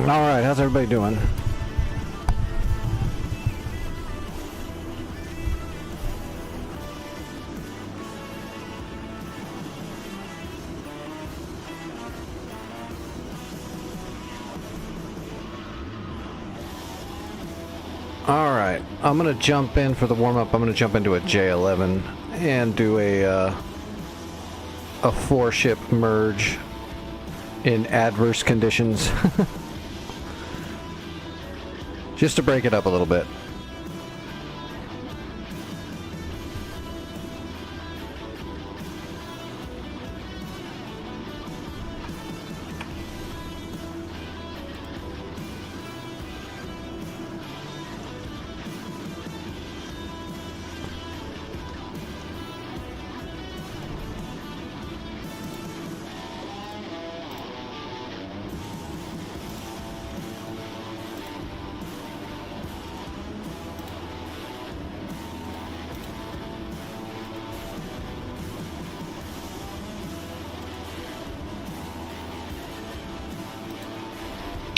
Alright, how's everybody doing? Alright, I'm gonna jump in for the warm-up. I'm gonna jump into a J11 and do a 4-ship merge in adverse conditions. Just to break it up a little bit.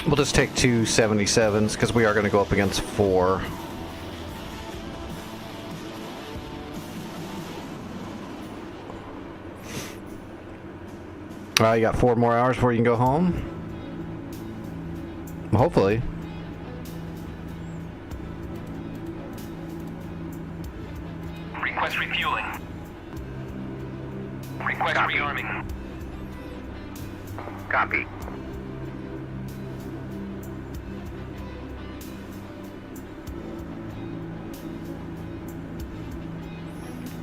We'll just take 2 77s because we are going to go up against 4. You got 4 more hours before you can go home? Hopefully. Request refueling. Request rearming. Copy.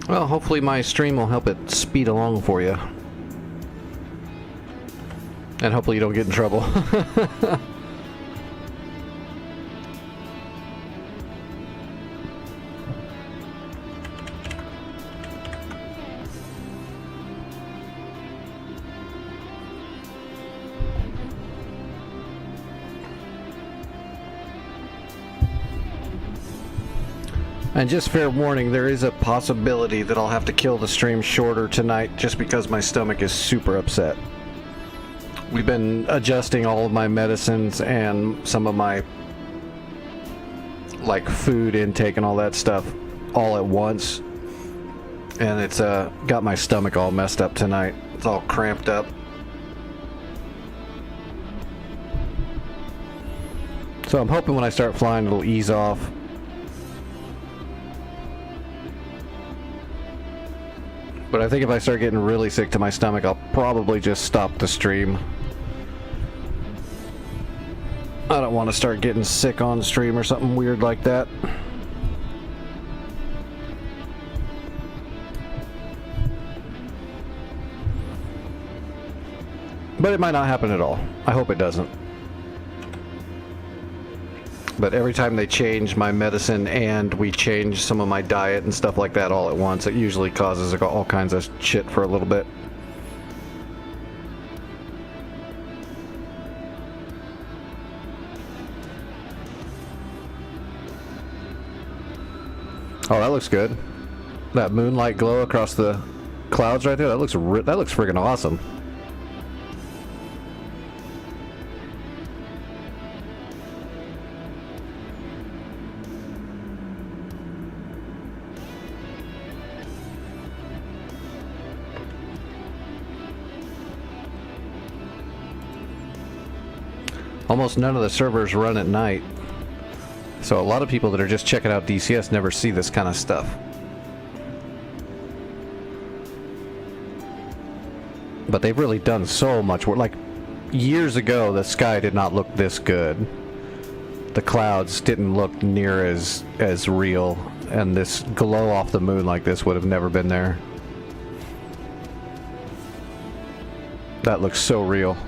Well, hopefully my stream will help it speed along for you. And hopefully you don't get in trouble. And just fair warning, there is a possibility that I'll have to kill the stream shorter tonight just because my stomach is super upset. We've been adjusting all of my medicines and some of my like food intake and all that stuff all at once. And it's got my stomach all messed up tonight. It's all cramped up. So I'm hoping when I start flying it'll ease off. But I think if I start getting really sick to my stomach, I'll probably just stop the stream. I don't want to start getting sick on stream or something weird like that. But it might not happen at all. I hope it doesn't. But every time they change my medicine and we change some of my diet and stuff like that all at once, it usually causes all kinds of shit for a little bit. Oh, that looks good. That moonlight glow across the clouds right there, that looks friggin' awesome. Almost none of the servers run at night. So a lot of people that are just checking out DCS never see this kind of stuff. But they've really done so much work. Like, years ago, the sky did not look this good. The clouds didn't look near as real. And this glow off the moon like this would have never been there. That looks so real.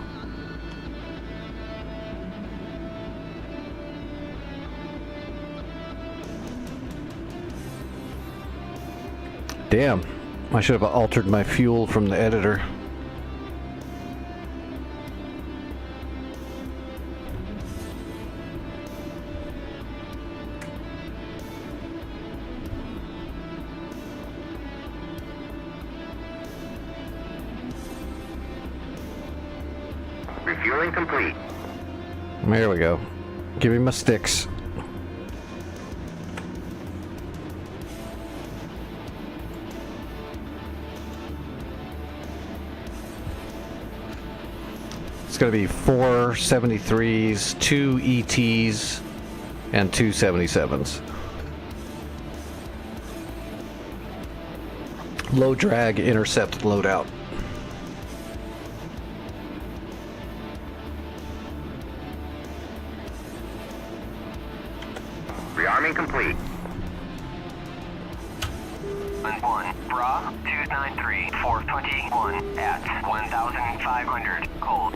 Damn, I should have altered my fuel from the editor. Refueling complete. There we go. Give me my sticks. It's going to be 4 73s, 2 ETs, and 2 77s. Low drag intercept loadout. Rearming complete. 1, Bra, 293, 421, at 1,500, cold.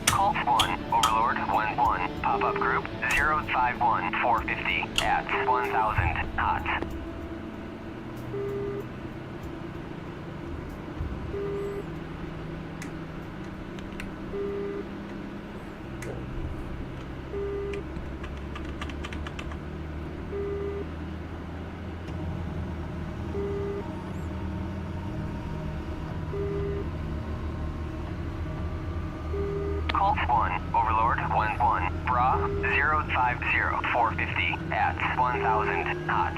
Colt 1, Overlord, 1-1, pop-up group, 051, 450, at 1,000, hot. Colt 1, Overlord, 1-1, Bra, 050, 450, at 1,000, hot.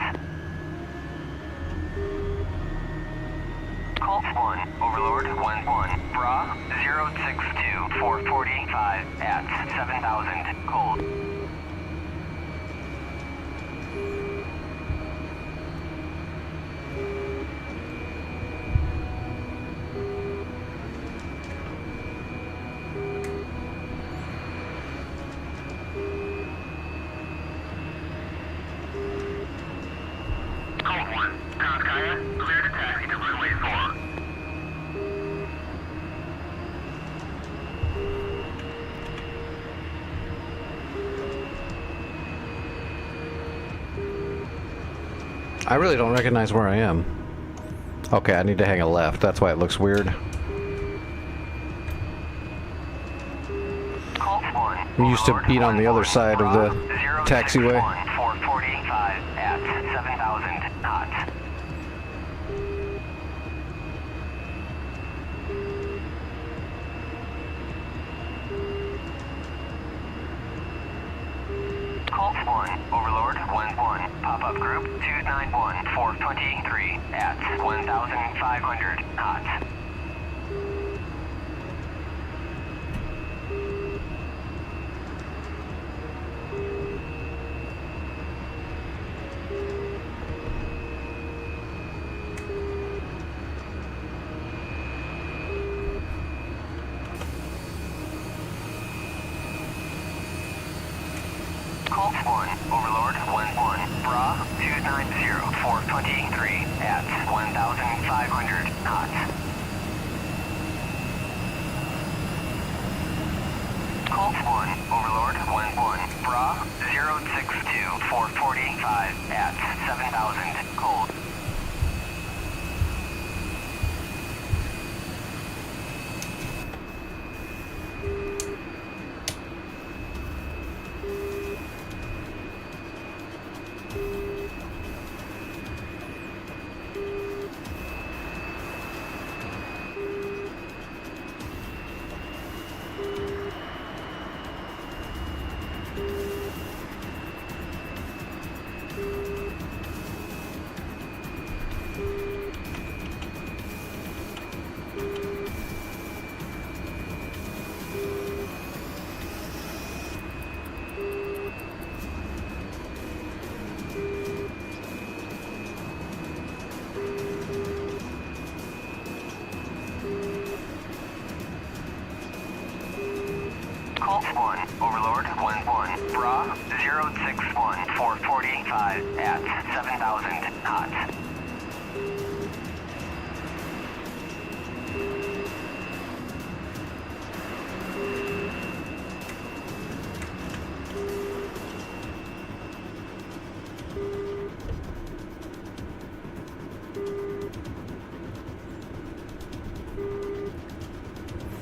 Colt 1, Overlord, 1-1, Bra, 062, 445, at 7,000, cold. Colt 1, Konskaya, clear to taxi to runway 4. I really don't recognize where I am. Okay, I need to hang a left. That's why it looks weird. Colt 1, We used to Overlord, beat on the other 1-1, side of the Bra, taxiway. 061, 445, at 7,000, hot. Colt 1, Overlord, 1-1, pop-up group, 291, 423, at 1,500, hot. Colt 1, Overlord, 1-1, Bra, 290, 423, at 1,500, hot. Colt 1, Overlord, 1-1, Bra, 062, 445, at 7,000, cold. Colt 1, Overlord, 1-1, Bra, 061, 445, at 7,000, hot.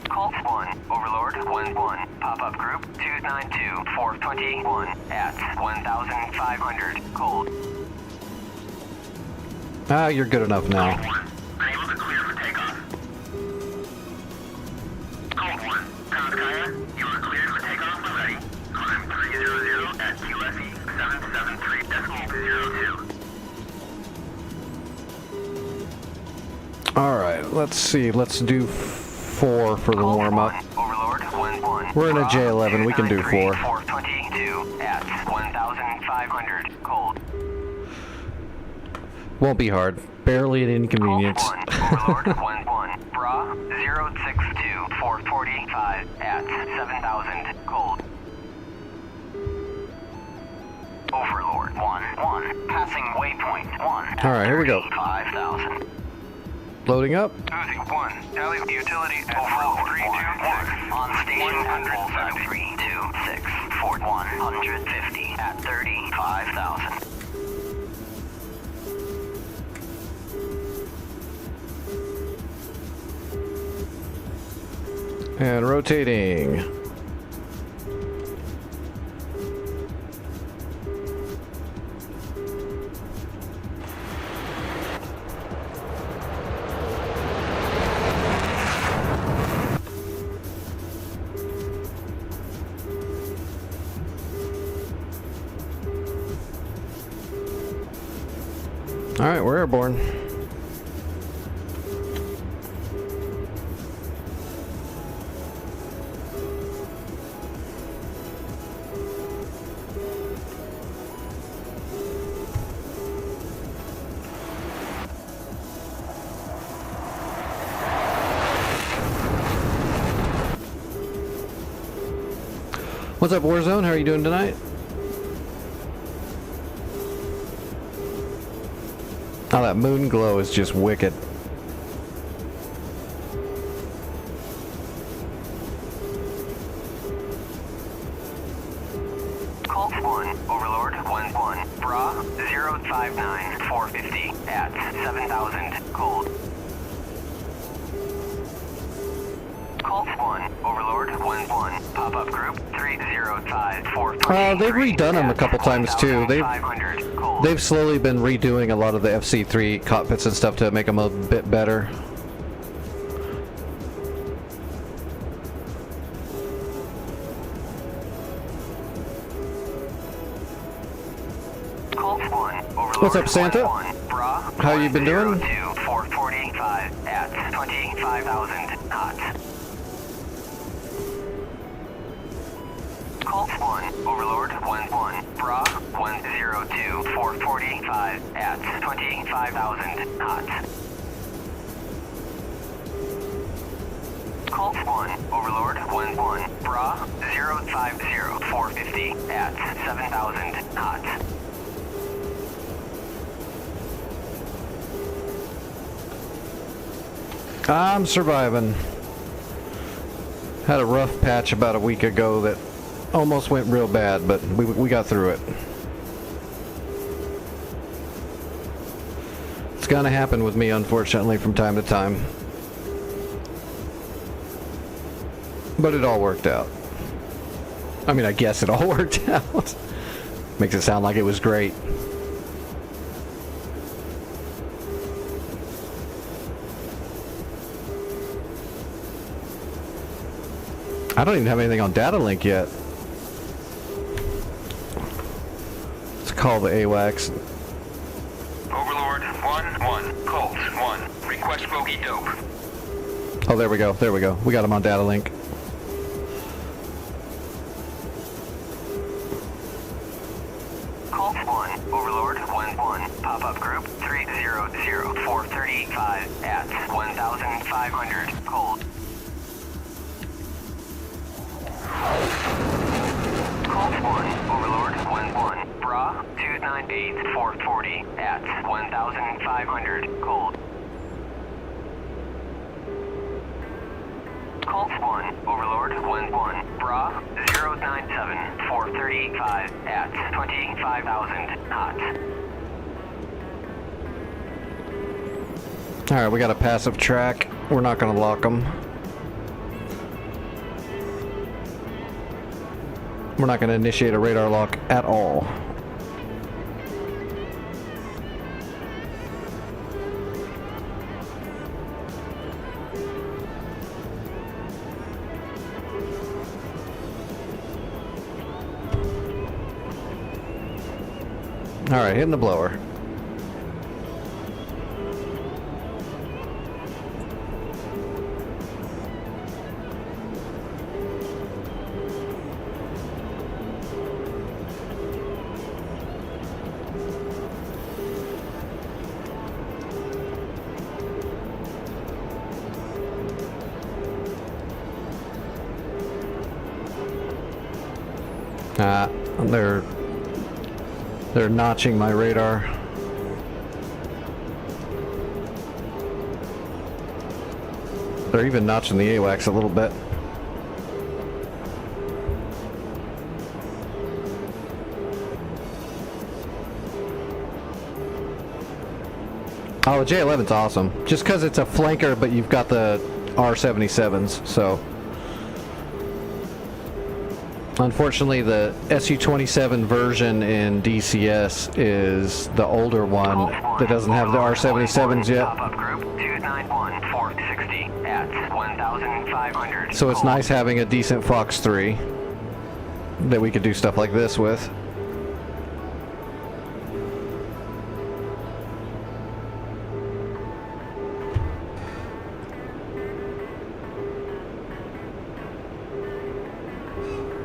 Colt 1, Overlord, 1-1, pop-up group, 292, 421, at 1,500, cold. Ah, you're good enough now. Unable to clear for takeoff. Colt let's see. Let's do 4 for the warm-up. Overlord 1-1. We're in a J11. We can do 4. 422 at 1,500. Cold. Won't be hard. Barely an inconvenience. Overlord 1-1. Bra 062 445 at 7,000. Cold. Overlord 1-1. Passing waypoint 1. Alright, here we go. 5,000. Loading up. Uzi 1. Tally utility at Overlord 326. On station at 326. Fort 150 at 35,000. And rotating. All right, we're airborne. What's up, Warzone? How are you doing tonight? Oh, that moon glow is just wicked. Colt 1, Overlord 1-1. Bra 059 450 at 7,000. Cold. Colt 1, Overlord 1-1. Pop-up group 305 440. They've redone them a couple times too. They've slowly been redoing a lot of the FC3 cockpits and stuff to make them a bit better. What's up, Santa? How you been doing? 445 at 25,000 hot. Colt 1, Overlord 1-1. Bra 102 445 at 25,000 hot. Colt 1, Overlord 1-1. Bra 050 450 at 7,000 hot. I'm surviving. Had a rough patch about a week ago that almost went real bad, but we got through it. It's gonna happen with me, unfortunately, from time to time. But it all worked out. I mean, I guess it all worked out. Makes it sound like it was great. I don't even have anything on data link yet. Let's call the AWACS. Overlord 1-1. Colt 1. Request bogey dope. Oh, there we go. There we go. We got him on data link. Colt 1. Overlord 1-1. Pop-up group 300 435 at 1,500. Cold. Colt 1, Overlord 1-1. Bra 298 440 at 1,500. Cold. Colt 1, Overlord 1-1. Bra 097 435 at 25,000. Hot. Alright, we got a passive track. We're not gonna lock them. We're not going to initiate a radar lock at all. Alright, hitting the blower. They're notching my radar. They're even notching the AWACS a little bit. Oh, the J11's awesome. Just because it's a flanker, but you've got the R77s, so... Unfortunately, the SU-27 version in DCS is the older one that doesn't have the R77s yet. So it's nice having a decent Fox 3 that we could do stuff like this with.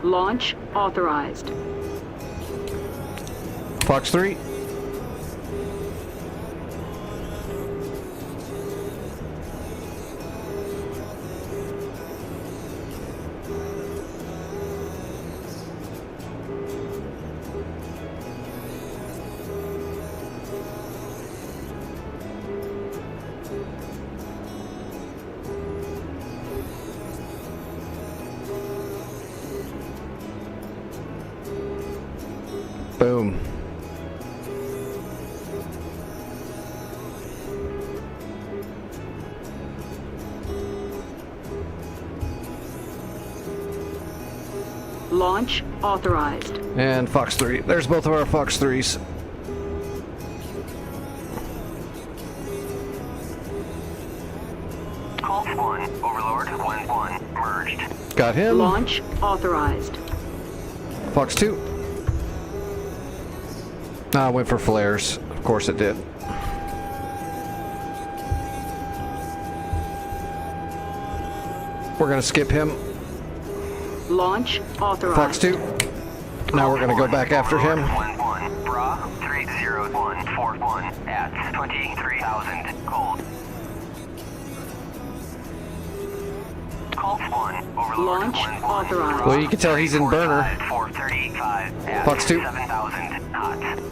Launch authorized. Fox 3. Boom. Launch authorized. And Fox 3. There's both of our Fox 3s. Call 1, Overlord 1-1, merged. Got him. Launch authorized. Fox 2. Ah, went for flares. Of course it did. We're gonna skip him. Launch authorized. Fox 2. Now we're gonna go back after him. 1-1, Bra 30141 at 23,000, cold. Call 1, Overlord Launch 1-1. authorized. Well, you can tell he's in burner. 435 at Fox 2. 7,000 knots.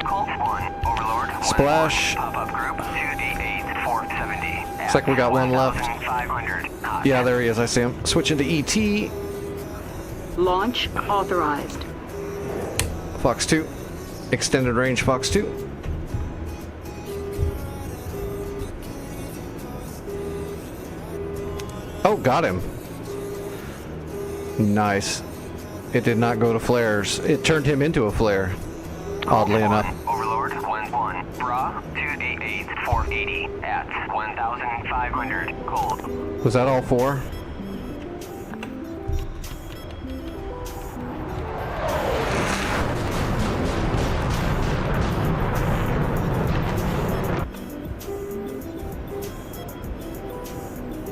Call 1, Overlord 1-1, Splash. pop-up group 2D8 470. Looks like we got one left. 1,500 knots. Yeah, there he is. I see him. Switching to ET. Launch authorized. Fox 2. Extended range Fox 2. Oh, got him. Nice. It did not go to flares. It turned him into a flare, oddly enough. Overlord 1-1, Bra 2D8 480 at 1,500, cold. Was that all four?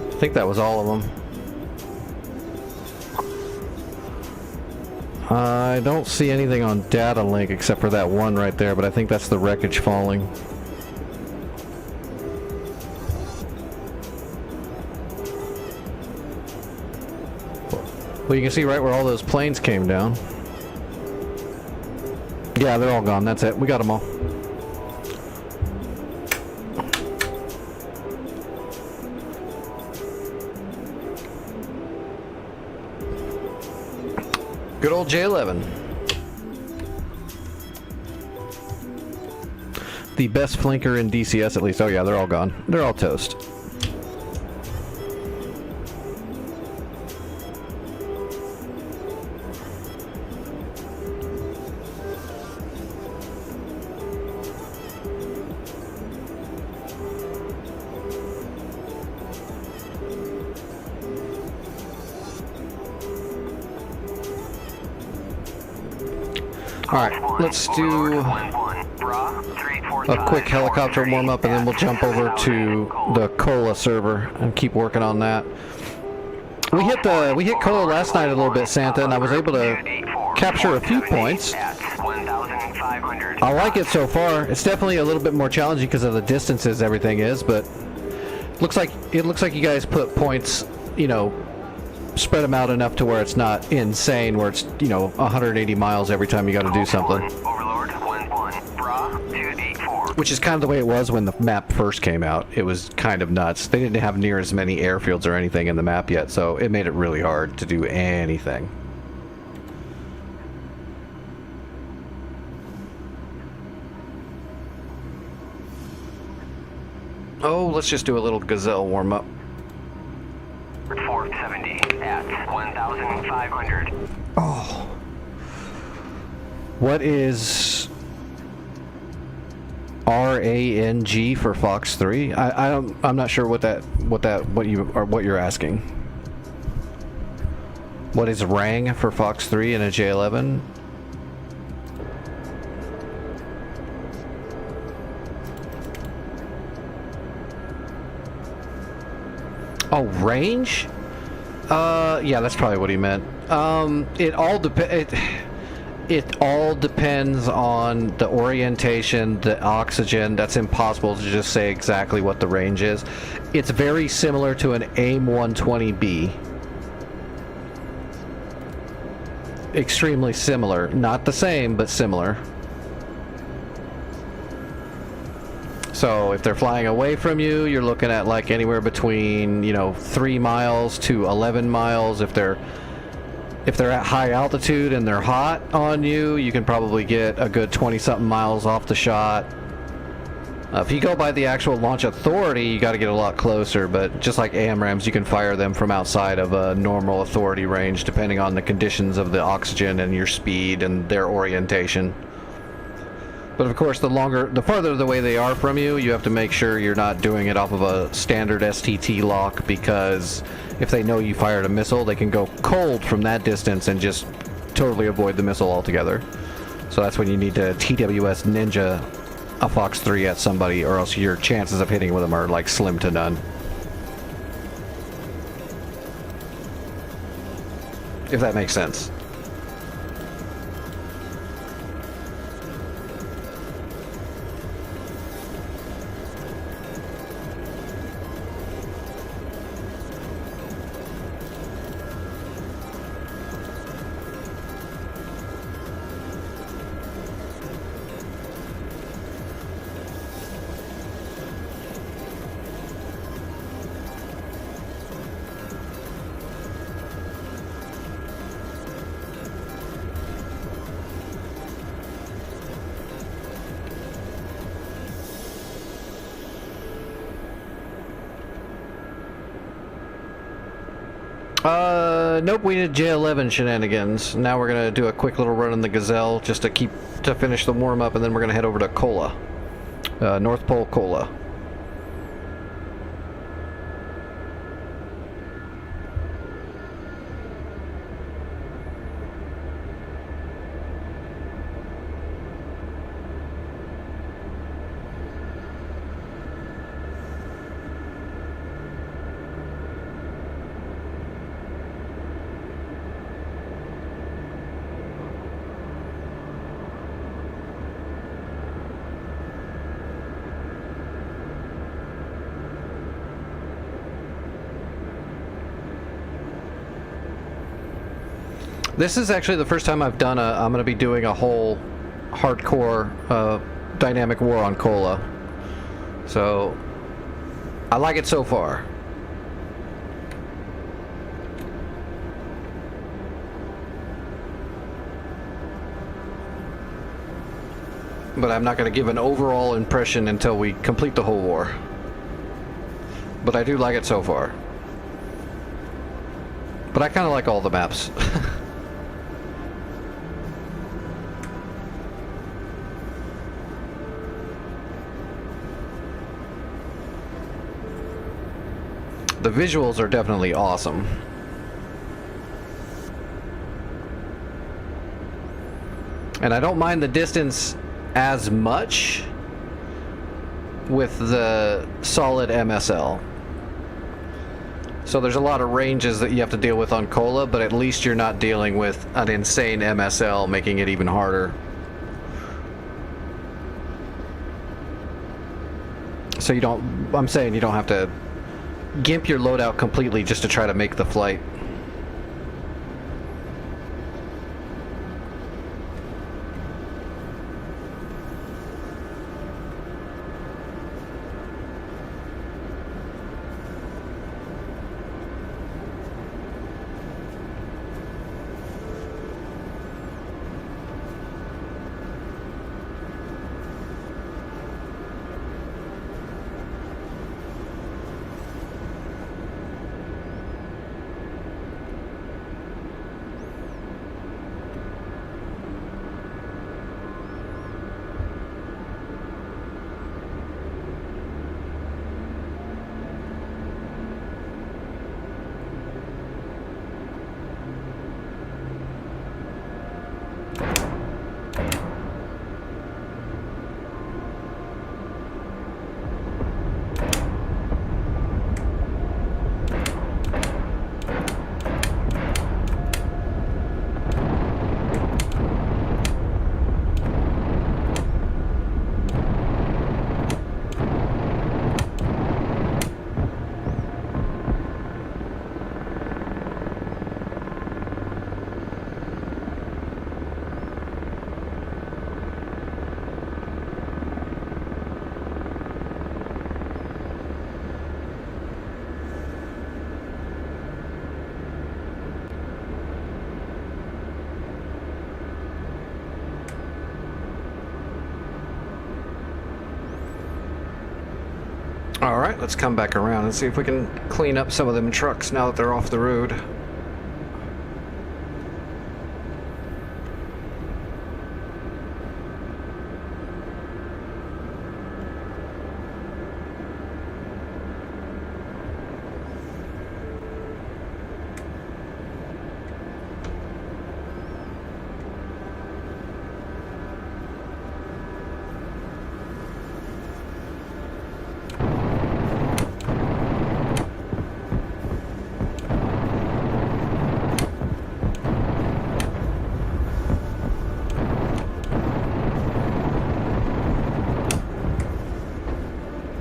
I think that was all of them. I don't see anything on data link except for that one right there, but I think that's the wreckage falling. Well, you can see right where all those planes came down. Yeah, they're all gone. That's it. We got them all. Good old J11. The best flanker in DCS, at least. Oh yeah, they're all gone. They're all toast. Alright, let's do a quick helicopter warm up and then we'll jump over to the Kola server and keep working on that. We hit Kola last night a little bit, Santa, and I was able to capture a few points. I like it so far. It's definitely a little bit more challenging because of the distances everything is, but it looks like you guys put points, you know, spread them out enough to where it's not insane, where it's, you know, 180 miles every time you got to do something. Overlord 1-1. Bra 284. Which is kind of the way it was when the map first came out. It was kind of nuts. They didn't have near as many airfields or anything in the map yet, so it made it really hard to do anything. Oh, let's just do a little Gazelle warm-up. 470 at 1,500. Oh. What is RANG for Fox 3? I'm not sure what you're asking. What is RANG for Fox 3 in a J11? Oh, range? Yeah, that's probably what he meant. It all depends on the orientation, the oxygen. That's impossible to just say exactly what the range is. It's very similar to an AIM-120B. Extremely similar. Not the same, but similar. So if they're flying away from you, you're looking at like anywhere between, you know, 3 miles to 11 miles. If they're at high altitude and they're hot on you, you can probably get a good 20-something miles off the shot. If you go by the actual launch authority, you got to get a lot closer, but just like AMRAAMs, you can fire them from outside of a normal authority range depending on the conditions of the oxygen and your speed and their orientation. But of course, the farther away they are from you, you have to make sure you're not doing it off of a standard STT lock, because if they know you fired a missile, they can go cold from that distance and just totally avoid the missile altogether. So that's when you need to TWS Ninja a Fox 3 at somebody, or else your chances of hitting with them are like slim to none. If that makes sense. Nope, we did J11 shenanigans. Now we're gonna do a quick little run in the Gazelle just to finish the warm-up, and then we're gonna head over to Kola. North Pole Kola. This is actually the first time I've done I'm going to be doing a whole hardcore dynamic war on Kola. So, I like it so far. But I'm not going to give an overall impression until we complete the whole war. But I do like it so far. But I kind of like all the maps. The visuals are definitely awesome. And I don't mind the distance as much with the solid MSL. So there's a lot of ranges that you have to deal with on Kola, but at least you're not dealing with an insane MSL, making it even harder. So I'm saying you don't have to gimp your loadout completely just to try to make the flight. Alright, let's come back around and see if we can clean up some of them trucks now that they're off the road.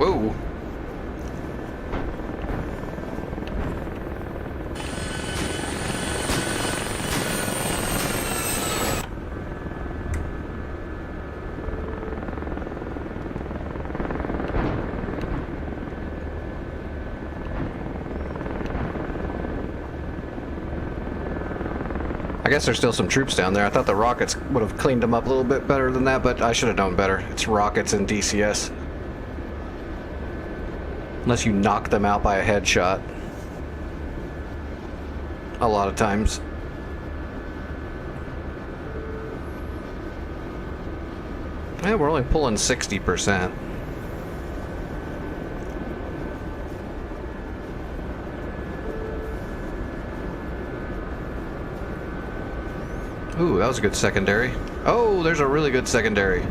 Whoa. I guess there's still some troops down there. I thought the rockets would have cleaned them up a little bit better than that, but I should have known better. It's rockets and DCS. Unless you knock them out by a headshot. A lot of times. Yeah, we're only pulling 60%. Ooh, that was a good secondary. Oh, there's a really good secondary.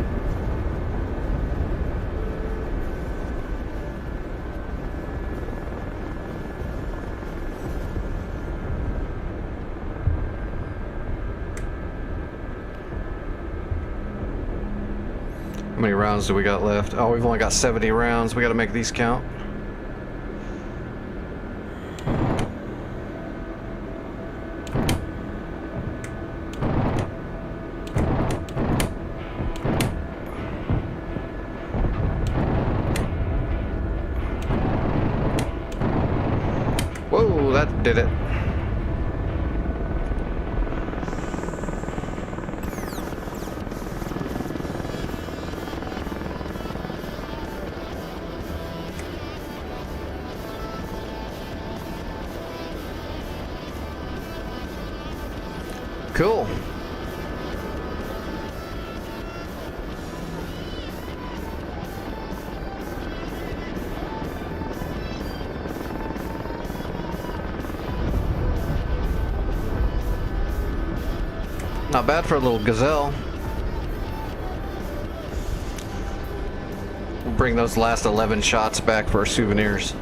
How many rounds do we got left? Oh, we've only got 70 rounds. We got to make these count. Whoa, that did it. Cool. Not bad for a little gazelle. We'll bring those last 11 shots back for our souvenirs.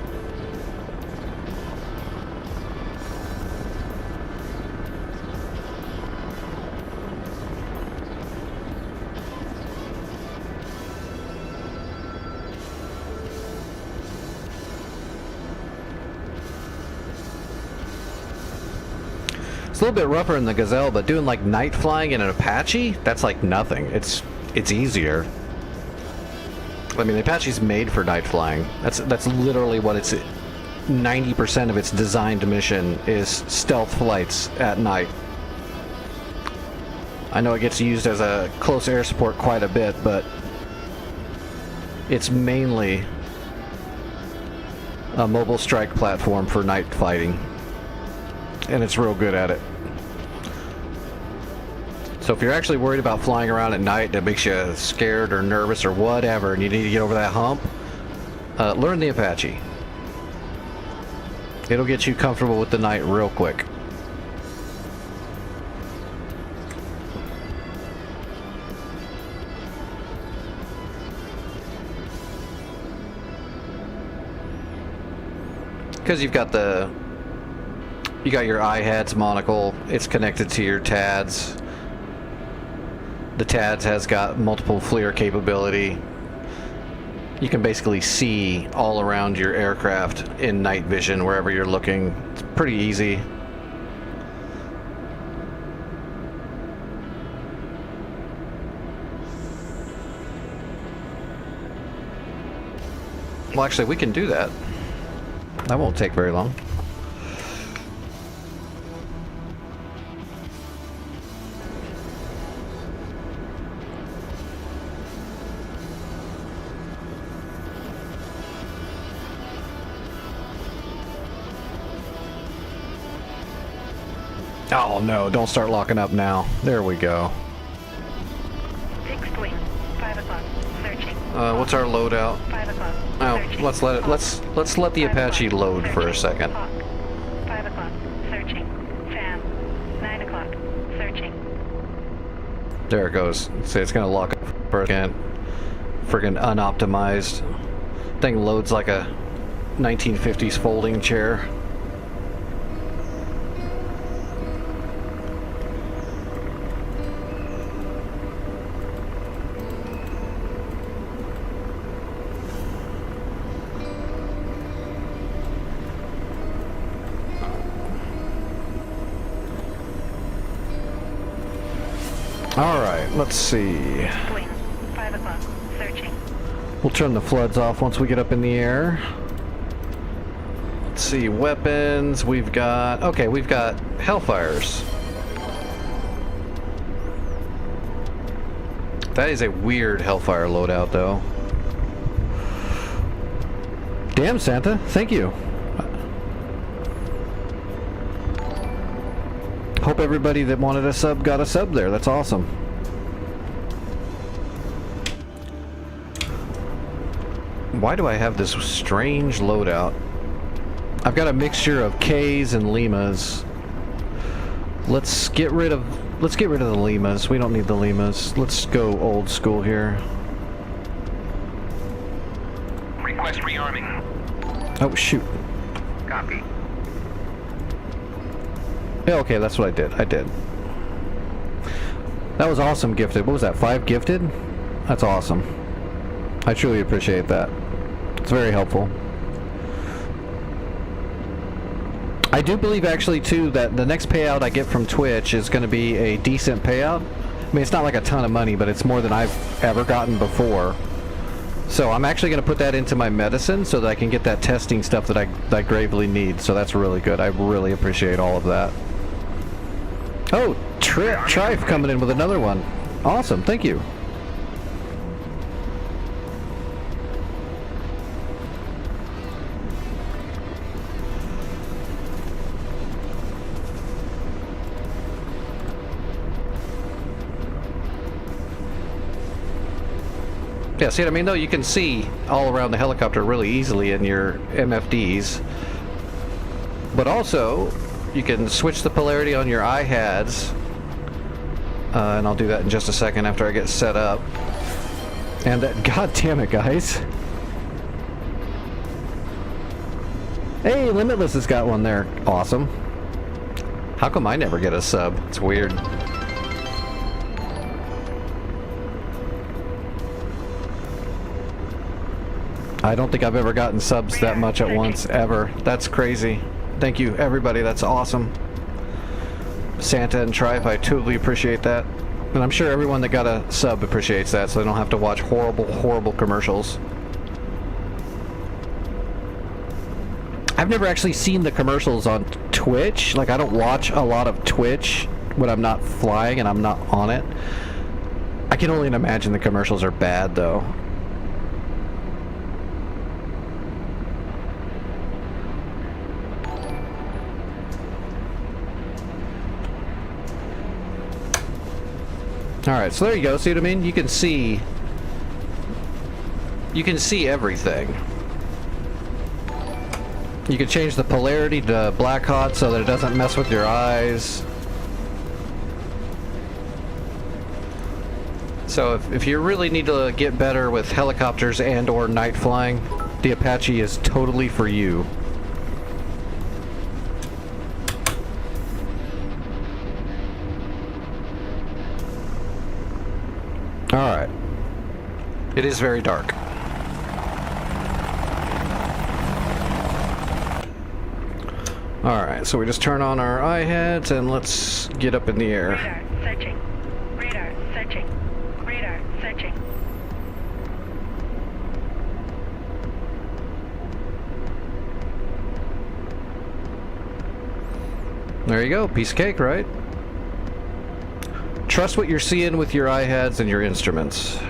It's a little bit rougher in the Gazelle, but doing like night flying in an Apache, that's like nothing. It's easier. I mean, the Apache's made for night flying. That's literally what it's. 90% of its designed mission is stealth flights at night. I know it gets used as a close air support quite a bit, but it's mainly a mobile strike platform for night fighting. And it's real good at it. So if you're actually worried about flying around at night that makes you scared or nervous or whatever, and you need to get over that hump, learn the Apache. It'll get you comfortable with the night real quick. Because you got your iHats monocle, it's connected to your TADS. The TADS has got multiple FLIR capability. You can basically see all around your aircraft in night vision wherever you're looking. It's pretty easy. Well, actually, we can do that. That won't take very long. Oh no, don't start locking up now. There we go. Fixed wing. 5 o'clock. Searching. What's our loadout? 5 o'clock. Oh, Searching. let's let the 5 Apache o'clock. load for a Searching. second. Hawk. 5 o'clock. Searching. Fan. 9 o'clock. Searching. There it goes. See, it's gonna lock up for a second. Friggin' unoptimized. Thing loads like a 1950s folding chair. Alright, let's see. Wing. 5 o'clock. Searching. We'll turn the floods off once we get up in the air. Let's see, weapons, we've got Hellfires. That is a weird Hellfire loadout, though. Damn, Santa, thank you. Hope everybody that wanted a sub got a sub there. That's awesome. Why do I have this strange loadout? I've got a mixture of K's and Limas. Let's get rid of the Limas. We don't need the Limas. Let's go old school here. Request rearming. Oh shoot. Copy. Yeah, okay, that's what I did. That was awesome, Gifted. What was that, 5 Gifted? That's awesome. I truly appreciate that. It's very helpful. I do believe, actually, too, that the next payout I get from Twitch is going to be a decent payout. I mean, it's not like a ton of money, but it's more than I've ever gotten before. So I'm actually going to put that into my medicine so that I can get that testing stuff that I gravely need. So that's really good. I really appreciate all of that. Oh, Trife coming in with another one. Awesome, thank you. Yeah, see what I mean, though? You can see all around the helicopter really easily in your MFDs. But also, you can switch the polarity on your iHads. And I'll do that in just a second after I get set up. And god damn it, guys. Hey, Limitless has got one there. Awesome. How come I never get a sub? It's weird. I don't think I've ever gotten subs that much at once, ever. That's crazy. Thank you, everybody. That's awesome. Santa and Trife, I totally appreciate that. And I'm sure everyone that got a sub appreciates that, so they don't have to watch horrible, horrible commercials. I've never actually seen the commercials on Twitch. Like, I don't watch a lot of Twitch when I'm not flying and I'm not on it. I can only imagine the commercials are bad, though. Alright, so there you go. See what I mean? You can see everything. You can change the polarity to black hot so that it doesn't mess with your eyes. So if you really need to get better with helicopters and or night flying, the Apache is totally for you. Alright. It is very dark. Alright, so we just turn on our iHeads and let's get up in the air. Radar searching. Radar searching. Radar searching. There you go, piece of cake, right? Trust what you're seeing with your iHeads and your instruments.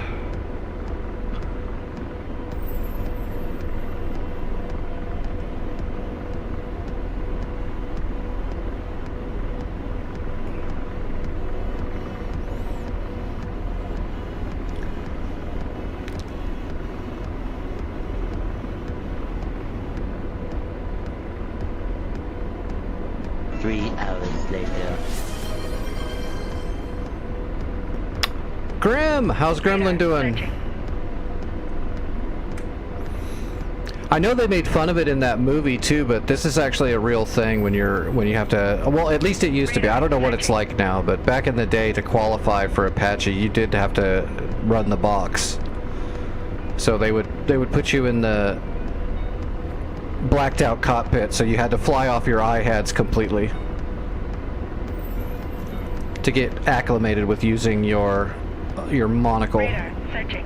Grim, how's Gremlin doing? Searching. I know they made fun of it in that movie too, but this is actually a real thing when you have to. Well, at least it used to be. I don't know what it's like now, but back in the day, to qualify for Apache, you did have to run the box. So they would put you in the blacked out cockpit, so you had to fly off your iHads completely to get acclimated with using your monocle. Radar. Searching.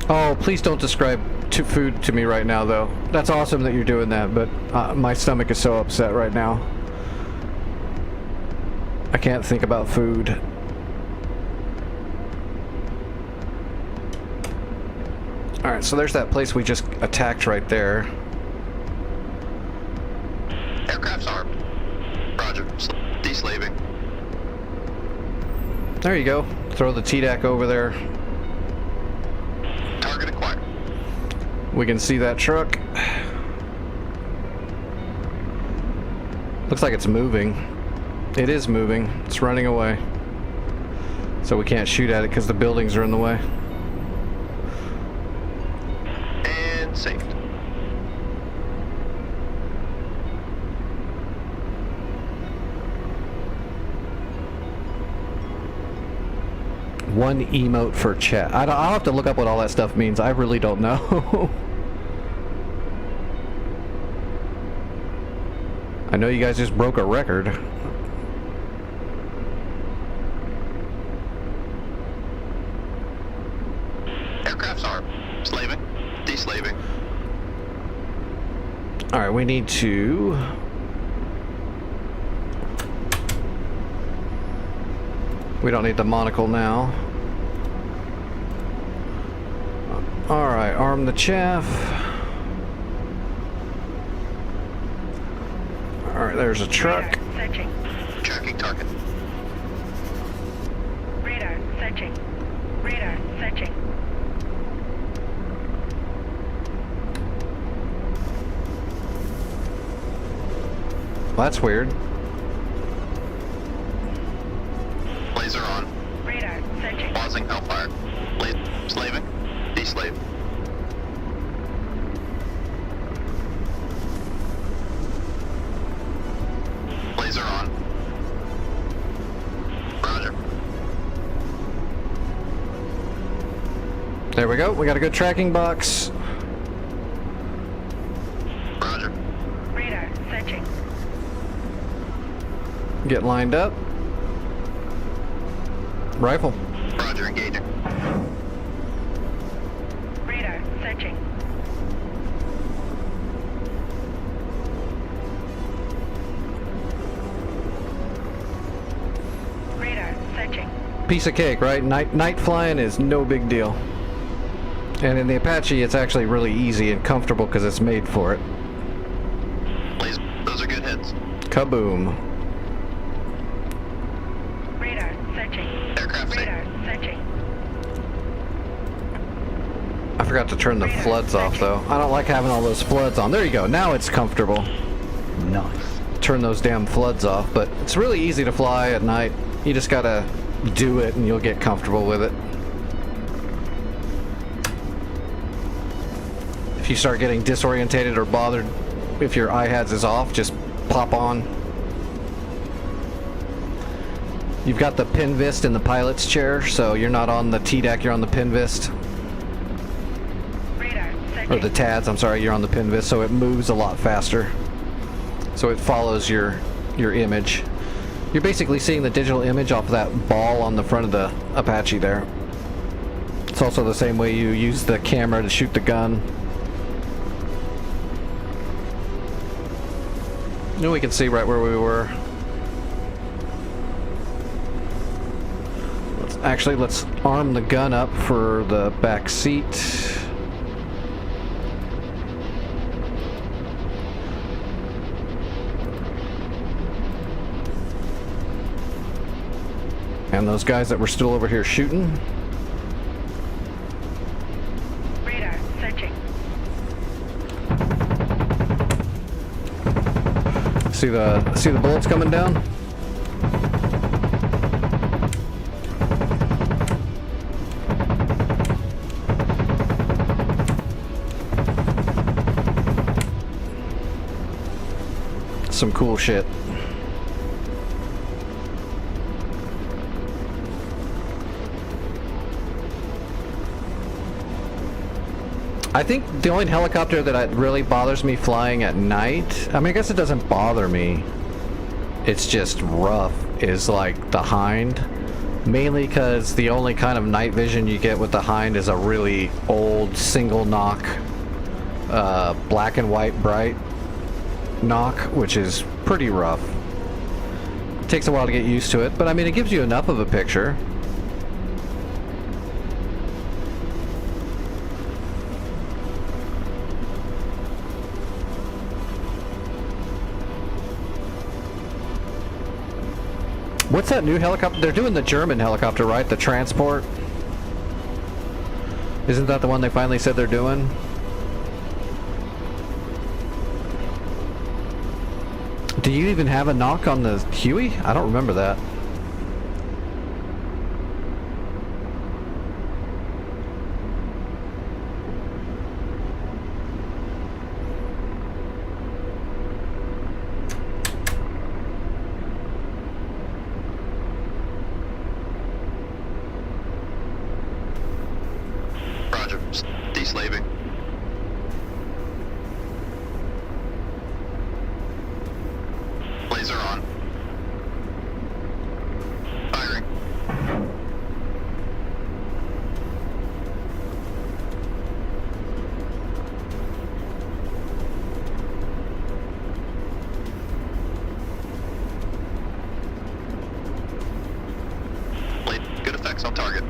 Oh, please don't describe food to me right now, though. That's awesome that you're doing that, but my stomach is so upset right now. I can't think about food. Alright, so there's that place we just attacked right there. Aircraft's armed. Roger. Deslaving. There you go. Throw the TDAC over there. Target acquired. We can see that truck. Looks like it's moving. It is moving. It's running away. So we can't shoot at it because the buildings are in the way. And saved. One emote for chat. I'll have to look up what all that stuff means. I really don't know. I know you guys just broke a record. Aircraft's armed. Slaving. Deslaving. Alright, we need to... We don't need the monocle now. Alright, arm the chaff. Alright, there's a truck. Radar. Searching. Tracking target. Radar. Searching. Radar. Searching. Well, that's weird. Laser on. Radar. Searching. Pausing Hellfire. Slaving. Deslave. Laser on. Roger. There we go. We got a good tracking box. Roger. Radar. Searching. Get lined up. Rifle. Roger. Engaging. Radar. Searching. Radar. Searching. Piece of cake, right? Night flying is no big deal. And in the Apache, it's actually really easy and comfortable because it's made for it. Laser. Those are good hits. Kaboom. Radar. Searching. Aircraft safe. Radar. Searching. I forgot to turn the floods off, though. I don't like having all those floods on. There you go. Now it's comfortable. Nice. Turn those damn floods off. But it's really easy to fly at night. You just gotta do it and you'll get comfortable with it. If you start getting disorientated or bothered, if your iHads is off, just pop on. You've got the pinvist in the pilot's chair, so you're not on the TDAC, you're on the pinvist. Radar. Searching. Or the TADS, I'm sorry, you're on the pinvist, so it moves a lot faster. So it follows your image. You're basically seeing the digital image off of that ball on the front of the Apache there. It's also the same way you use the camera to shoot the gun. Now we can see right where we were. Let's arm the gun up for the back seat. And those guys that were still over here shooting. Radar. Searching. See the bullets coming down? Some cool shit. I think the only helicopter that really bothers me flying at night, I mean, I guess it doesn't bother me, it's just rough, is like the Hind. Mainly because the only kind of night vision you get with the Hind is a really old single knock, black and white bright knock, which is pretty rough. Takes a while to get used to it, but I mean, it gives you enough of a picture. What's that new helicopter? They're doing the German helicopter, right? The transport? Isn't that the one they finally said they're doing? Do you even have a knock on the Huey? I don't remember that. Roger. Deslaving. Laser on. Firing. Good effects on target.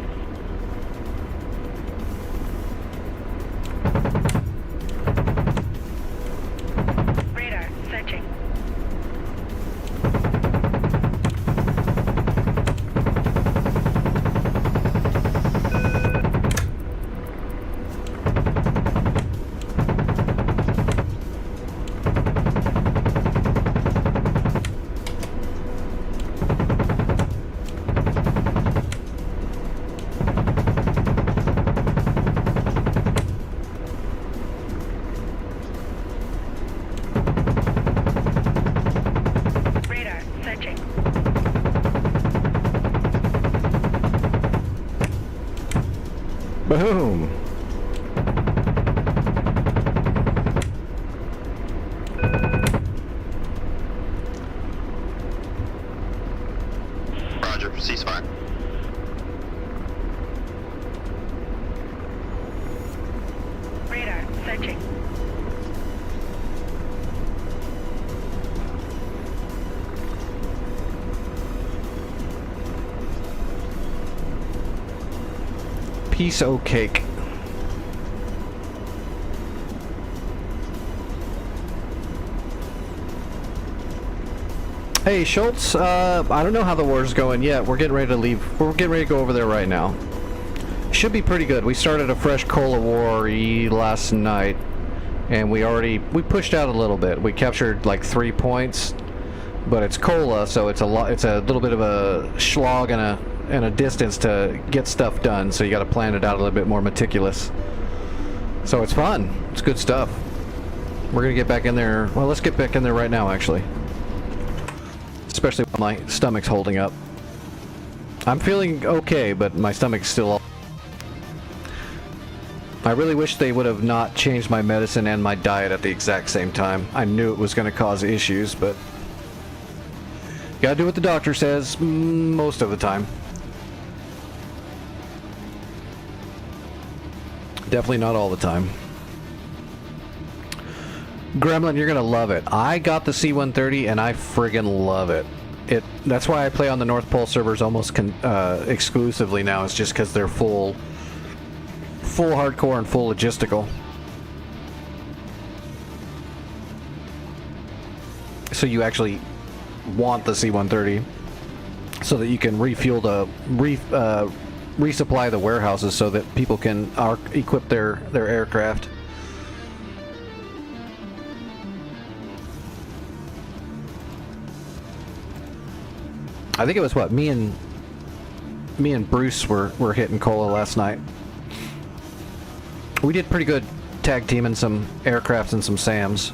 Radar, searching. Radar, searching. Boom! Roger. Ceasefire. Radar, searching. Piece o' cake. Hey Schultz, I don't know how the war's going yet. We're getting ready to leave. We're getting ready to go over there right now. Should be pretty good. We started a fresh Kola war last night, and we pushed out a little bit. We captured like 3 points, but it's Kola, so it's a little bit of a slog and a distance to get stuff done. So you got to plan it out a little bit more meticulous. So it's fun. It's good stuff. We're gonna get back in there. Well, let's get back in there right now, actually. Especially when my stomach's holding up. I'm feeling okay, but my stomach's still. I really wish they would have not changed my medicine and my diet at the exact same time. I knew it was going to cause issues, but gotta do what the doctor says most of the time. Definitely not all the time. Gremlin, you're gonna love it. I got the C-130 and I friggin' love it. That's why I play on the North Pole servers almost exclusively now. It's just because they're full hardcore and full logistical. So you actually want the C-130 so that you can refuel resupply the warehouses so that people can equip their aircraft. I think it was what, me and Bruce were hitting Kola last night. We did pretty good tag teaming some aircrafts and some SAMs.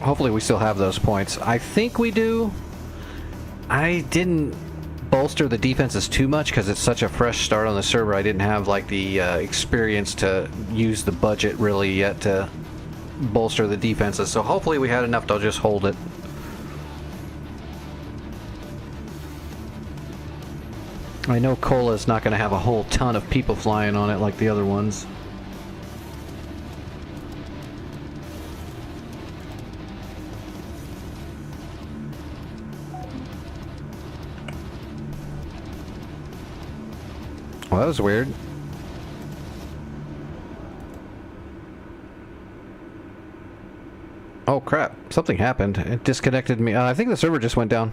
Hopefully we still have those points. I think we do. I didn't bolster the defenses too much because it's such a fresh start on the server. I didn't have like the experience to use the budget really yet to bolster the defenses. So hopefully we had enough to just hold it. I know Kola's not going to have a whole ton of people flying on it like the other ones. Well, that was weird. Oh crap, something happened. It disconnected me. I think the server just went down.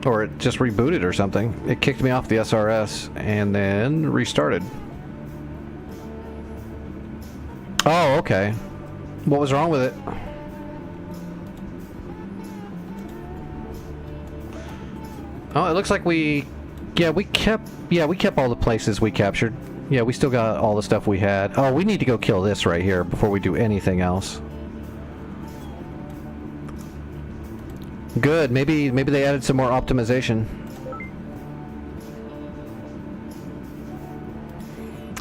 Or it just rebooted or something. It kicked me off the SRS and then restarted. Oh, okay. What was wrong with it? Oh, it looks like we kept all the places we captured. Yeah, we still got all the stuff we had. Oh, we need to go kill this right here before we do anything else. Good. Maybe they added some more optimization.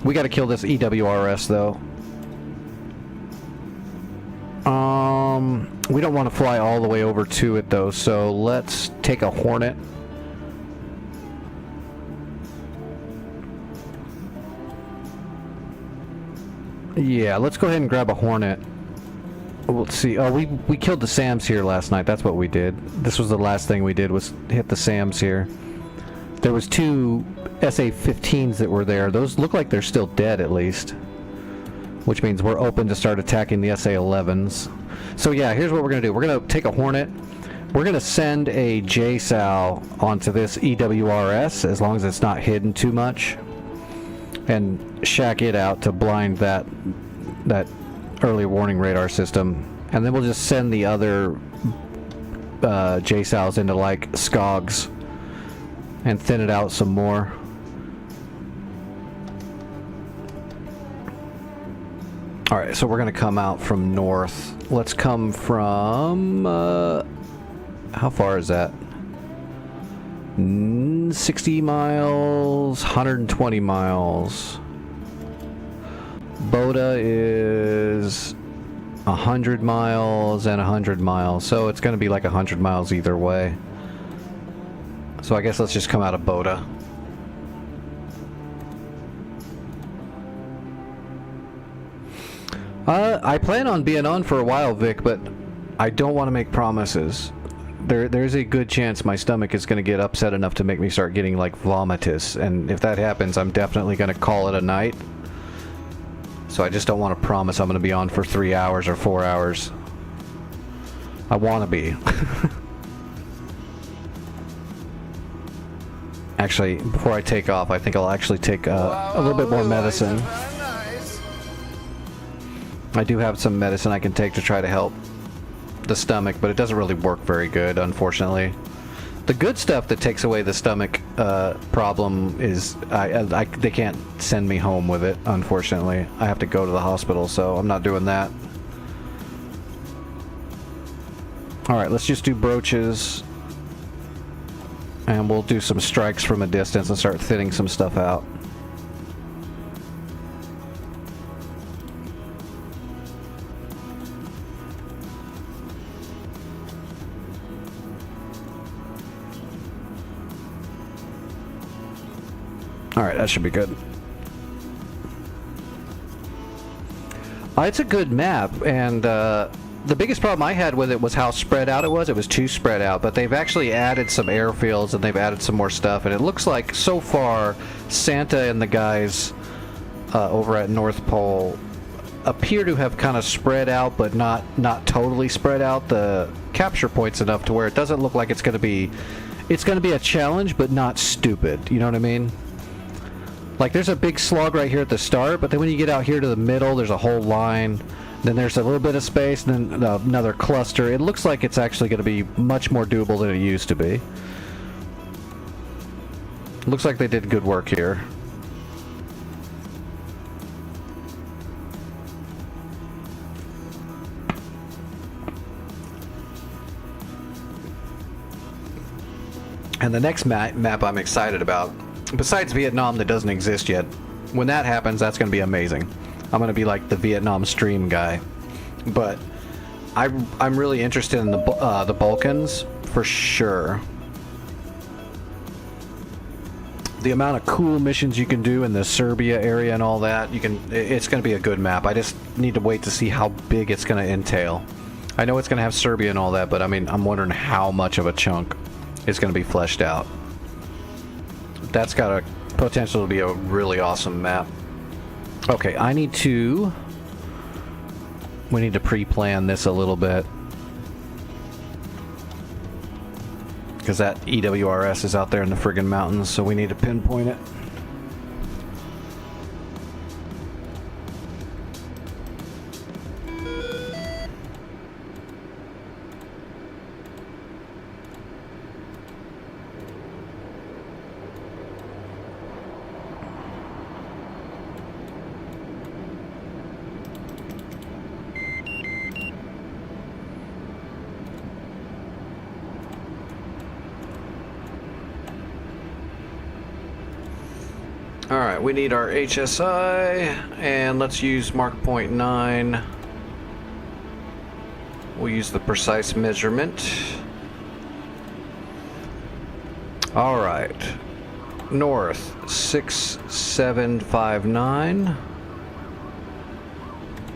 We got to kill this EWRS though. We don't want to fly all the way over to it though, so let's take a Hornet. Yeah, let's go ahead and grab a Hornet. Let's see. Oh, we killed the SAMs here last night. That's what we did. This was the last thing we did, was hit the SAMs here. There was two SA-15s that were there. Those look like they're still dead at least. Which means we're open to start attacking the SA-11s. So yeah, here's what we're going to do. We're going to take a Hornet. We're going to send a JSOW onto this EWRS, as long as it's not hidden too much. And shack it out to blind that early warning radar system, and then we'll just send the other JSOWs into like SCOGs and thin it out some more. Alright, so we're gonna come out from north. Let's come from how far is that? 60 miles, 120 miles. Boda is 100 miles and 100 miles, so it's going to be like 100 miles either way. So I guess let's just come out of Boda. I plan on being on for a while, Vic, but I don't want to make promises. There's a good chance my stomach is going to get upset enough to make me start getting like vomitus, and if that happens, I'm definitely going to call it a night. So I just don't want to promise I'm going to be on for 3 hours or 4 hours. I want to be. Actually, before I take off, I think I'll actually take a little bit more medicine. I do have some medicine I can take to try to help the stomach, but it doesn't really work very good, unfortunately. The good stuff that takes away the stomach problem is they can't send me home with it, unfortunately. I have to go to the hospital, so I'm not doing that. Alright, let's just do broaches. And we'll do some strikes from a distance and start thinning some stuff out. Alright, that should be good. It's a good map, and the biggest problem I had with it was how spread out it was. It was too spread out, but they've actually added some airfields and they've added some more stuff, and it looks like so far Santa and the guys over at North Pole appear to have kind of spread out, but not totally spread out the capture points enough to where it doesn't look like it's going to be it's going to be a challenge, but not stupid. You know what I mean? Like, there's a big slog right here at the start, but then when you get out here to the middle, there's a whole line. Then there's a little bit of space, and then another cluster. It looks like it's actually going to be much more doable than it used to be. Looks like they did good work here. And the next map I'm excited about, besides Vietnam that doesn't exist yet, when that happens, that's going to be amazing. I'm going to be like the Vietnam stream guy. But I'm really interested in the Balkans for sure. The amount of cool missions you can do in the Serbia area and all that, it's going to be a good map. I just need to wait to see how big it's going to entail. I know it's going to have Serbia and all that, but I mean, I'm wondering how much of a chunk is going to be fleshed out. That's got a potential to be a really awesome map. Okay, we need to pre-plan this a little bit, because that EWRS is out there in the friggin' mountains, so we need to pinpoint it. Alright, we need our HSI, and let's use Mark Point 9. We'll use the precise measurement. Alright. North, 6759.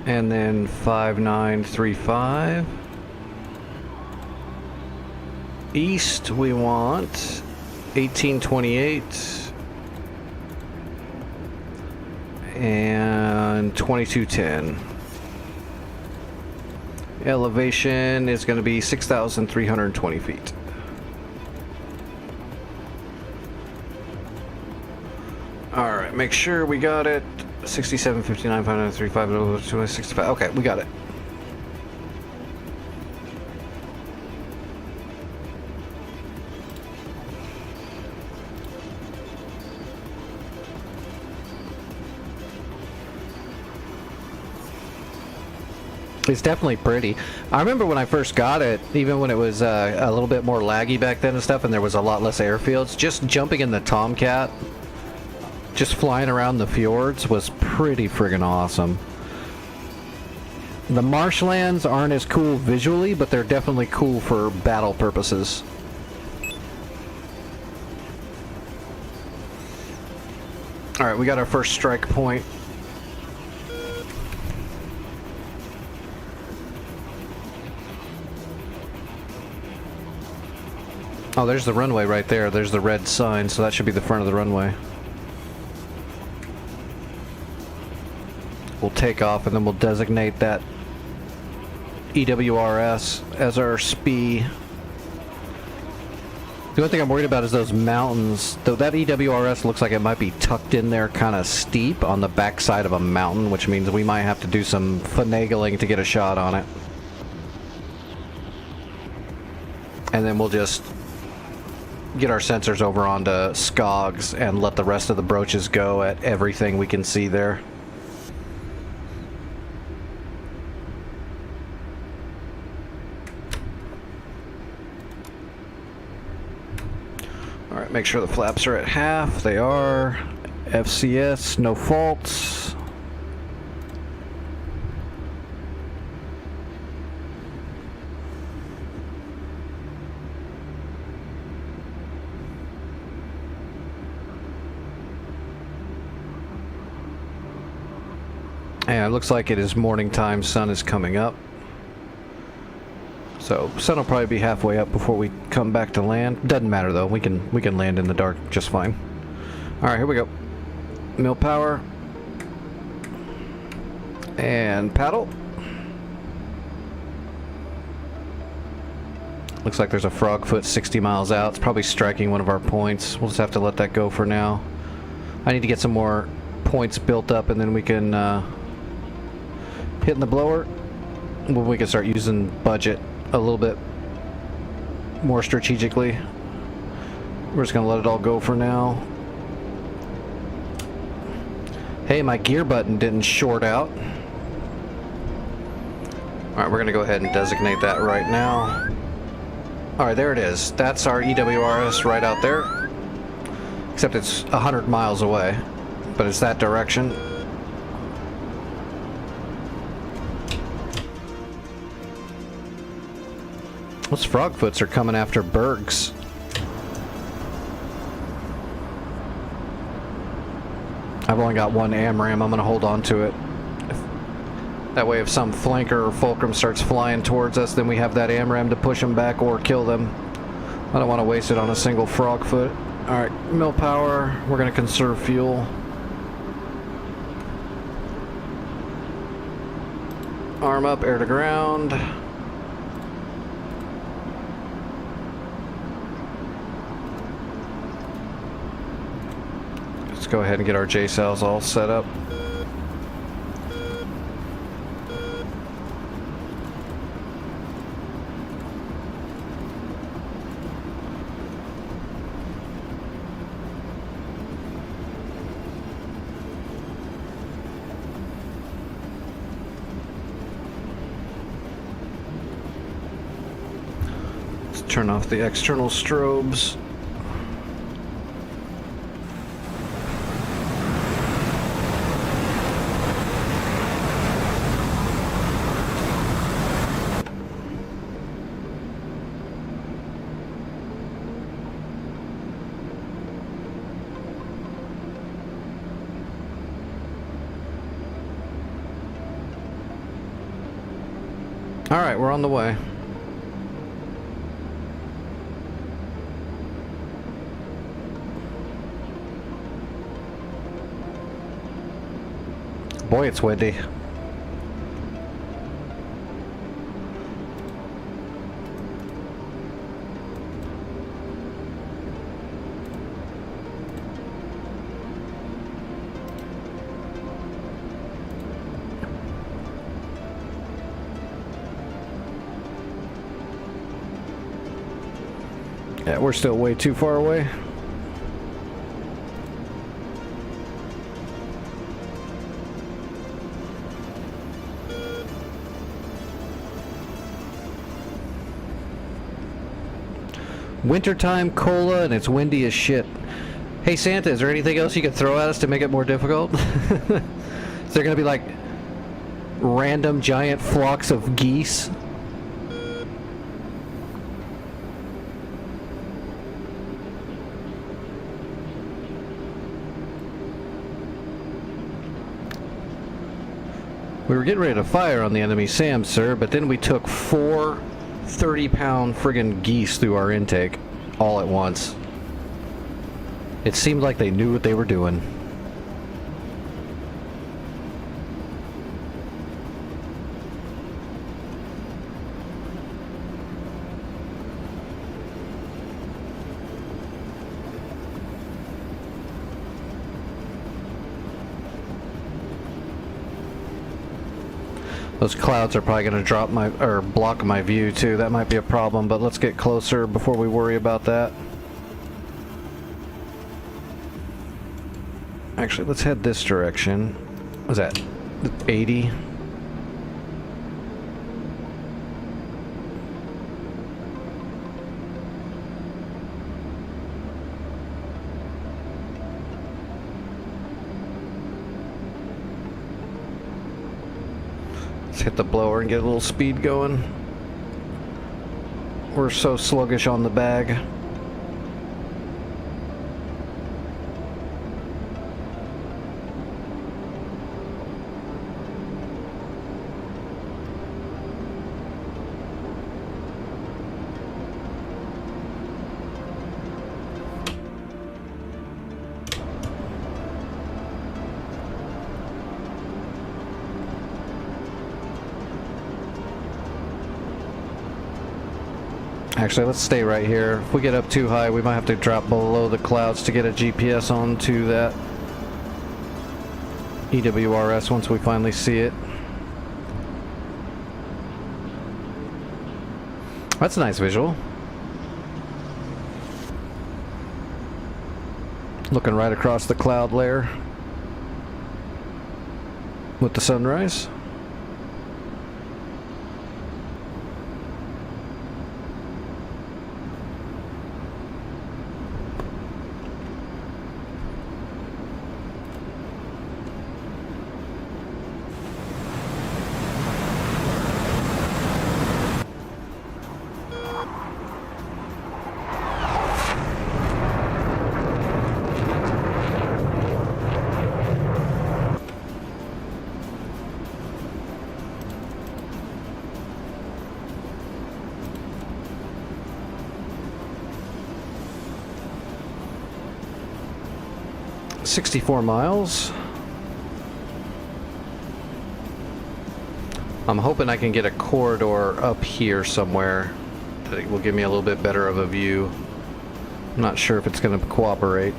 And then 5935. East, we want 1828. And 2210. Elevation is going to be 6,320 feet. Alright, make sure we got it. 67, 59, 5935, 265. Okay, we got it. It's definitely pretty. I remember when I first got it, even when it was a little bit more laggy back then and stuff, and there was a lot less airfields, just jumping in the Tomcat, just flying around the fjords was pretty friggin' awesome. The marshlands aren't as cool visually, but they're definitely cool for battle purposes. Alright, we got our first strike point. Oh, there's the runway right there. There's the red sign, so that should be the front of the runway. We'll take off and then we'll designate that EWRS as our SPI. The only thing I'm worried about is those mountains. Though that EWRS looks like it might be tucked in there kind of steep on the backside of a mountain, which means we might have to do some finagling to get a shot on it. And then we'll just get our sensors over onto Skogs and let the rest of the broaches go at everything we can see there. Alright, make sure the flaps are at half. They are. FCS, no faults. And it looks like it is morning time. Sun is coming up. So sun will probably be halfway up before we come back to land. Doesn't matter though. We can land in the dark just fine. All right, here we go. Mill power and paddle. Looks like there's a frog foot 60 miles out. It's probably striking one of our points. We'll just have to let that go for now. I need to get some more points built up, and then we can hit the blower. When we can start using budget a little bit more strategically. We're just gonna let it all go for now. Hey, my gear button didn't short out. Alright, we're gonna go ahead and designate that right now. Alright, there it is. That's our EWRS right out there. Except it's 100 miles away. But it's that direction. Those frogfoots are coming after bergs. I've only got one AMRAAM. I'm going to hold on to it. That way if some flanker or fulcrum starts flying towards us, then we have that AMRAAM to push them back or kill them. I don't want to waste it on a single frogfoot. Alright, mill power. We're going to conserve fuel. Arm up, air to ground. Let's go ahead and get our J-cells all set up. Let's turn off the external strobes. Alright, we're on the way. Boy, it's windy. Yeah, we're still way too far away. Wintertime Kola and it's windy as shit. Hey Santa, is there anything else you could throw at us to make it more difficult? Is there gonna be like random giant flocks of geese? We were getting ready to fire on the enemy SAM, sir, but then we took 4 30-pound friggin' geese through our intake all at once. It seemed like they knew what they were doing. Those clouds are probably going to drop my, or block my view too. That might be a problem, but let's get closer before we worry about that. Actually, let's head this direction. What's that? 80? Let's hit the blower and get a little speed going. We're so sluggish on the bag. Actually, let's stay right here. If we get up too high, we might have to drop below the clouds to get a GPS onto that EWRS once we finally see it. That's a nice visual. Looking right across the cloud layer with the sunrise. $64 miles. I'm hoping I can get a corridor up here somewhere that will give me a little bit better of a view. I'm not sure if it's going to cooperate.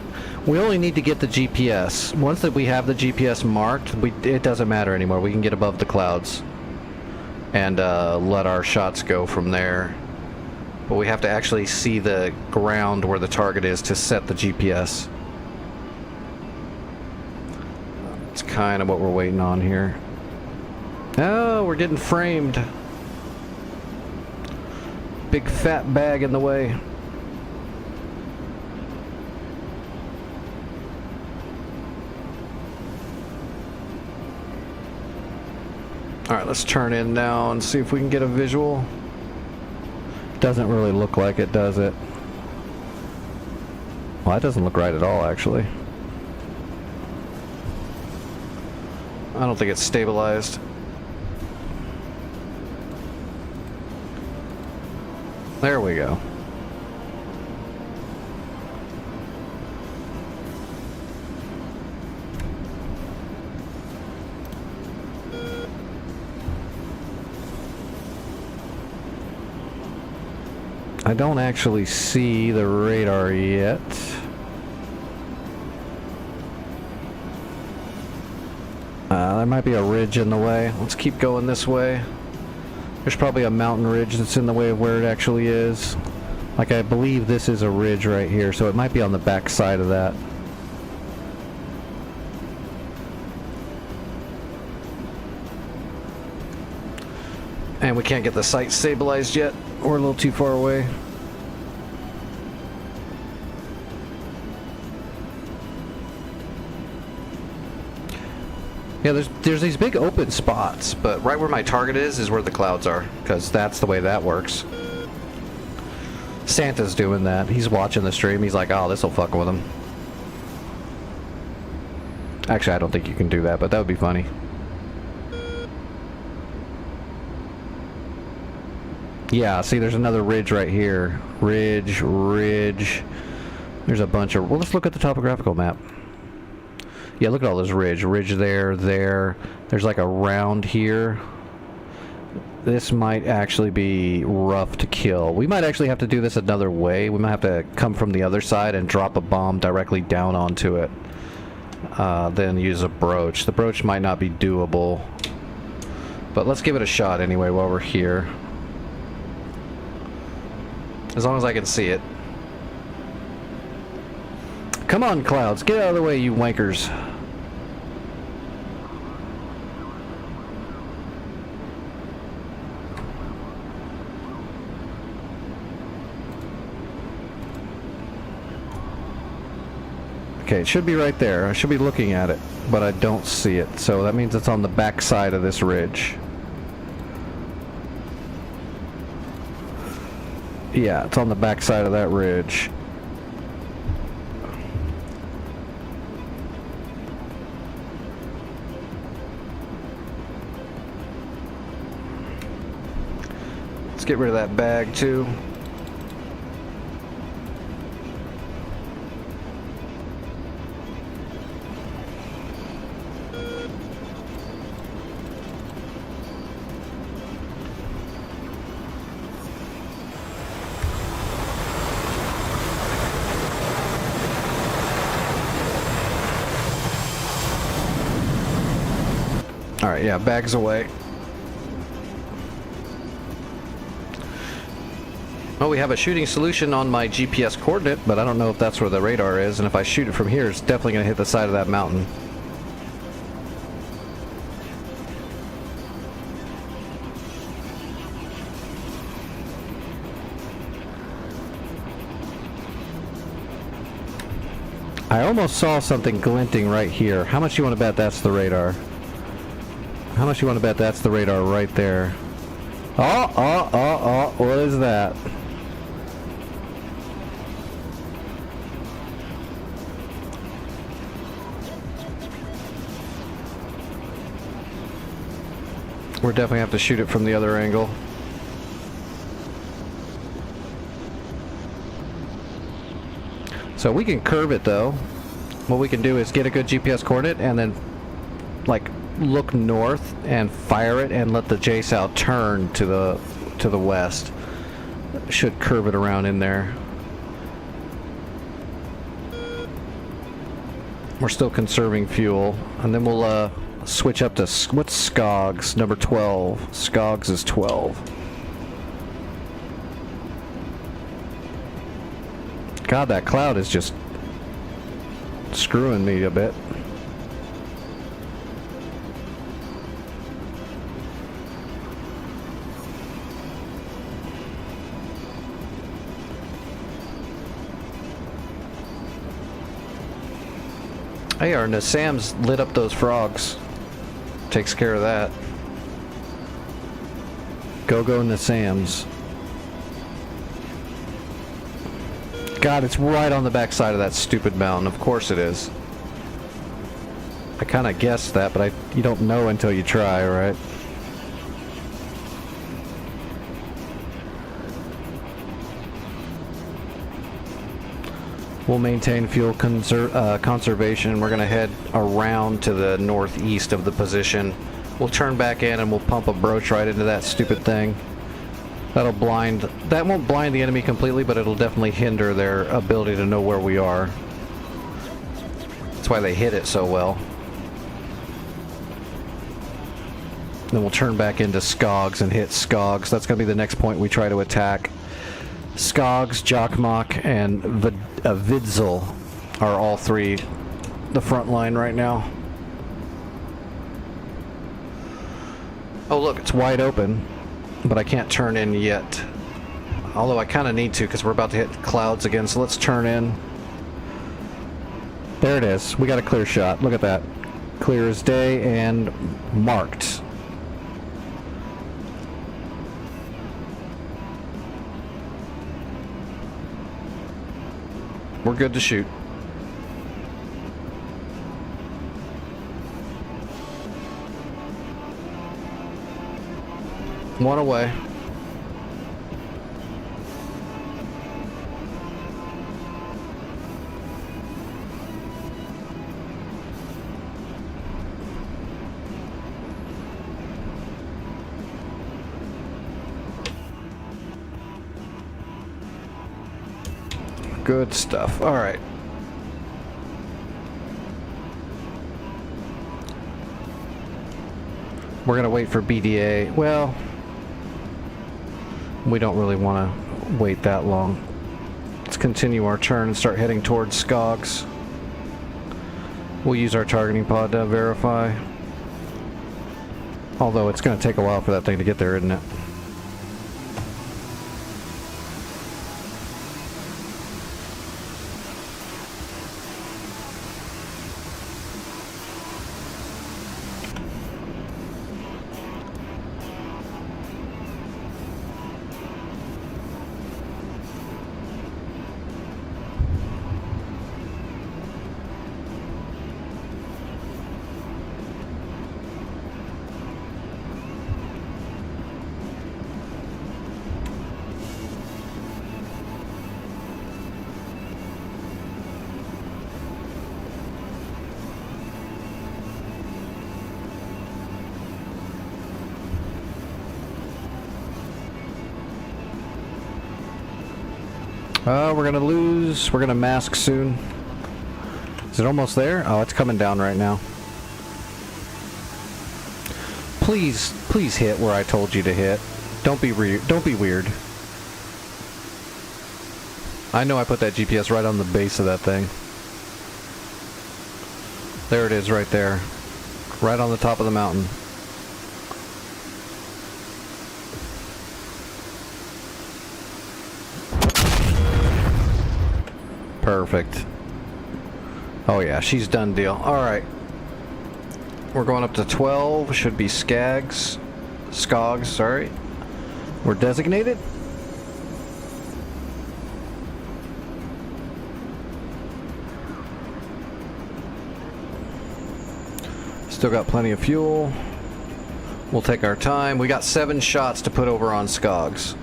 We only need to get the GPS. Once that we have the GPS marked, it doesn't matter anymore. We can get above the clouds and let our shots go from there. But we have to actually see the ground where the target is to set the GPS. It's kind of what we're waiting on here. Oh, we're getting framed. Big fat bag in the way. Alright, let's turn in now and see if we can get a visual. Doesn't really look like it, does it? Well, that doesn't look right at all, actually. I don't think it's stabilized. There we go. I don't actually see the radar yet. There might be a ridge in the way. Let's keep going this way. There's probably a mountain ridge that's in the way of where it actually is. Like, I believe this is a ridge right here, so it might be on the back side of that. And we can't get the sight stabilized yet. We're a little too far away. Yeah, there's these big open spots, but right where my target is where the clouds are, because that's the way that works. Santa's doing that. He's watching the stream. He's like, oh, this'll fuck with him. Actually, I don't think you can do that, but that would be funny. Yeah, see, there's another ridge right here. Ridge. There's a bunch of... Well, let's look at the topographical map. Yeah, look at all those ridge. Ridge there. There's like a round here. This might actually be rough to kill. We might actually have to do this another way. We might have to come from the other side and drop a bomb directly down onto it. Then use a broach. The broach might not be doable. But let's give it a shot anyway while we're here. As long as I can see it. Come on, clouds. Get out of the way, you wankers. Okay, it should be right there. I should be looking at it, but I don't see it. So that means it's on the back side of this ridge. Yeah, it's on the back side of that ridge. Let's get rid of that bag too. Alright, yeah, bags away. Oh, we have a shooting solution on my GPS coordinate, but I don't know if that's where the radar is, and if I shoot it from here, it's definitely going to hit the side of that mountain. I almost saw something glinting right here. How much you want to bet that's the radar? How much you want to bet that's the radar right there? Oh, what is that? We're definitely have to shoot it from the other angle. So we can curve it though. What we can do is get a good GPS coordinate and then like look north and fire it and let the JSOW turn to the west. Should curve it around in there. We're still conserving fuel, and then we'll switch up to what's SCOGS number 12. SCOGS is 12. God, that cloud is just screwing me a bit. Hey, our Nassam's lit up those frogs. Takes care of that. Go Nassams. God, it's right on the backside of that stupid mountain. Of course it is. I kind of guessed that, but you don't know until you try, right? We'll maintain fuel conservation. We're going to head around to the northeast of the position. We'll turn back in and we'll pump a broach right into that stupid thing. That won't blind the enemy completely, but it'll definitely hinder their ability to know where we are. That's why they hit it so well. Then we'll turn back into SCOGS and hit SCOGS. That's going to be the next point we try to attack. SCOGS, Jokmok, and Vidzel are all three the front line right now. Oh look, it's wide open, but I can't turn in yet. Although I kind of need to because we're about to hit clouds again, so let's turn in. There it is. We got a clear shot. Look at that. Clear as day and marked. We're good to shoot. One away. Good stuff. All right. We're going to wait for BDA. Well, we don't really want to wait that long. Let's continue our turn and start heading towards SCOGS. We'll use our targeting pod to verify. Although it's going to take a while for that thing to get there, isn't it? We're gonna lose. We're gonna mask soon. Is it almost there? Oh, it's coming down right now. Please hit where I told you to hit. Don't be weird. I know I put that GPS right on the base of that thing. There it is right there. Right on the top of the mountain. Perfect. Oh yeah, she's done deal. Alright. We're going up to 12. Should be Skogs, sorry. We're designated. Still got plenty of fuel. We'll take our time. We got 7 shots to put over on Skogs.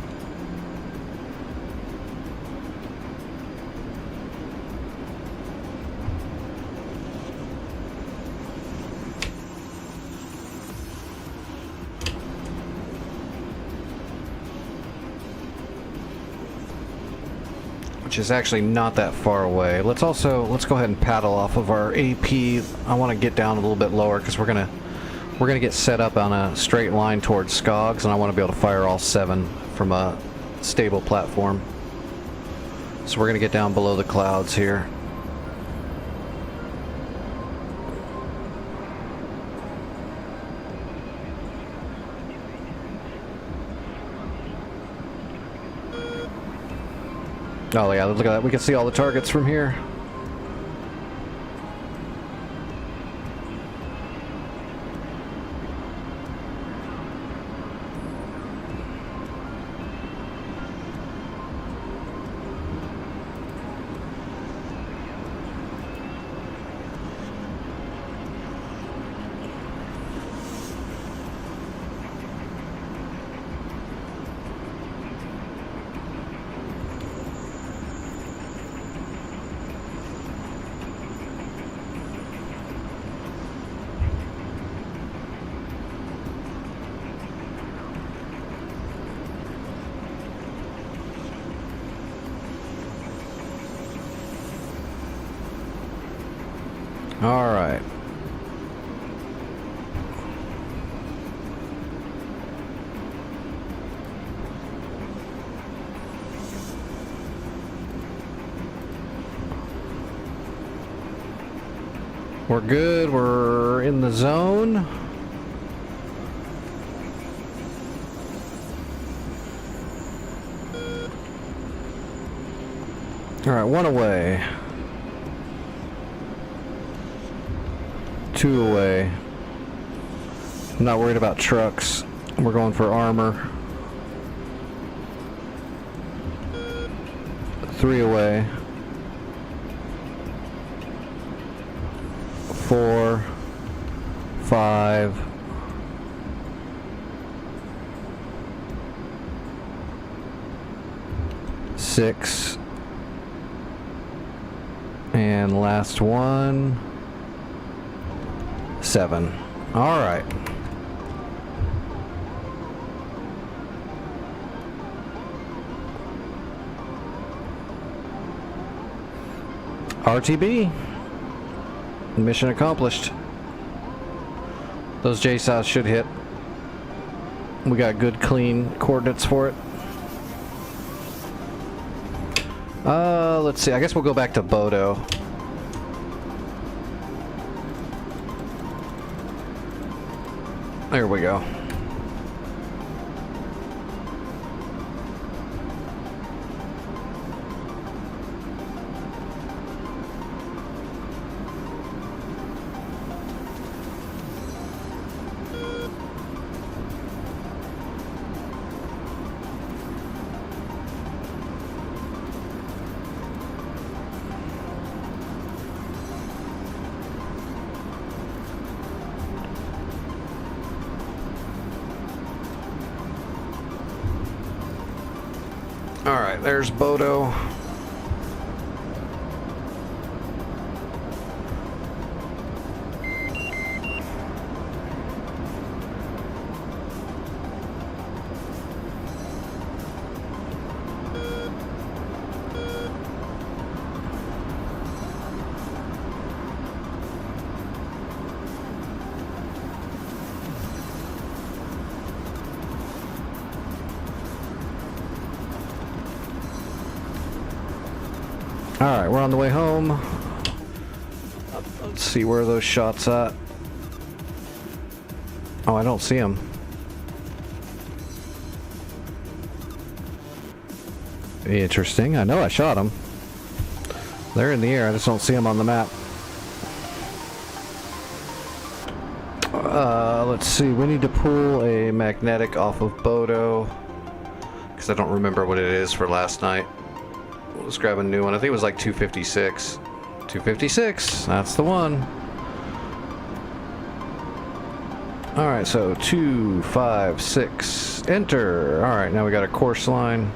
Which is actually not that far away. Let's go ahead and paddle off of our AP. I want to get down a little bit lower because we're gonna get set up on a straight line towards Skogs, and I want to be able to fire all 7 from a stable platform. So we're gonna get down below the clouds here. Oh yeah, look at that. We can see all the targets from here. All right. We're good. We're in the zone. All right, 1 away. 2 away. I'm not worried about trucks. We're going for armor. 3 away. 4, 5. 6. And last one. 7. All right. RTB. Mission accomplished. Those JSOWs should hit. We got good, clean coordinates for it. Let's see. I guess we'll go back to Bodo. There we go. Alright, there's Bodo. Alright, we're on the way home. Let's see where are those shots at. Oh, I don't see them. Interesting. I know I shot them. They're in the air. I just don't see them on the map. Let's see. We need to pull a magnetic off of Bodo. Because I don't remember what it is for last night. Let's grab a new one. I think it was like 256. 256. That's the one. Alright, so 256. Enter. Alright, now we got a course line.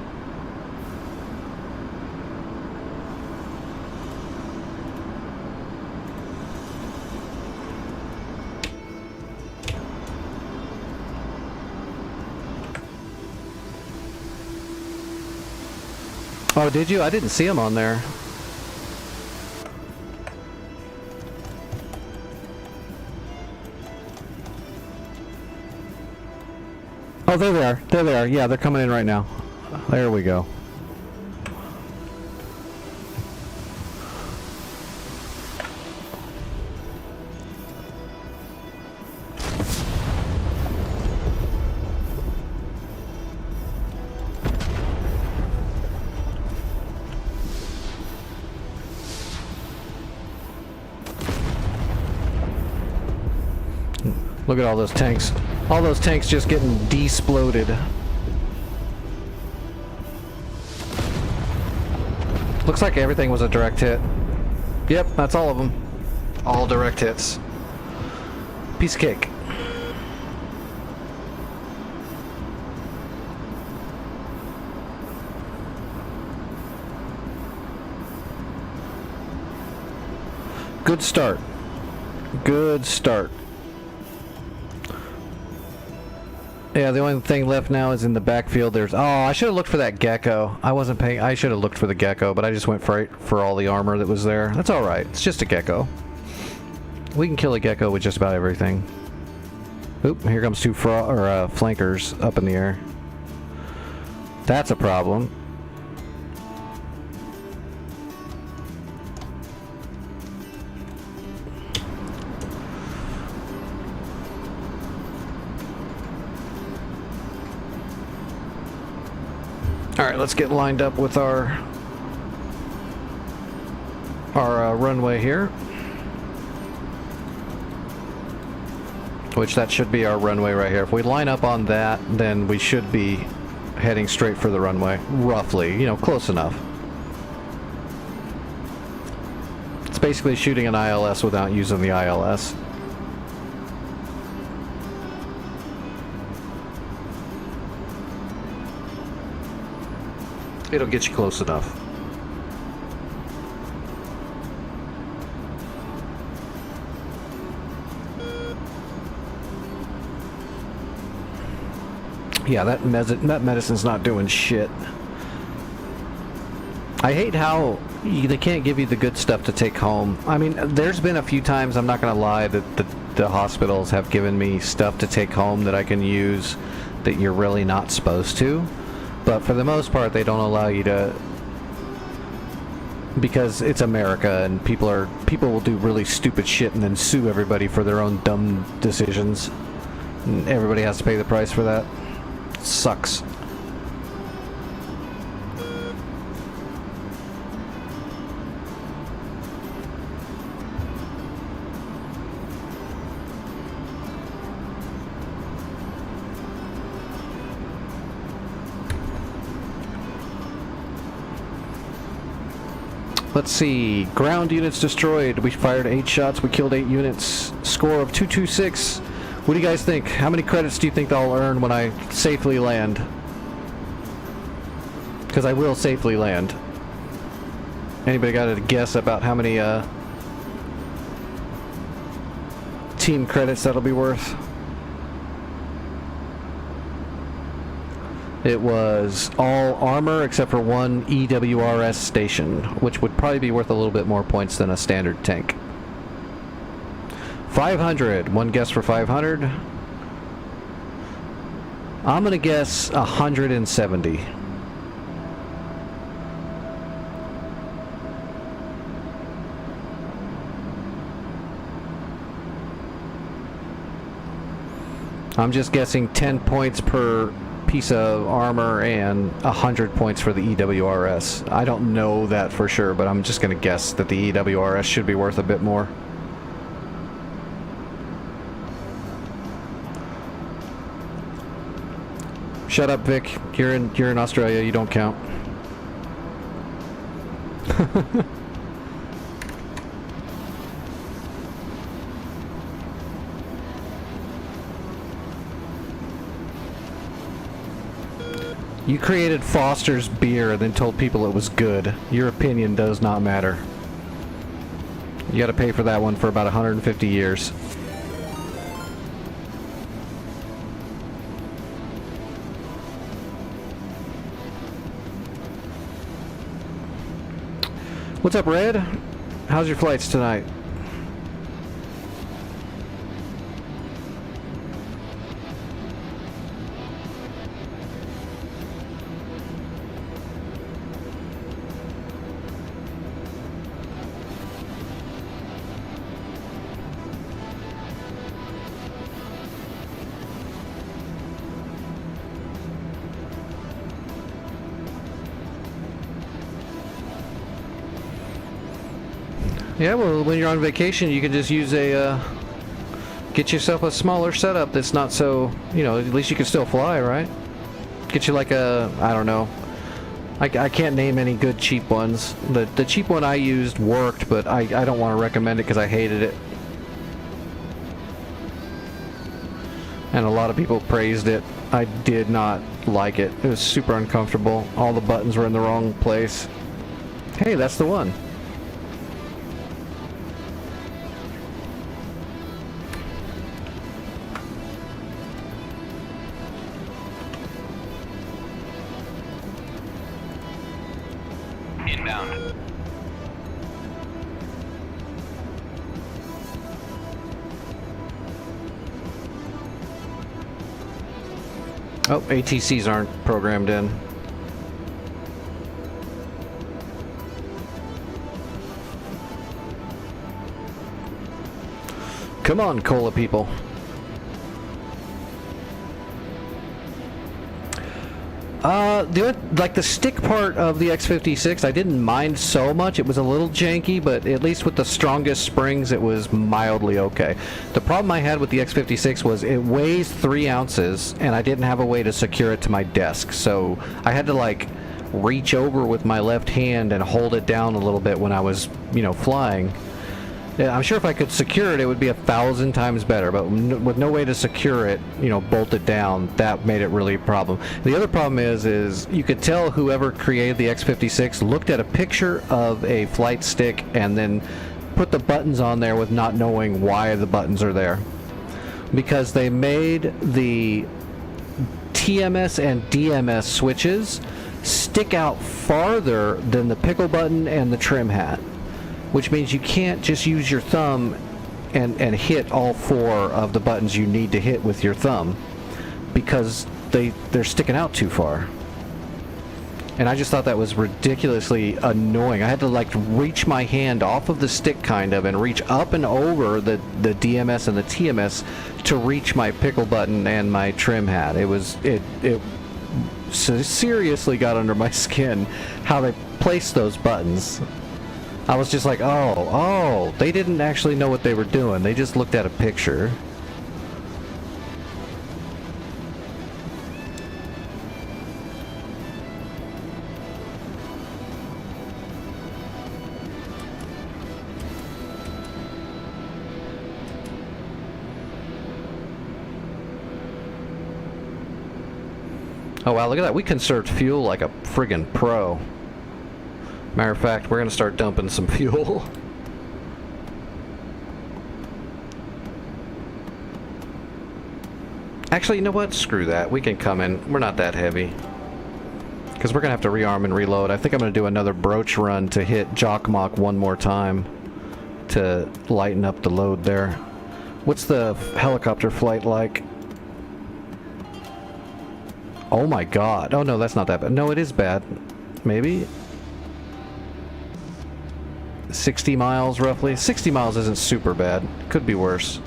Oh, did you? I didn't see him on there. Oh, there they are. There they are. Yeah, they're coming in right now. There we go. Look at all those tanks. All those tanks just getting de-sploded. Looks like everything was a direct hit. Yep, that's all of them. All direct hits. Piece of cake. Good start. Good start. Yeah, the only thing left now is in the backfield. There's... Oh, I should have looked for that gecko. I wasn't paying... I should have looked for the gecko, but I just went for all the armor that was there. That's alright. It's just a gecko. We can kill a gecko with just about everything. Oop, here comes two flankers up in the air. That's a problem. Alright, let's get lined up with our runway here. Which that should be our runway right here. If we line up on that, then we should be heading straight for the runway. Roughly, you know, close enough. It's basically shooting an ILS without using the ILS. It'll get you close enough. Yeah, that medicine's not doing shit. I hate how they can't give you the good stuff to take home. I mean, there's been a few times, I'm not gonna lie, that the hospitals have given me stuff to take home that I can use that you're really not supposed to. But for the most part, they don't allow you to, because it's America and people will do really stupid shit and then sue everybody for their own dumb decisions. And everybody has to pay the price for that. Sucks. Let's see. Ground units destroyed. We fired 8 shots. We killed 8 units. Score of 226. What do you guys think? How many credits do you think I'll earn when I safely land? Because I will safely land. Anybody got a guess about how many team credits that'll be worth? It was all armor except for 1 EWRS station, which would probably be worth a little bit more points than a standard tank. 500. One guess for 500. I'm gonna guess 170. I'm just guessing 10 points per piece of armor and 100 points for the EWRS. I don't know that for sure, but I'm just going to guess that the EWRS should be worth a bit more. Shut up, Vic. You're in Australia. You don't count. You created Foster's beer and then told people it was good. Your opinion does not matter. You gotta pay for that one for about 150 years. What's up, Red? How's your flights tonight? Yeah, well, when you're on vacation, you can just use a, get yourself a smaller setup that's not so, you know, at least you can still fly, right? Get you like a, I don't know. I can't name any good cheap ones. The cheap one I used worked, but I don't want to recommend it because I hated it. And a lot of people praised it. I did not like it. It was super uncomfortable. All the buttons were in the wrong place. Hey, that's the one. Inbound. Oh, ATCs aren't programmed in. Come on, Kola people. Like the stick part of the X56, I didn't mind so much. It was a little janky, but at least with the strongest springs, it was mildly okay. The problem I had with the X56 was it weighs 3 ounces, and I didn't have a way to secure it to my desk, so I had to like reach over with my left hand and hold it down a little bit when I was, you know, flying. Yeah, I'm sure if I could secure it, it would be 1,000 times better, but with no way to secure it, you know, bolt it down, that made it really a problem. The other problem is you could tell whoever created the X56 looked at a picture of a flight stick and then put the buttons on there with not knowing why the buttons are there. Because they made the TMS and DMS switches stick out farther than the pickle button and the trim hat. Which means you can't just use your thumb and hit all 4 of the buttons you need to hit with your thumb because they're sticking out too far. And I just thought that was ridiculously annoying. I had to like reach my hand off of the stick kind of and reach up and over the DMS and the TMS to reach my pickle button and my trim hat. It seriously got under my skin how they placed those buttons. I was just like, oh, they didn't actually know what they were doing. They just looked at a picture. Oh wow, look at that. We conserved fuel like a friggin' pro. Matter of fact, we're going to start dumping some fuel. Actually, you know what? Screw that. We can come in. We're not that heavy. Because we're going to have to rearm and reload. I think I'm going to do another broach run to hit Jockmock one more time to lighten up the load there. What's the helicopter flight like? Oh my god. Oh no, that's not that bad. No, it is bad. Maybe? 60 miles roughly. 60 miles isn't super bad. Could be worse.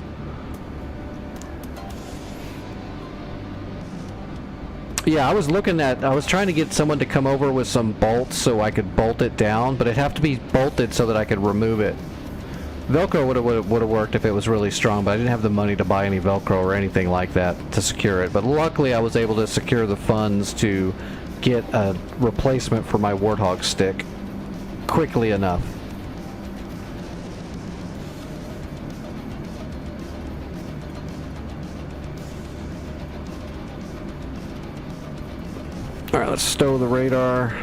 Yeah, I was trying to get someone to come over with some bolts so I could bolt it down, but it'd have to be bolted so that I could remove it. Velcro would have worked if it was really strong, but I didn't have the money to buy any Velcro or anything like that to secure it. But luckily I was able to secure the funds to get a replacement for my Warthog stick quickly enough. Alright, let's stow the radar.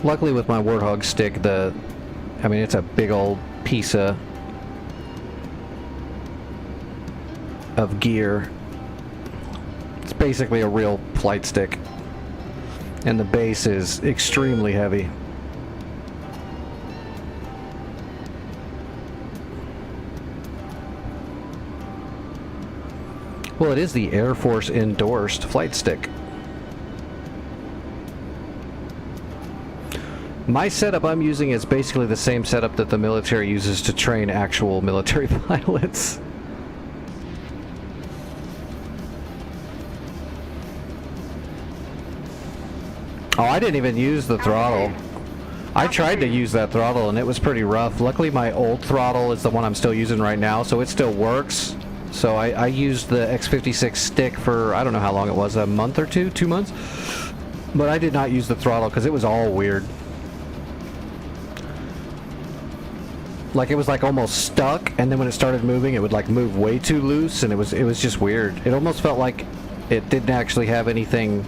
Luckily with my Warthog stick, I mean, it's a big old piece of gear. It's basically a real flight stick. And the base is extremely heavy. Well, it is the Air Force endorsed flight stick. My setup I'm using is basically the same setup that the military uses to train actual military pilots. Oh, I didn't even use the throttle. I tried to use that throttle and it was pretty rough. Luckily my old throttle is the one I'm still using right now, so it still works. So I used the X56 stick for, I don't know how long it was, a month or two, 2 months? But I did not use the throttle because it was all weird. Like it was like almost stuck, and then when it started moving it would like move way too loose, and it was just weird. It almost felt like it didn't actually have anything.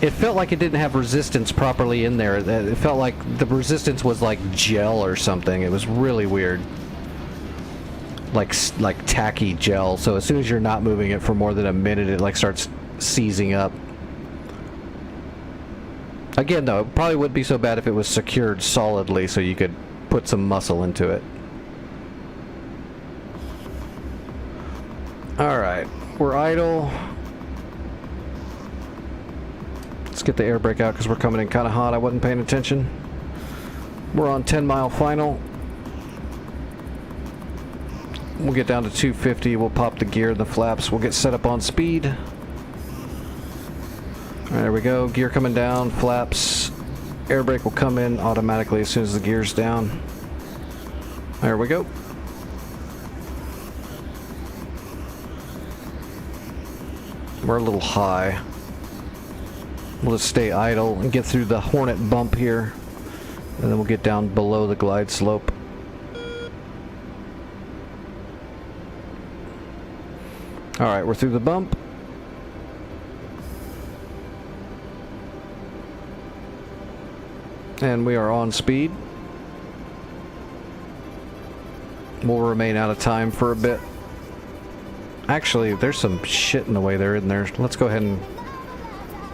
It felt like it didn't have resistance properly in there. It felt like the resistance was like gel or something. It was really weird. Like tacky gel. So as soon as you're not moving it for more than a minute, it like starts seizing up. Again though, it probably wouldn't be so bad if it was secured solidly so you could put some muscle into it. Alright, we're idle. Let's get the air brake out because we're coming in kind of hot. I wasn't paying attention. We're on 10-mile final. We'll get down to 250. We'll pop the gear and the flaps. We'll get set up on speed. There we go. Gear coming down. Flaps. Air brake will come in automatically as soon as the gear's down. There we go. We're a little high. We'll just stay idle and get through the Hornet bump here, and then we'll get down below the glide slope. Alright, we're through the bump. And we are on speed. We'll remain out of time for a bit. Actually, there's some shit in the way there, isn't there? Let's go ahead and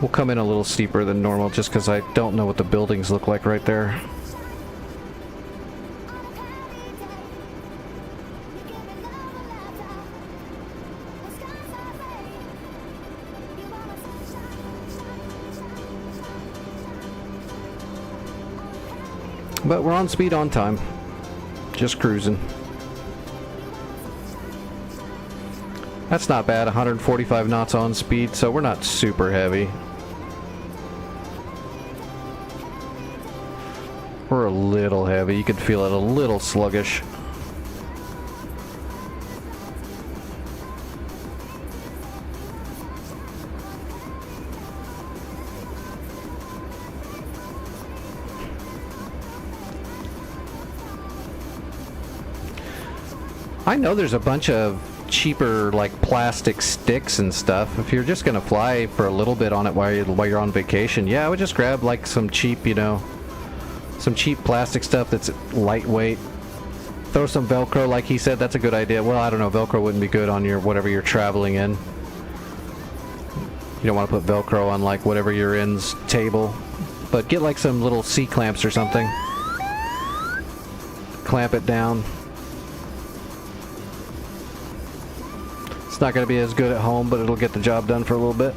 we'll come in a little steeper than normal just because I don't know what the buildings look like right there. But we're on speed on time. Just cruising. That's not bad, 145 knots on speed, so we're not super heavy. We're a little heavy, you could feel it a little sluggish. I know there's a bunch of cheaper like plastic sticks and stuff. If you're just gonna fly for a little bit on it while you're on vacation, yeah, I would just grab like some cheap, you know, some cheap plastic stuff that's lightweight. Throw some Velcro, like he said. That's a good idea. Well, I don't know, Velcro wouldn't be good on your whatever you're traveling in. You don't want to put Velcro on like whatever you're in's table, but get like some little C-clamps or something. Clamp it down. It's not going to be as good at home, but it'll get the job done for a little bit.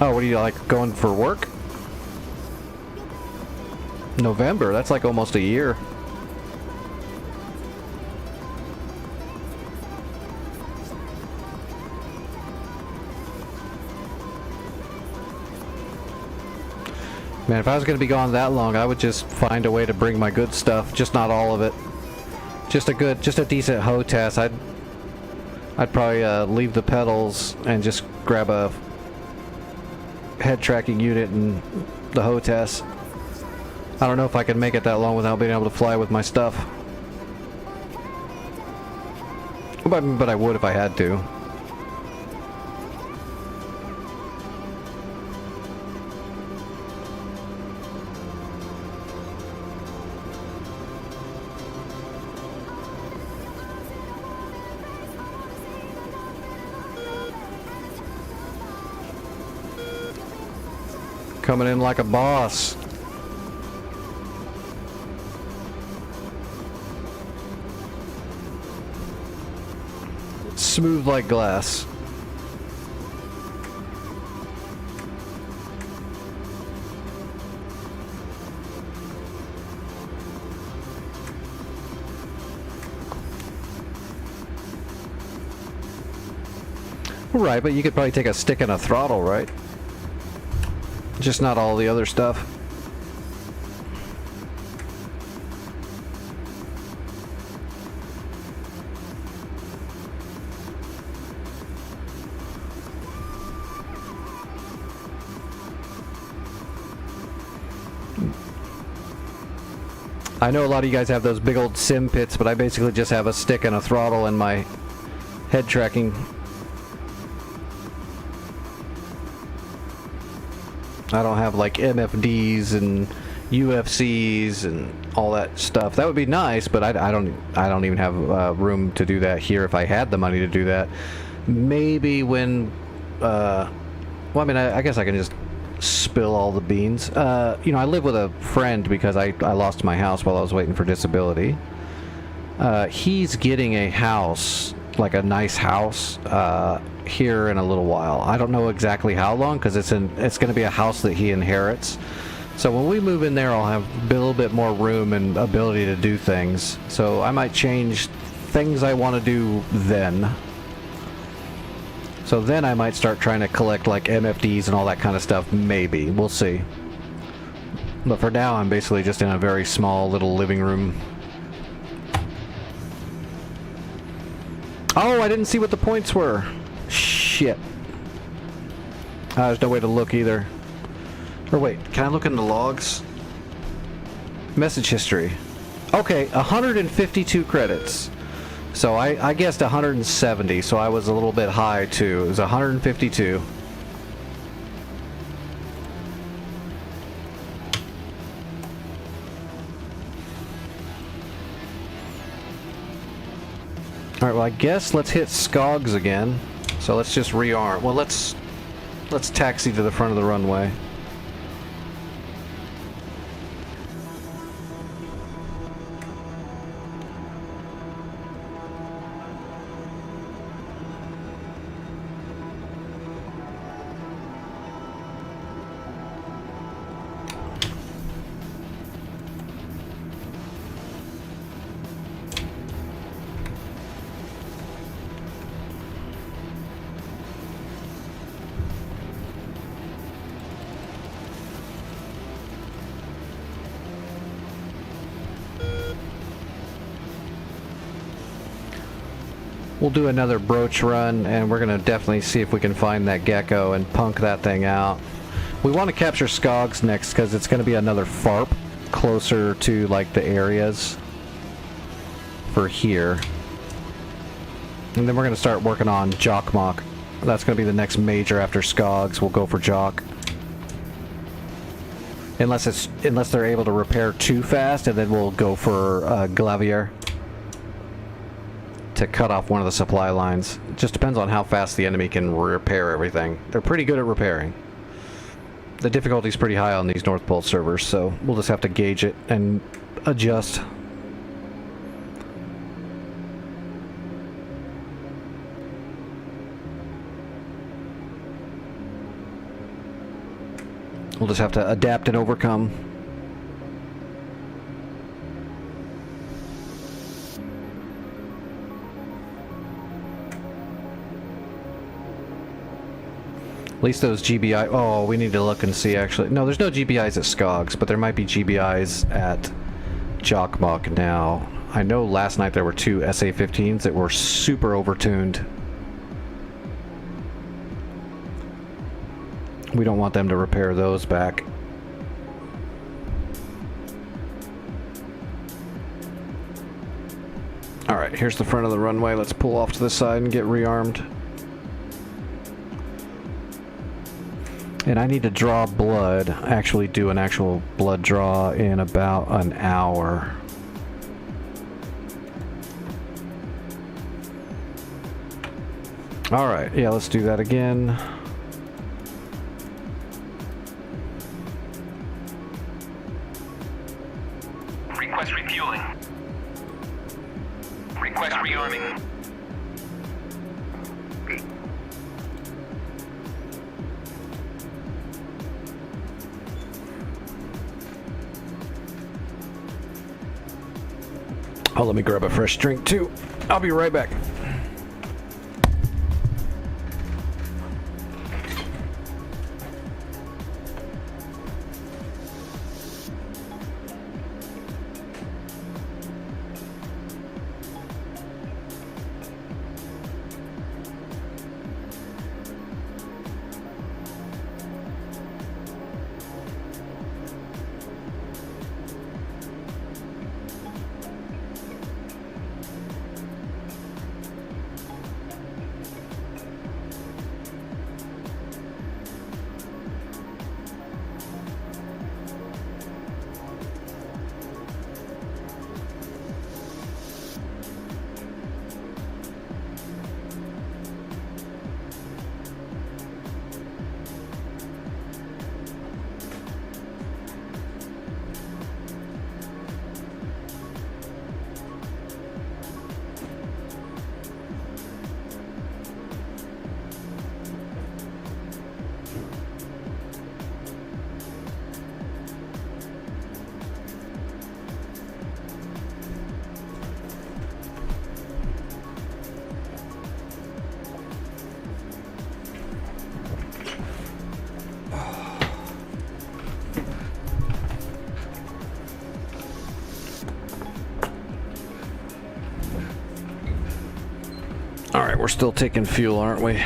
Oh, what do you like, going for work? November, that's like almost a year. Man, if I was going to be gone that long, I would just find a way to bring my good stuff, just not all of it. Just a decent hoe test. I'd probably leave the pedals and just grab a head tracking unit and the hoe test. I don't know if I can make it that long without being able to fly with my stuff. But I would if I had to. Coming in like a boss. Smooth like glass. Right, but you could probably take a stick and a throttle, right? Just not all the other stuff. I know a lot of you guys have those big old sim pits, but I basically just have a stick and a throttle and my head tracking. I don't have like MFDs and UFCs and all that stuff. That would be nice, but I don't even have room to do that here if I had the money to do that. Maybe when, well, I mean, I guess I can just spill all the beans. You know, I live with a friend because I lost my house while I was waiting for disability. He's getting a house, like a nice house, here in a little while. I don't know exactly how long, because it's going to be a house that he inherits. So when we move in there, I'll have a little bit more room and ability to do things. So I might change things I want to do then. So then I might start trying to collect like MFDs and all that kind of stuff. Maybe. We'll see. But for now, I'm basically just in a very small little living room. Oh, I didn't see what the points were. Shit. There's no way to look either. Or wait, can I look in the logs? Message history. Okay, 152 credits. So I guessed 170, so I was a little bit high too. It was 152. Alright, well I guess let's hit Skogs again. So let's just rearm. Well, let's taxi to the front of the runway. We'll do another broach run, and we're going to definitely see if we can find that gecko and punk that thing out. We want to capture Skogs next because it's going to be another FARP closer to like the areas for here. And then we're going to start working on Jokkmokk. That's going to be the next major after Skogs. We'll go for Jock. Unless they're able to repair too fast, and then we'll go for Glavier. to cut off one of the supply lines. It just depends on how fast the enemy can repair everything. They're pretty good at repairing. The difficulty's pretty high on these North Pole servers, so we'll just have to gauge it and adjust. We'll just have to adapt and overcome. At least those GBI... Oh, we need to look and see, actually. No, there's no GBIs at Skogs, but there might be GBIs at Jokkmokk now. I know last night there were 2 SA-15s that were super overtuned. We don't want them to repair those back. Alright, here's the front of the runway. Let's pull off to the side and get rearmed. And I need to draw blood, actually do an actual blood draw in about an hour. Alright, yeah, let's do that again. Request refueling. Request rearming. Oh, let me grab a fresh drink too. I'll be right back. Alright, we're still taking fuel, aren't we?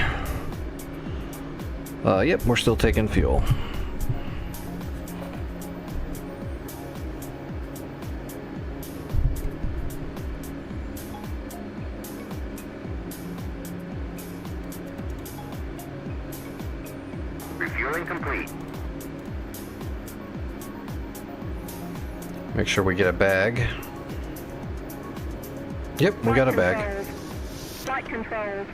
Yep, we're still taking fuel. Refueling complete. Make sure we get a bag. Yep, we got a bag. Flight controls.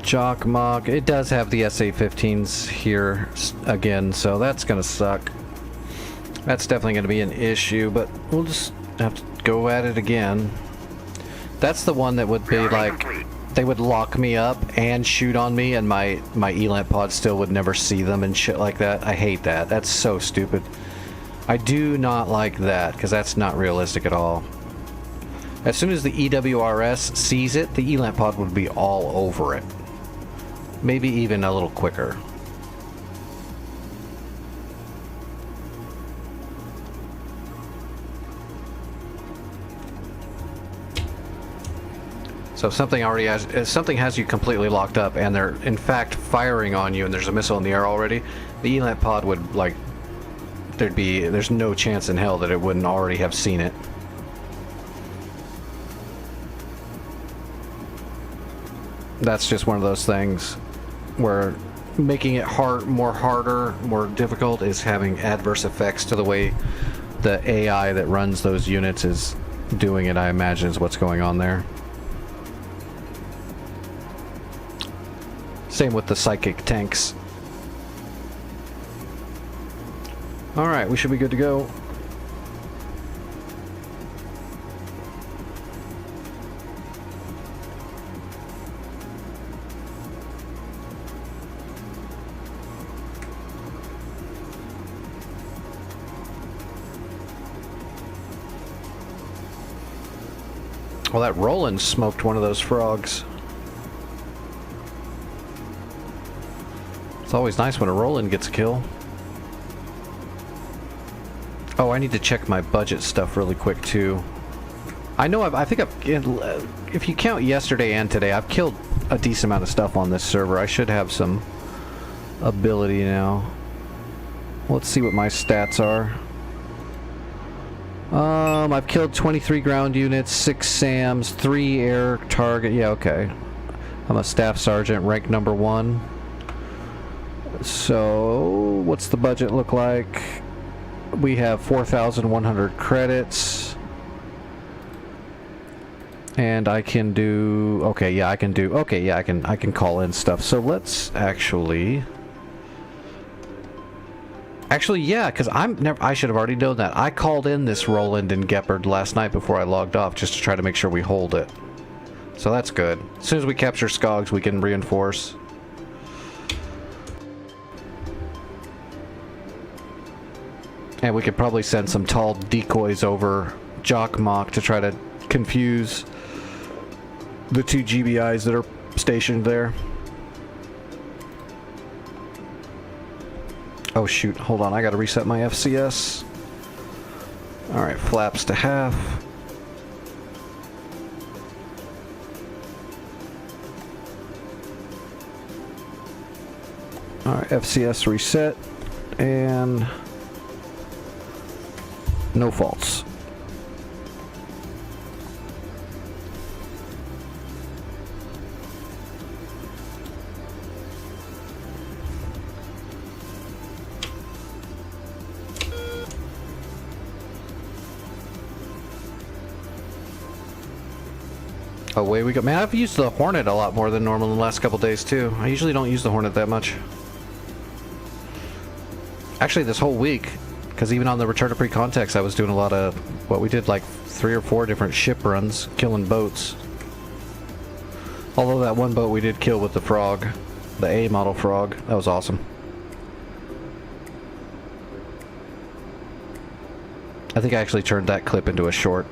Jokkmokk. It does have the SA-15s here again, so that's gonna suck. That's definitely gonna be an issue, but we'll just have to go at it again. That's the one that would be like, they would lock me up and shoot on me, and my ELANT pod still would never see them and shit like that. I hate that. That's so stupid. I do not like that, because that's not realistic at all. As soon as the EWRS sees it, the ELANT pod would be all over it. Maybe even a little quicker. So if something already has, if something has you completely locked up and they're in fact firing on you and there's a missile in the air already, the ELANT pod would, like, there's no chance in hell that it wouldn't already have seen it. That's just one of those things where making it more difficult is having adverse effects to the way the AI that runs those units is doing it, I imagine, is what's going on there. Same with the psychic tanks. Alright, we should be good to go. Well, that Roland smoked one of those frogs. It's always nice when a Roland gets a kill. Oh, I need to check my budget stuff really quick too. I know I think if you count yesterday and today, I've killed a decent amount of stuff on this server. I should have some ability now. Let's see what my stats are. I've killed 23 ground units, 6 SAMs, 3 air target. Yeah, okay. I'm a staff sergeant, rank number 1. So, what's the budget look like? We have 4,100 credits. And I can do... Okay, yeah, I can do... Okay, yeah, I can call in stuff. So let's actually... Actually, yeah, because I should have already known that. I called in this Roland and Gepard last night before I logged off just to try to make sure we hold it. So that's good. As soon as we capture Skogs, we can reinforce. And we could probably send some tall decoys over Jokkmokk to try to confuse the 2 GBIs that are stationed there. Oh shoot, hold on, I gotta reset my FCS. Alright, flaps to half. Alright, FCS reset, and no faults. Away we go. Man, I've used the Hornet a lot more than normal in the last couple days too. I usually don't use the Hornet that much. Actually, this whole week, because even on the Return to Pre-Context, I was doing a lot of what we did, like 3 or 4 different ship runs, killing boats. Although that one boat we did kill with the frog, the A model frog, that was awesome. I think I actually turned that clip into a short.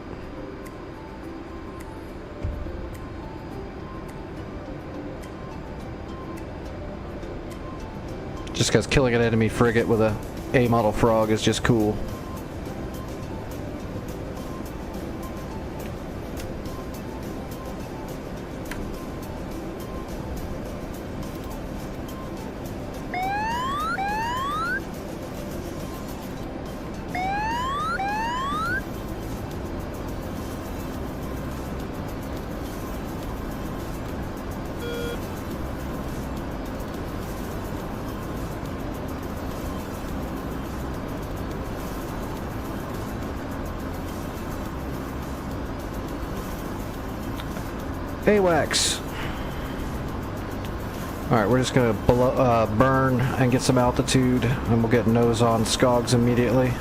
Just because killing an enemy frigate with a A-model frog is just cool. AWACS. Alright, we're just gonna burn and get some altitude, and we'll get nose on Skogs immediately.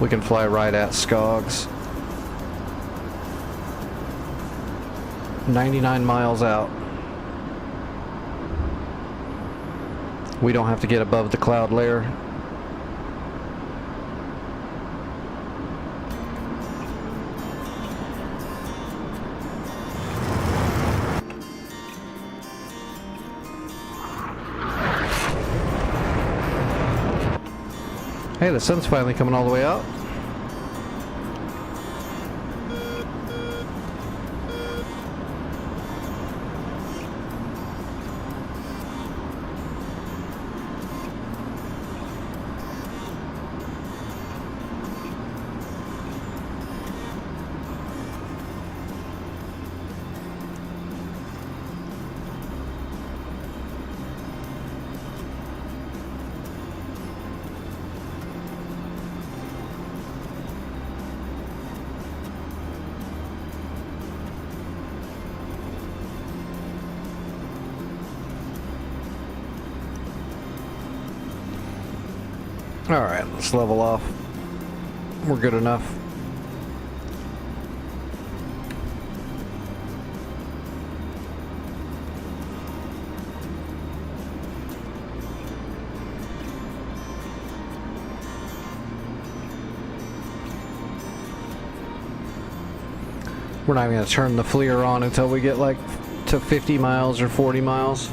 We can fly right at Skogs. 99 miles out. We don't have to get above the cloud layer. Hey, the sun's finally coming all the way out. Alright, let's level off. We're good enough. We're not even going to turn the FLIR on until we get like to 50 miles or 40 miles.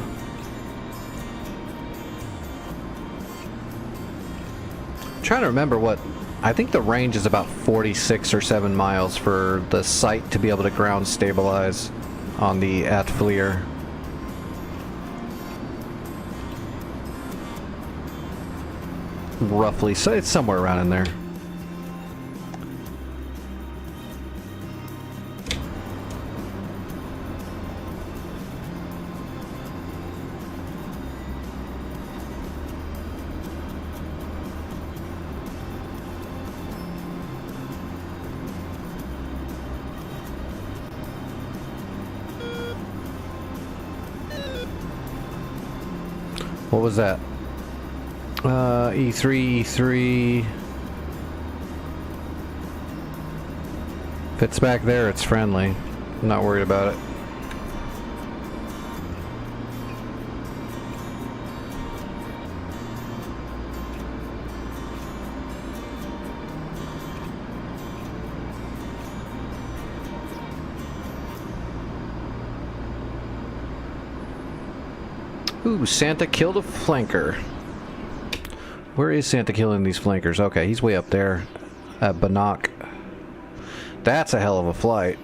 I'm trying to remember what... I think the range is about 46 or 7 miles for the site to be able to ground stabilize on the FLIR. Roughly, so it's somewhere around in there. What was that? E3, E3. If it's back there, it's friendly. I'm not worried about it. Ooh, Santa killed a flanker. Where is Santa killing these flankers? Okay, he's way up there at Bannock. That's a hell of a flight.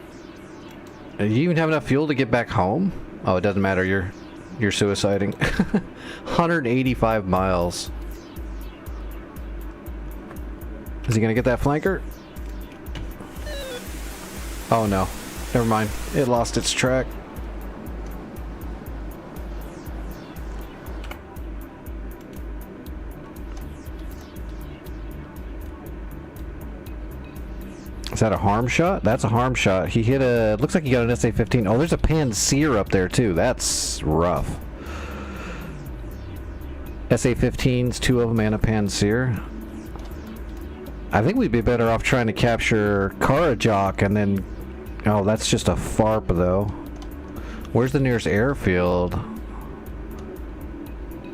Do you even have enough fuel to get back home? Oh, it doesn't matter. You're suiciding. 185 miles. Is he gonna get that flanker? Oh no. Never mind. It lost its track. Is that a harm shot? That's a harm shot. He hit a... Looks like he got an SA-15. Oh, there's a Panseer up there, too. That's rough. SA-15s, 2 of them, and a Panseer. I think we'd be better off trying to capture Karajok and then... Oh, that's just a FARP, though. Where's the nearest airfield?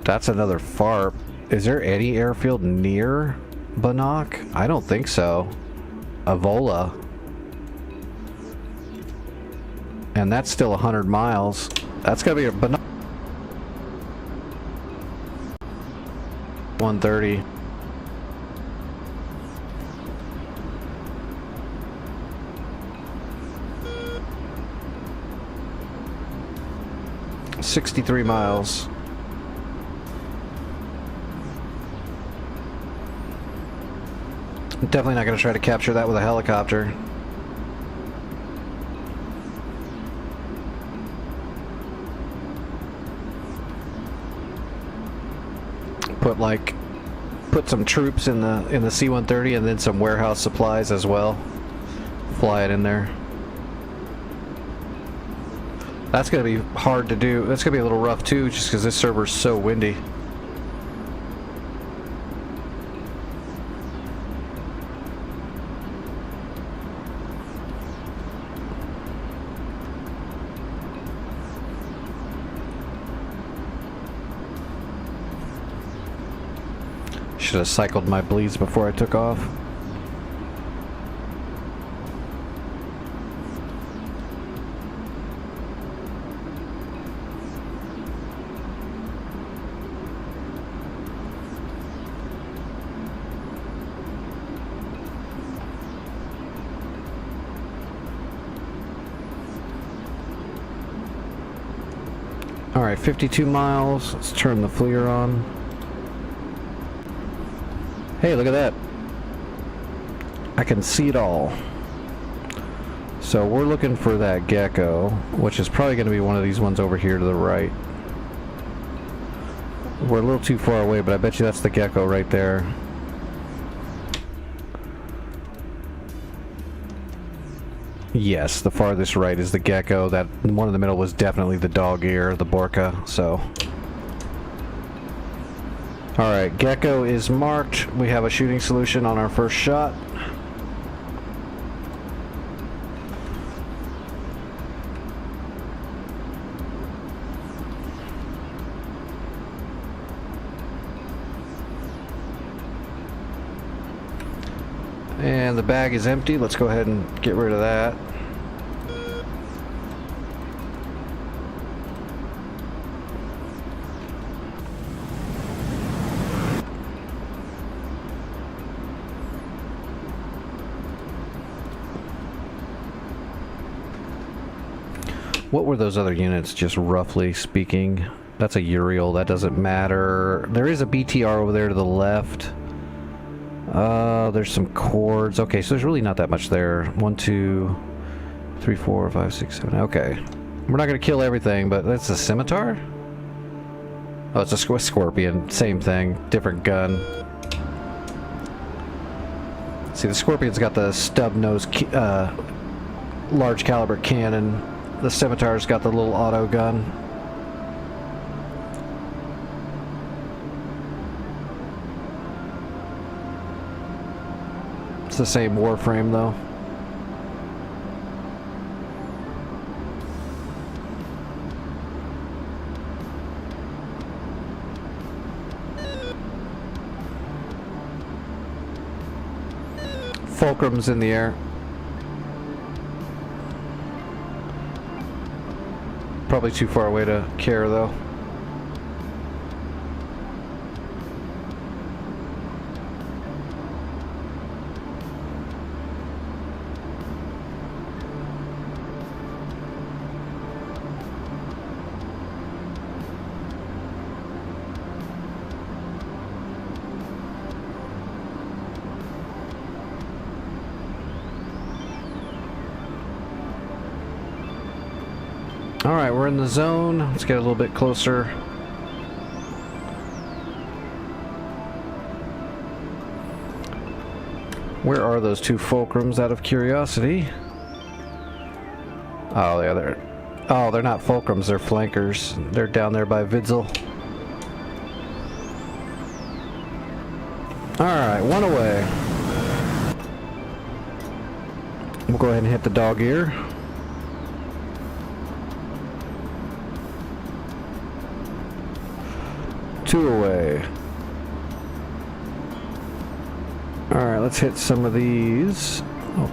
That's another FARP. Is there any airfield near Bannock? I don't think so. Avola. And that's still 100 miles. That's gotta be a Bannock. 130. $63 miles. I'm definitely not going to try to capture that with a helicopter. Put some troops in the C-130 and then some warehouse supplies as well. Fly it in there. That's going to be hard to do. That's going to be a little rough too, just because this server's so windy. Should have cycled my bleeds before I took off. Alright, 52 miles. Let's turn the FLIR on. Hey, look at that. I can see it all. So we're looking for that gecko, which is probably going to be one of these ones over here to the right. We're a little too far away, but I bet you that's the gecko right there. Yes, the farthest right is the gecko. That one in the middle was definitely the dog ear, the Borka, so... Alright, Gecko is marked. We have a shooting solution on our first shot. And the bag is empty. Let's go ahead and get rid of that. What were those other units, just roughly speaking? That's a Uriel, that doesn't matter. There is a BTR over there to the left. There's some cords. Okay, so there's really not that much there. 1, 2, 3, 4, 5, 6, 7. Okay. We're not going to kill everything, but that's a scimitar? Oh, it's a scorpion. Same thing. Different gun. See, the scorpion's got the stub nose large caliber cannon. The scimitar's got the little auto gun. It's the same warframe though. Fulcrum's in the air. Probably too far away to care though. Alright, we're in the zone. Let's get a little bit closer. Where are those two fulcrums, out of curiosity? Oh, yeah, they're not fulcrums, they're flankers. They're down there by Vidzel. Alright, one away. We'll go ahead and hit the dog ear. Two away. Alright, let's hit some of these. Oh.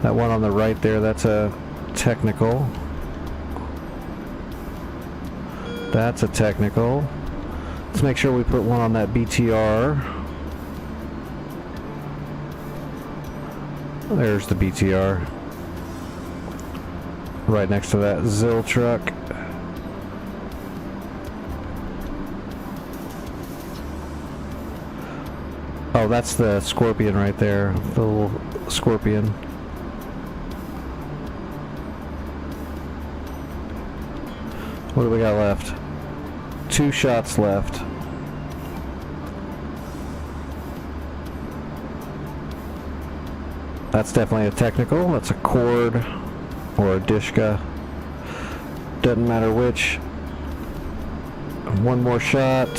That one on the right there, that's a technical. That's a technical. Let's make sure we put one on that BTR. There's the BTR. Right next to that Zill truck. Oh, that's the scorpion right there. The little scorpion. What do we got left? 2 shots left. That's definitely a technical. That's a cord or a dishka. Doesn't matter which. One more shot.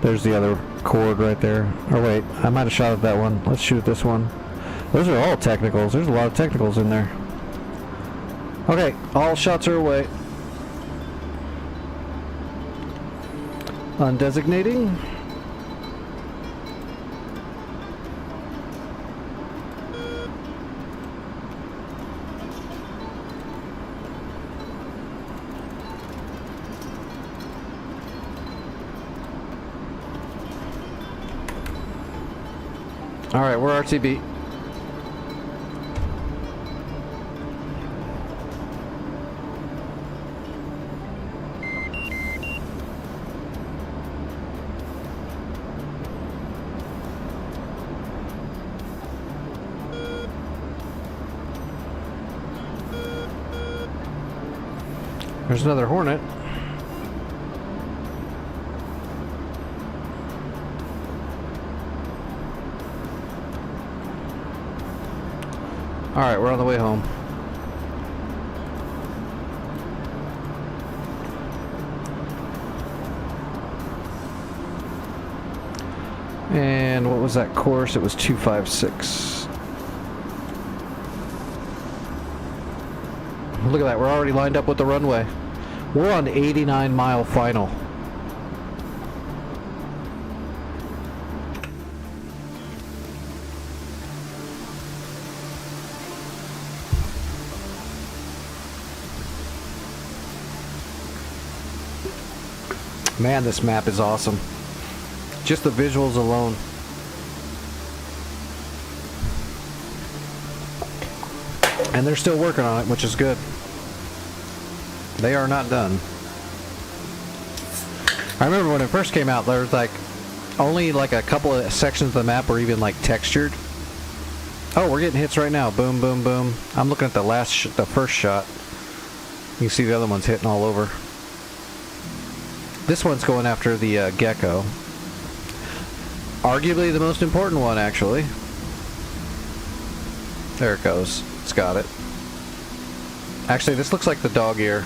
There's the other cord right there. Oh wait, I might have shot at that one. Let's shoot this one. Those are all technicals. There's a lot of technicals in there. Okay, all shots are away. Undesignating. Alright, we're RTB. There's another Hornet. Alright, we're on the way home. And what was that course? It was 256. Look at that, we're already lined up with the runway. We're on 89-mile final. Man, this map is awesome. Just the visuals alone. And they're still working on it, which is good. They are not done. I remember when it first came out, there was like only like a couple of sections of the map were even like textured. Oh, we're getting hits right now. Boom, boom, boom. I'm looking at the the first shot. You can see the other one's hitting all over. This one's going after the gecko. Arguably the most important one, actually. There it goes. It's got it. Actually, this looks like the dog ear.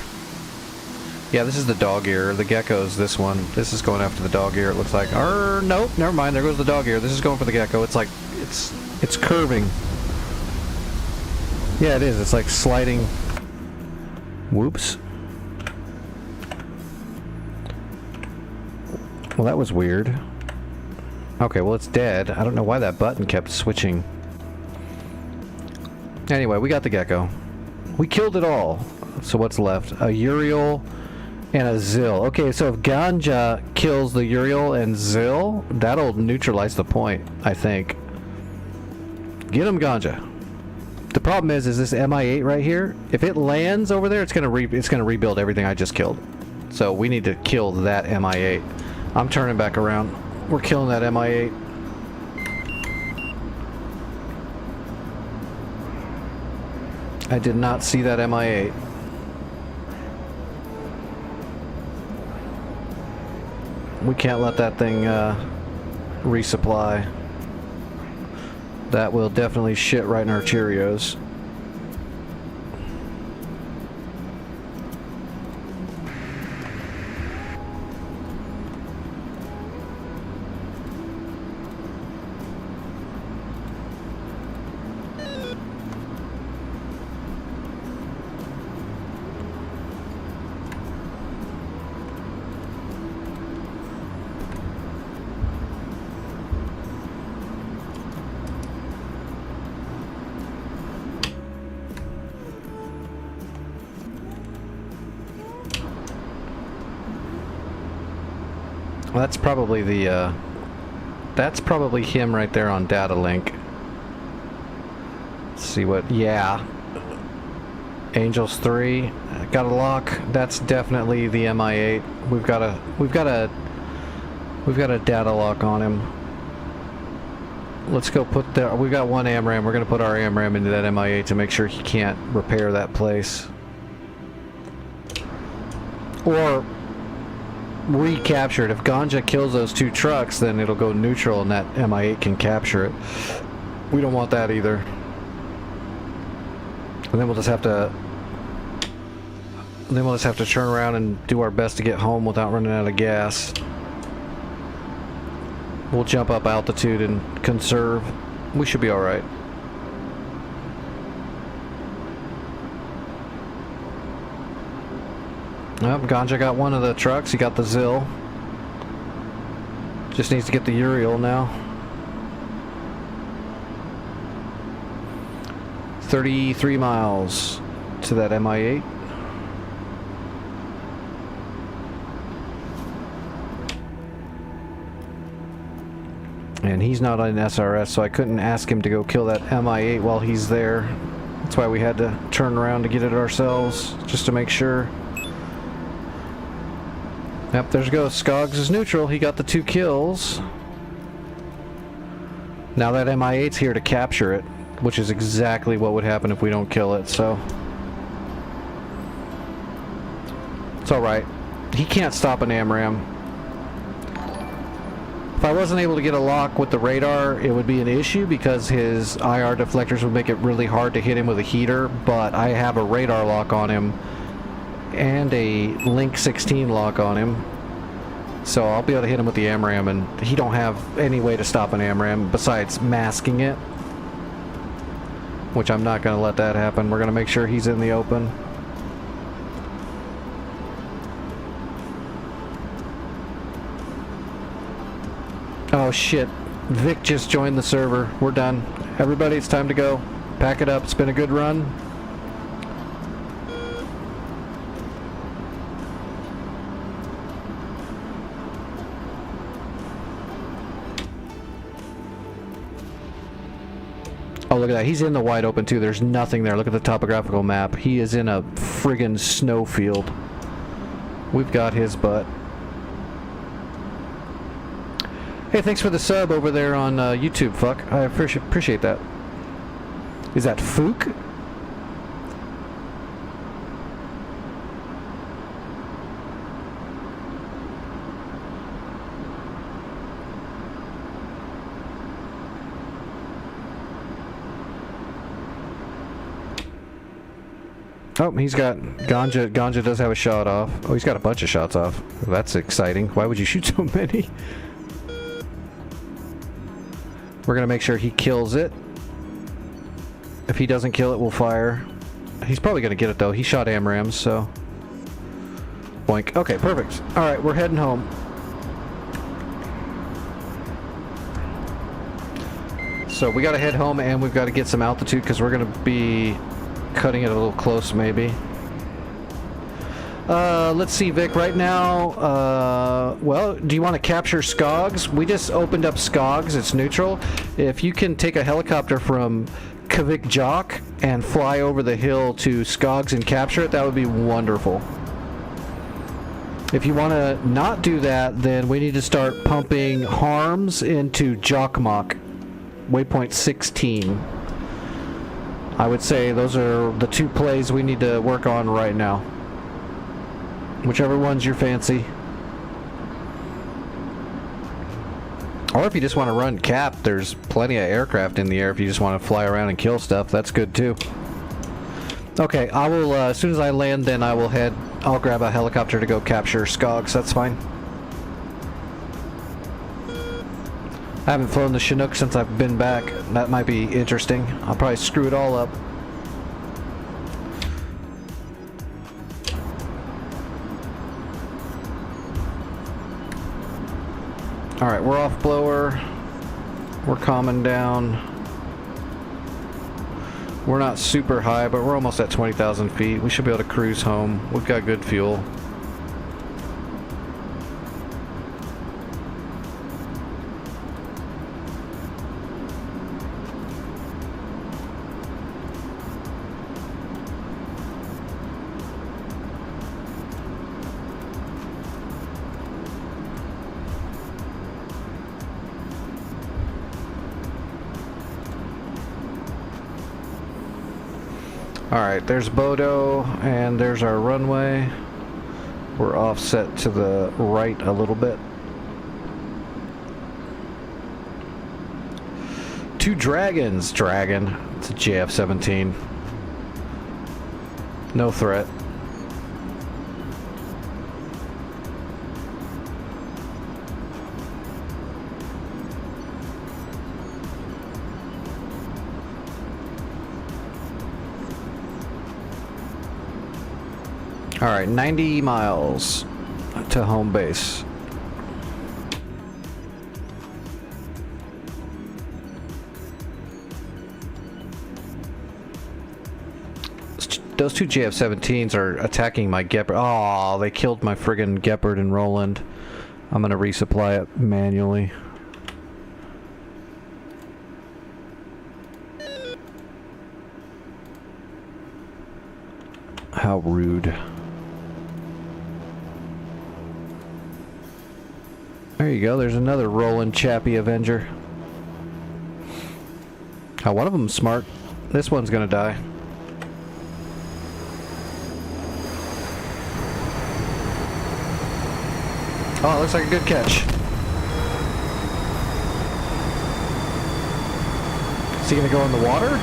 Yeah, this is the dog ear. The gecko's this one. This is going after the dog ear, it looks like. Nope, never mind. There goes the dog ear. This is going for the gecko. It's like, it's curving. Yeah, it is. It's like sliding. Whoops. Well, that was weird. Okay, well, it's dead. I don't know why that button kept switching. Anyway, we got the gecko. We killed it all. So what's left? A Uriel and a Zill. Okay, so if Ganja kills the Uriel and Zill, that'll neutralize the point, I think. Get him, Ganja. The problem is this MI8 right here. If it lands over there, it's gonna rebuild everything I just killed. So we need to kill that MI8. I'm turning back around. We're killing that MI8. I did not see that MI8. We can't let that thing resupply. That will definitely shit right in our Cheerios. Well, that's probably him right there on data link. Let's see what, yeah. Angels 3, got a lock. That's definitely the MI8. We've got a data lock on him. Let's go put we've got one AMRAM. We're gonna put our AMRAM into that MI8 to make sure he can't repair that place. Or recapture it. If Ganja kills those two trucks, then it'll go neutral and that MI8 can capture it. We don't want that either. And then we'll just have to turn around and do our best to get home without running out of gas. We'll jump up altitude and conserve. We should be alright. Yep, Ganja got one of the trucks. He got the Zill. Just needs to get the Uriel now. 33 miles to that MI8. And he's not on SRS, so I couldn't ask him to go kill that MI8 while he's there. That's why we had to turn around to get it ourselves, just to make sure. Yep, there goes. Skogs is neutral. He got the 2 kills. Now that MI8's here to capture it, which is exactly what would happen if we don't kill it, so. It's alright. He can't stop an AMRAM. If I wasn't able to get a lock with the radar, it would be an issue because his IR deflectors would make it really hard to hit him with a heater, but I have a radar lock on him and a Link 16 lock on him, So I'll be able to hit him with the AMRAAM, and he don't have any way to stop an AMRAAM besides masking it. Which I'm not going to let that happen. We're going to make sure he's in the open. Oh shit. Vic just joined the server. We're done. Everybody, it's time to go. Pack it up. It's been a good run. Oh, look at that. He's in the wide open, too. There's nothing there. Look at the topographical map. He is in a friggin' snowfield. We've got his butt. Hey, thanks for the sub over there on YouTube, fuck. I appreciate that. Is that Fook? Oh, he's got Ganja. Ganja does have a shot off. Oh, he's got a bunch of shots off. That's exciting. Why would you shoot so many? We're gonna make sure he kills it. If he doesn't kill it, we'll fire. He's probably gonna get it though. He shot AMRAAMs, so. Boink. Okay, perfect. Alright, we're heading home. So we gotta head home and we've got to get some altitude because we're gonna be cutting it a little close, maybe. Let's see, Vic. Right now, well, do you want to capture Skogs? We just opened up Skogs. It's neutral. If you can take a helicopter from Kavik Jock and fly over the hill to Skogs and capture it, that would be wonderful. If you want to not do that, then we need to start pumping harms into Jokkmokk, waypoint 16. I would say those are the two plays we need to work on right now. Whichever one's your fancy. Or if you just want to run cap, there's plenty of aircraft in the air if you just want to fly around and kill stuff. That's good too. Okay, I will, as soon as I land, then I'll grab a helicopter to go capture Skogs. That's fine. I haven't flown the Chinook since I've been back. That might be interesting. I'll probably screw it all up. Alright, we're off blower. We're calming down. We're not super high, but we're almost at 20,000 feet. We should be able to cruise home. We've got good fuel. Alright, there's Bodo, and there's our runway. We're offset to the right a little bit. Two Dragons. Dragon. It's a JF-17. No threat. Alright, 90 miles to home base. Those two JF-17s are attacking my Gepard. Oh, they killed my friggin' Gepard and Roland. I'm gonna resupply it manually. How rude. There you go, there's another Roland Chappie Avenger. Oh, one of them's smart. This one's gonna die. Oh, it looks like a good catch. Is he gonna go in the water?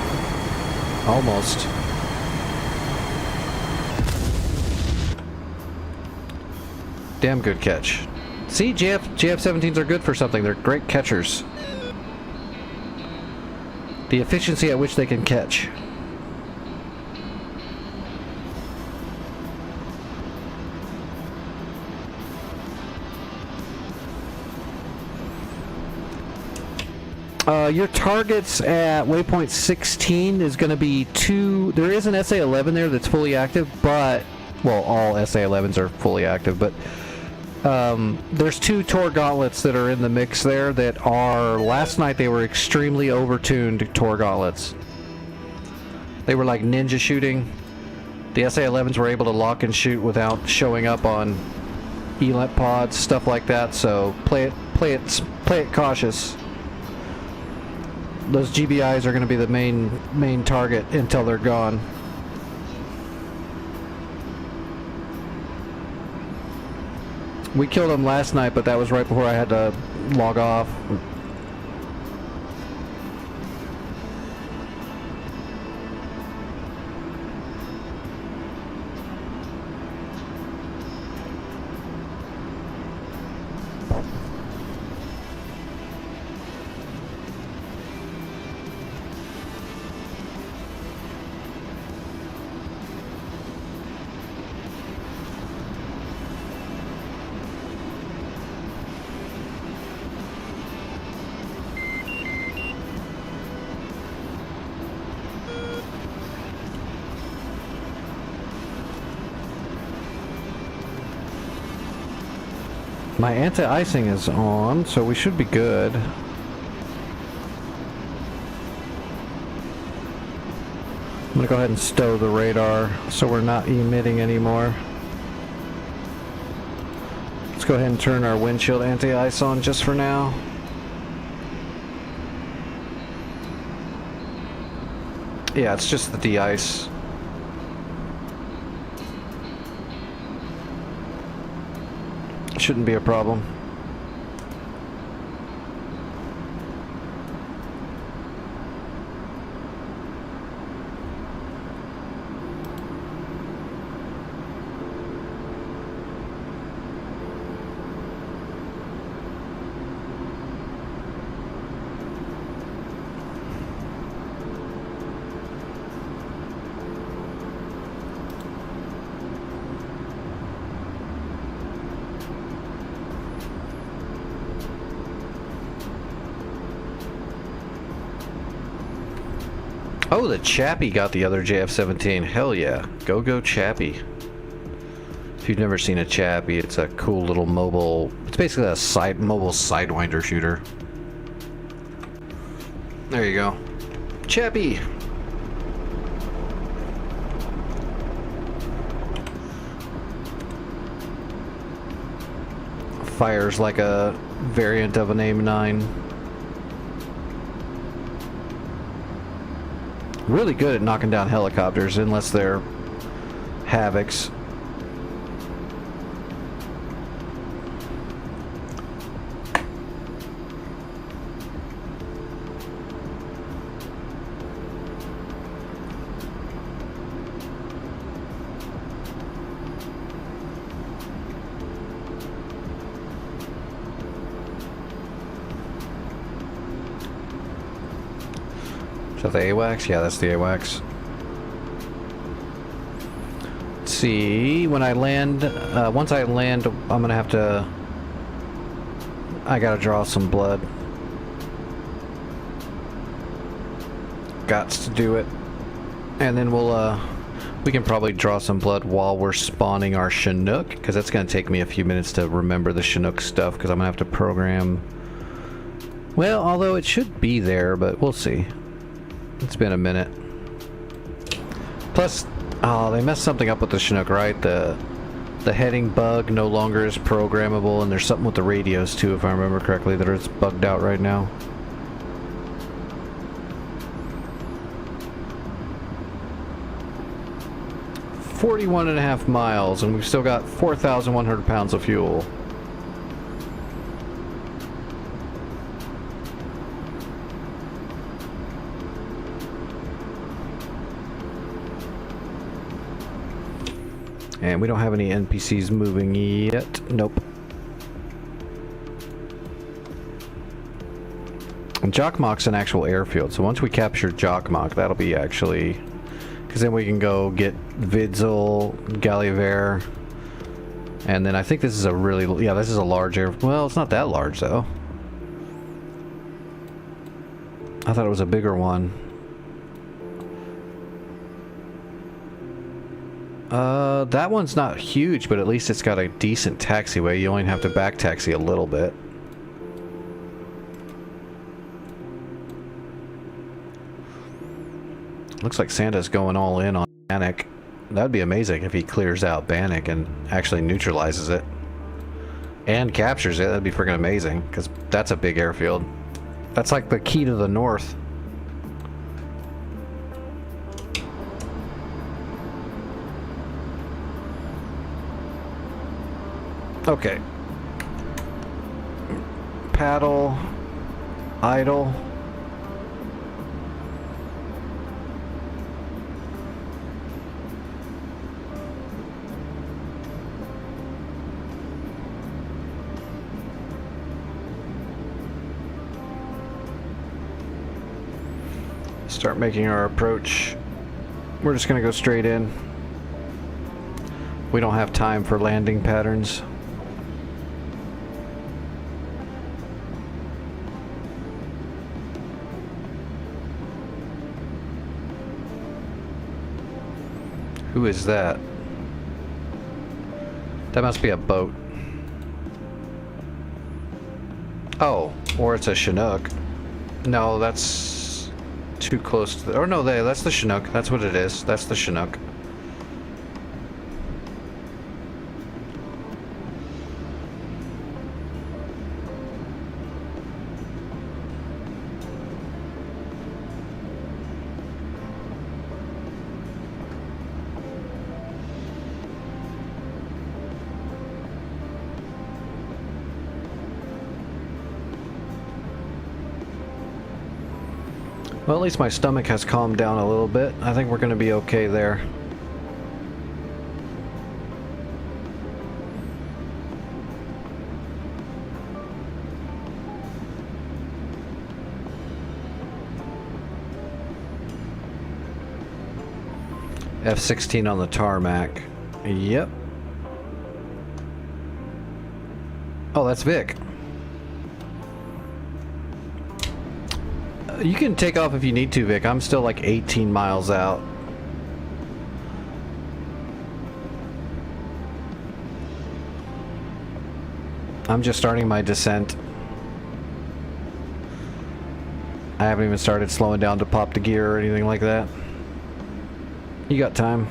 Almost. Damn good catch. See, JF-17s are good for something. They're great catchers. The efficiency at which they can catch. Your targets at waypoint 16 is going to be two. There is an SA-11 there that's fully active, but, well, all SA-11s are fully active, but there's two Tor gauntlets that are in the mix there that are, last night they were extremely overtuned Tor gauntlets. They were like ninja shooting. The SA-11s were able to lock and shoot without showing up on ELENT pods, stuff like that, so play it cautious. Those GBIs are going to be the main target until they're gone. We killed them last night, but that was right before I had to log off. My anti-icing is on, so we should be good. I'm gonna go ahead and stow the radar so we're not emitting anymore. Let's go ahead and turn our windshield anti-ice on just for now. Yeah, it's just the de-ice. Shouldn't be a problem. Oh, the Chappie got the other JF-17. Hell yeah. Go Chappie. If you've never seen a Chappie, it's a cool little mobile... It's basically a mobile Sidewinder shooter. There you go. Chappie! Fires like a variant of an AIM-9. Really good at knocking down helicopters, unless they're Havocs. Is that the AWACS? Yeah, that's the AWACS. Let's see, when I land, once I land, I'm gonna have to, I gotta draw some blood. Gots to do it. And then we can probably draw some blood while we're spawning our Chinook, because that's gonna take me a few minutes to remember the Chinook stuff, because I'm gonna have to program, well, although it should be there, but we'll see. It's been a minute. Plus, oh, they messed something up with the Chinook, right? The heading bug no longer is programmable, and there's something with the radios too, if I remember correctly, that it's bugged out right now. .41.5 miles, and we've still got 4,100 pounds of fuel. And we don't have any NPCs moving yet. Nope. And Jokkmokk's an actual airfield, so once we capture Jokkmokk, that'll be actually... Because then we can go get Vidzel, Gallivare, and then I think this is a really... Yeah, this is a large air... Well, it's not that large, though. I thought it was a bigger one. That one's not huge, but at least it's got a decent taxiway. You only have to back taxi a little bit. Looks like Santa's going all in on Bannock. That'd be amazing if he clears out Bannock and actually neutralizes it. And captures it. That'd be freaking amazing, because that's a big airfield. That's like the key to the north. Okay. Paddle. Idle. Start making our approach. We're just gonna go straight in. We don't have time for landing patterns. Who is that? That must be a boat. Oh, or it's a Chinook. No, that's too close to the... Oh no, that's the Chinook. That's what it is. That's the Chinook. Well, at least my stomach has calmed down a little bit. I think we're going to be okay there. F-16 on the tarmac. Yep. Oh, that's Vic. You can take off if you need to, Vic. I'm still like 18 miles out. I'm just starting my descent. I haven't even started slowing down to pop the gear or anything like that. You got time.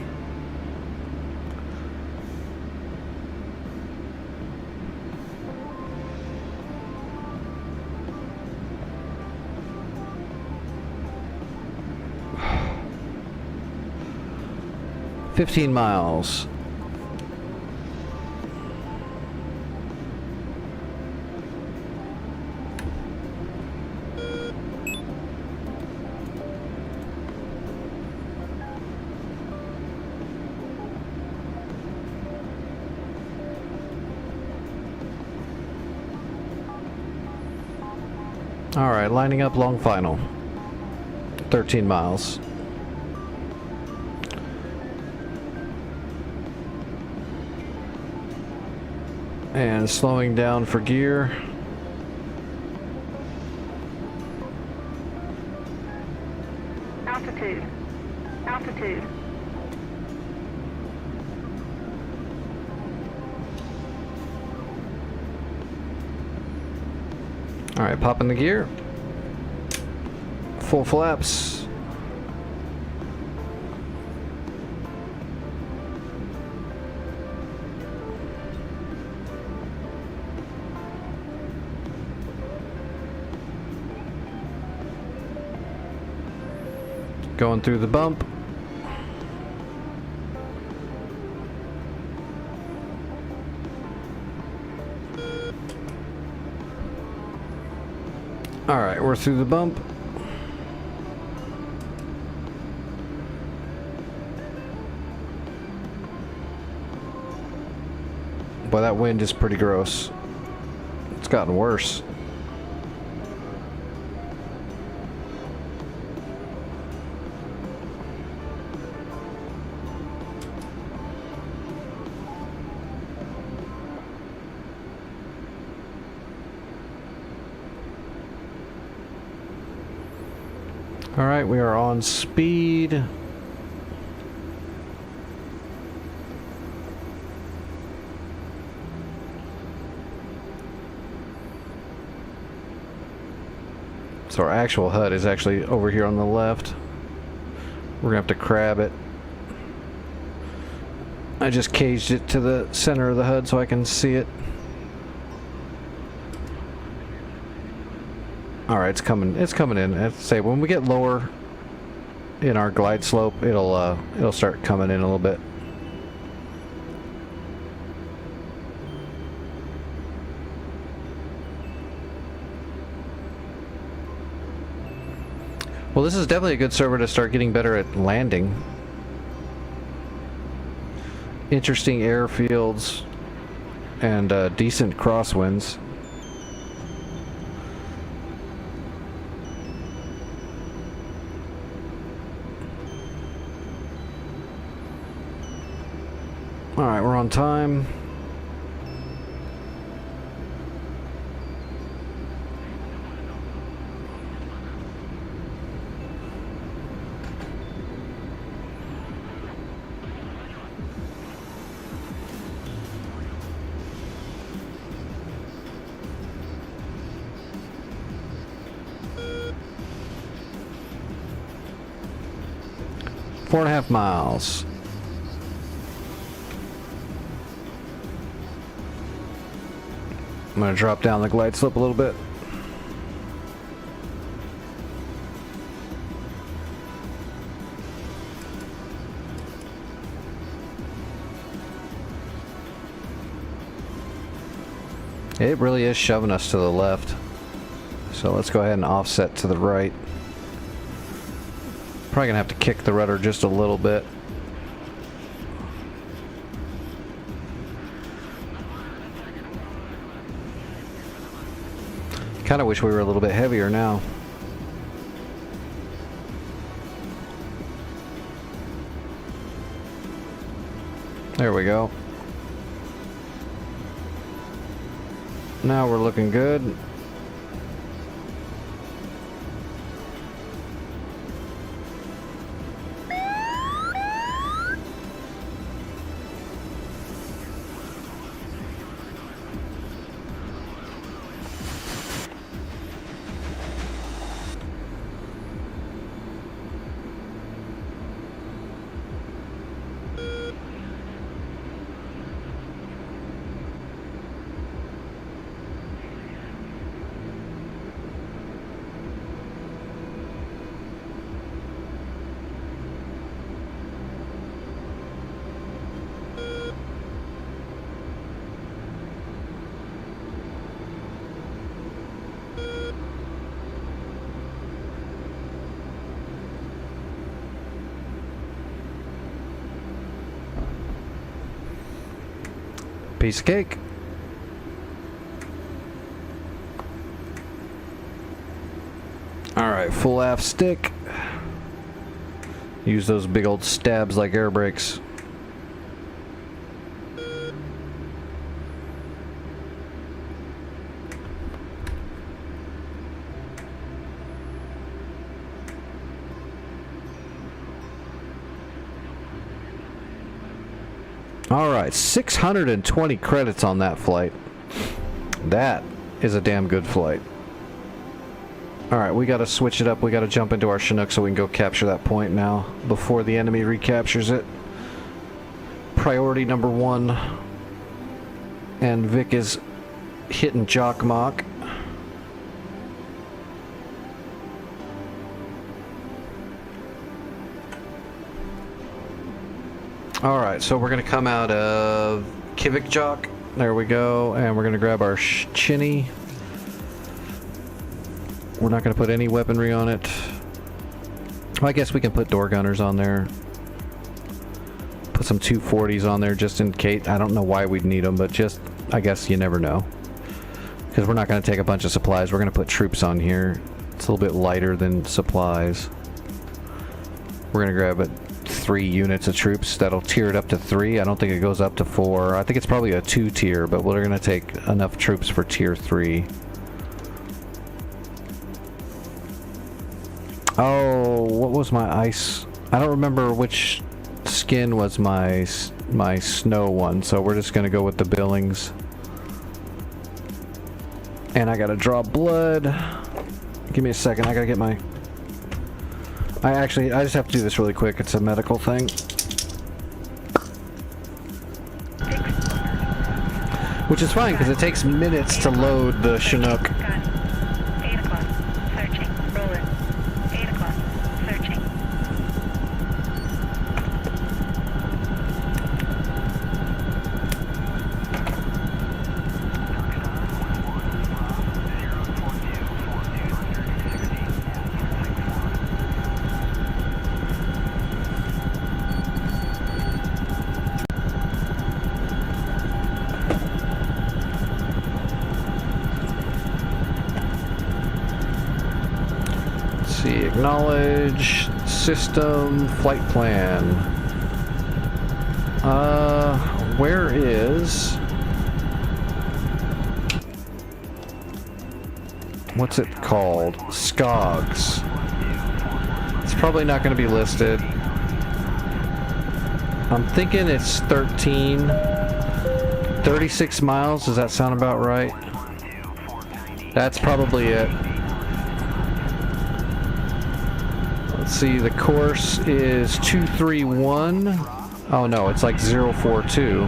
$15 miles. All right, lining up long final. 13 miles. And slowing down for gear. Altitude. Altitude. All right, popping the gear. Full flaps. Going through the bump. All right, we're through the bump. Boy, that wind is pretty gross. It's gotten worse. Alright, we are on speed. So our actual HUD is actually over here on the left. We're gonna have to crab it. I just caged it to the center of the HUD so I can see it. Alright, it's coming in. I'd say when we get lower in our glide slope, it'll start coming in a little bit. Well, this is definitely a good server to start getting better at landing. Interesting airfields and decent crosswinds. Alright, we're on time. Four and a half miles. I'm going to drop down the glide slope a little bit. It really is shoving us to the left. So let's go ahead and offset to the right. Probably going to have to kick the rudder just a little bit. Kind of wish we were a little bit heavier now. There we go. Now we're looking good. Piece of cake. Alright, full aft stick. Use those big old stabs like air brakes. Alright, 620 credits on that flight. That is a damn good flight. Alright, we gotta switch it up. We gotta jump into our Chinook so we can go capture that point now before the enemy recaptures it. Priority number 1. And Vic is hitting Jock Mock. Alright, so we're going to come out of Kivik Jock. There we go. And we're going to grab our Chinny. We're not going to put any weaponry on it. Well, I guess we can put door gunners on there. Put some 240s on there just in case. I don't know why we'd need them, but just, I guess you never know. Because we're not going to take a bunch of supplies. We're going to put troops on here. It's a little bit lighter than supplies. We're going to grab it. 3 units of troops. That'll tier it up to 3. I don't think it goes up to 4. I think it's probably a 2 tier, but we're gonna take enough troops for tier 3. Oh, what was my ice? I don't remember which skin was my snow one, so we're just gonna go with the Billings. And I gotta draw blood. Give me a second, I gotta get my... I just have to do this really quick, it's a medical thing. Which is fine, because it takes minutes to load the Chinook. Got 8 o'clock. Searching. Rolling. 8 o'clock. Searching. Acknowledge system flight plan. Where is... What's it called? SCOGS. It's probably not going to be listed. I'm thinking it's 36 miles. Does that sound about right? That's probably it. Let's see, the course is 231. Oh no, it's like 042.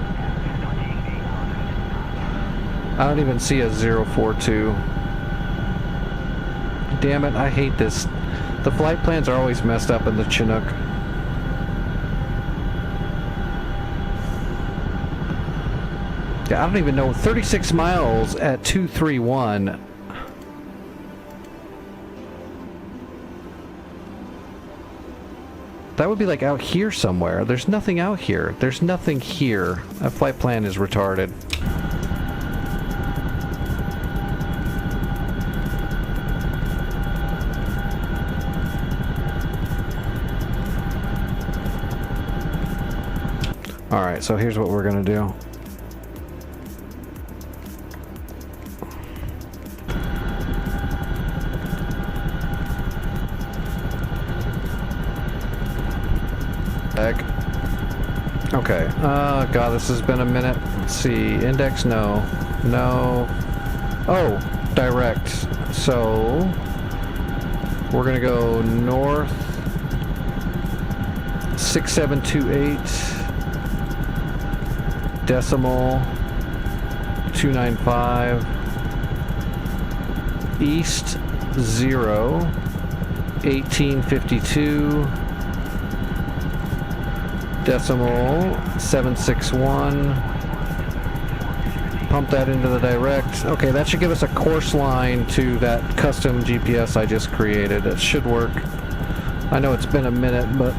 I don't even see a 042. Damn it, I hate this. The flight plans are always messed up in the Chinook. Yeah, I don't even know. 36 miles at 231. That would be like out here somewhere. There's nothing out here. There's nothing here. That flight plan is retarded. Alright, so here's what we're gonna do. Okay, god, this has been a minute. Let's see, index, no. No. Oh, direct. So, we're gonna go north 6728 decimal 295 east 0 1852 decimal 761. Pump that into the direct. Okay, that should give us a course line to that custom GPS I just created. It should work. I know it's been a minute, but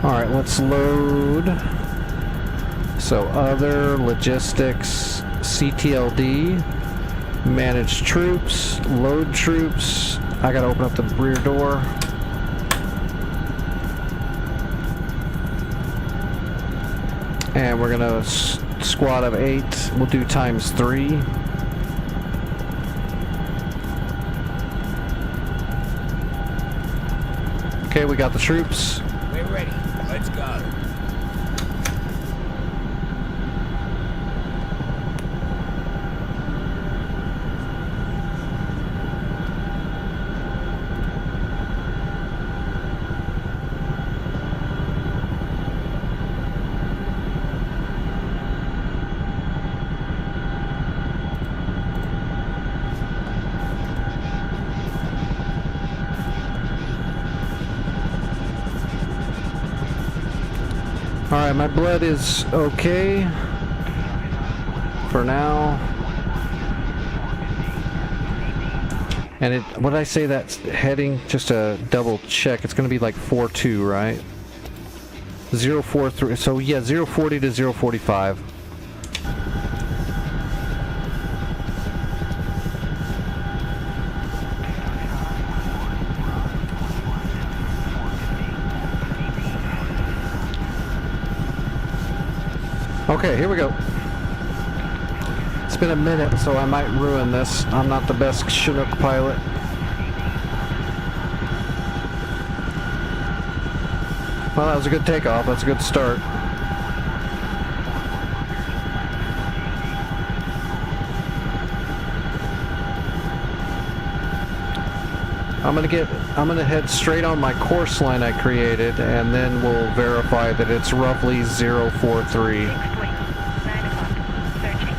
alright, let's load. So other logistics, CTLD, manage troops, load troops. I gotta open up the rear door. And we're gonna squad of 8. We'll do ×3. Okay, we got the troops. We're ready. Let's go. Alright, my blood is okay for now. And it, what did I say that's heading? Just to double check, it's going to be like 4-2, right? 043. So yeah, 040 to 045. Okay, here we go. It's been a minute, so I might ruin this. I'm not the best Chinook pilot. Well, that was a good takeoff. That's a good start. I'm gonna head straight on my course line I created, and then we'll verify that it's roughly 043. Fixed wing. 9 o'clock. Searching.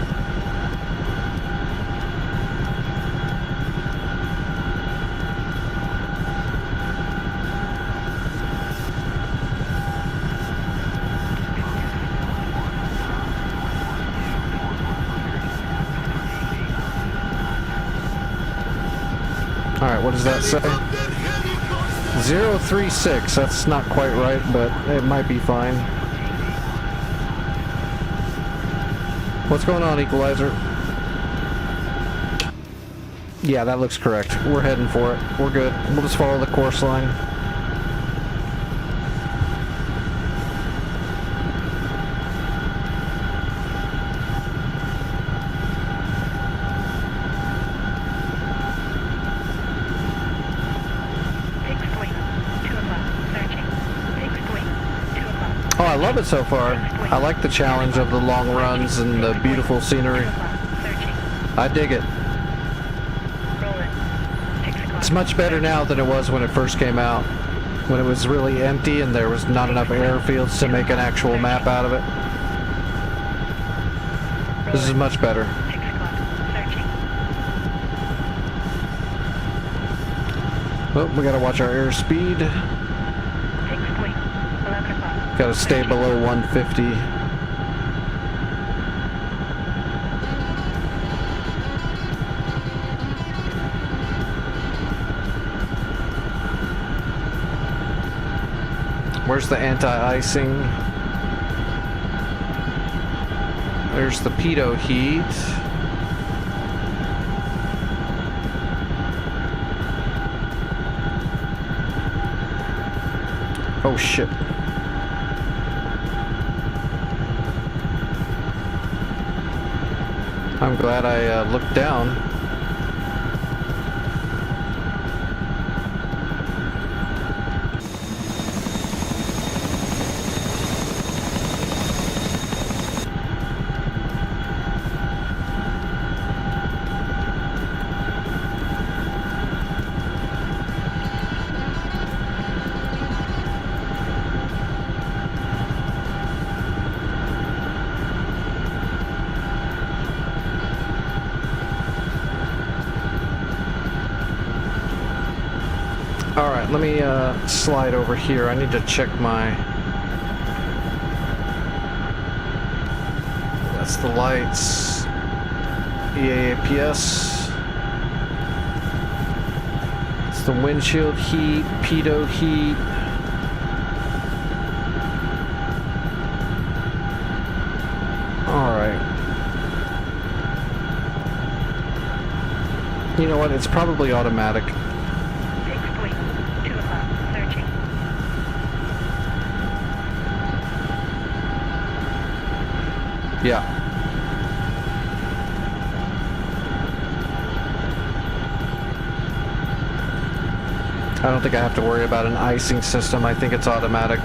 Alright, what does that say? 036. That's not quite right, but it might be fine. What's going on, Equalizer? Yeah, that looks correct. We're heading for it. We're good. We'll just follow the course line. Fixed wing. 2 o'clock. Searching. Fixed wing. 2 o'clock. Oh, I love it so far. I like the challenge of the long runs and the beautiful 2 scenery. o'clock. Searching. I dig it. Rolling. 6 o'clock. It's much better now than it was when it first came out, when it was really empty and there was not enough airfields to make an actual map out of it. This is much better. 6 o'clock. Searching. Oh, we gotta watch our airspeed. Fixed wing. 11 o'clock. Gotta stay below 150. Where's the anti-icing? There's the pitot heat. Oh shit. I'm glad I looked down. Alright, let me slide over here. I need to check my... That's the lights. EAPS. It's the windshield heat, pitot heat. Alright. You know what? It's probably automatic. Fixed wing. 2 o'clock. Searching. Yeah. I don't think I have to worry about an icing system. I think it's automatic.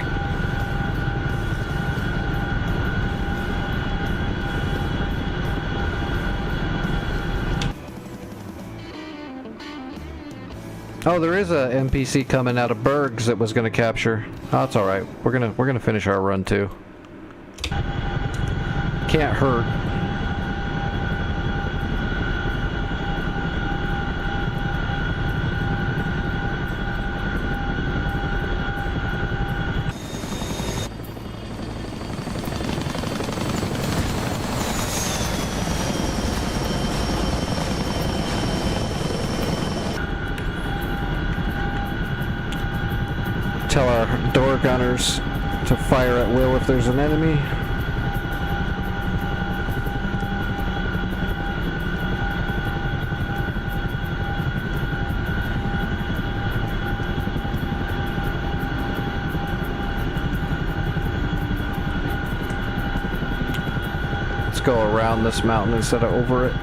Oh, there is a NPC coming out of Bergs that was going to capture. Oh, that's all right. We're gonna finish our run too. Can't hurt. Tell our door gunners to fire at will if there's an enemy. Let's go around this mountain instead of over it.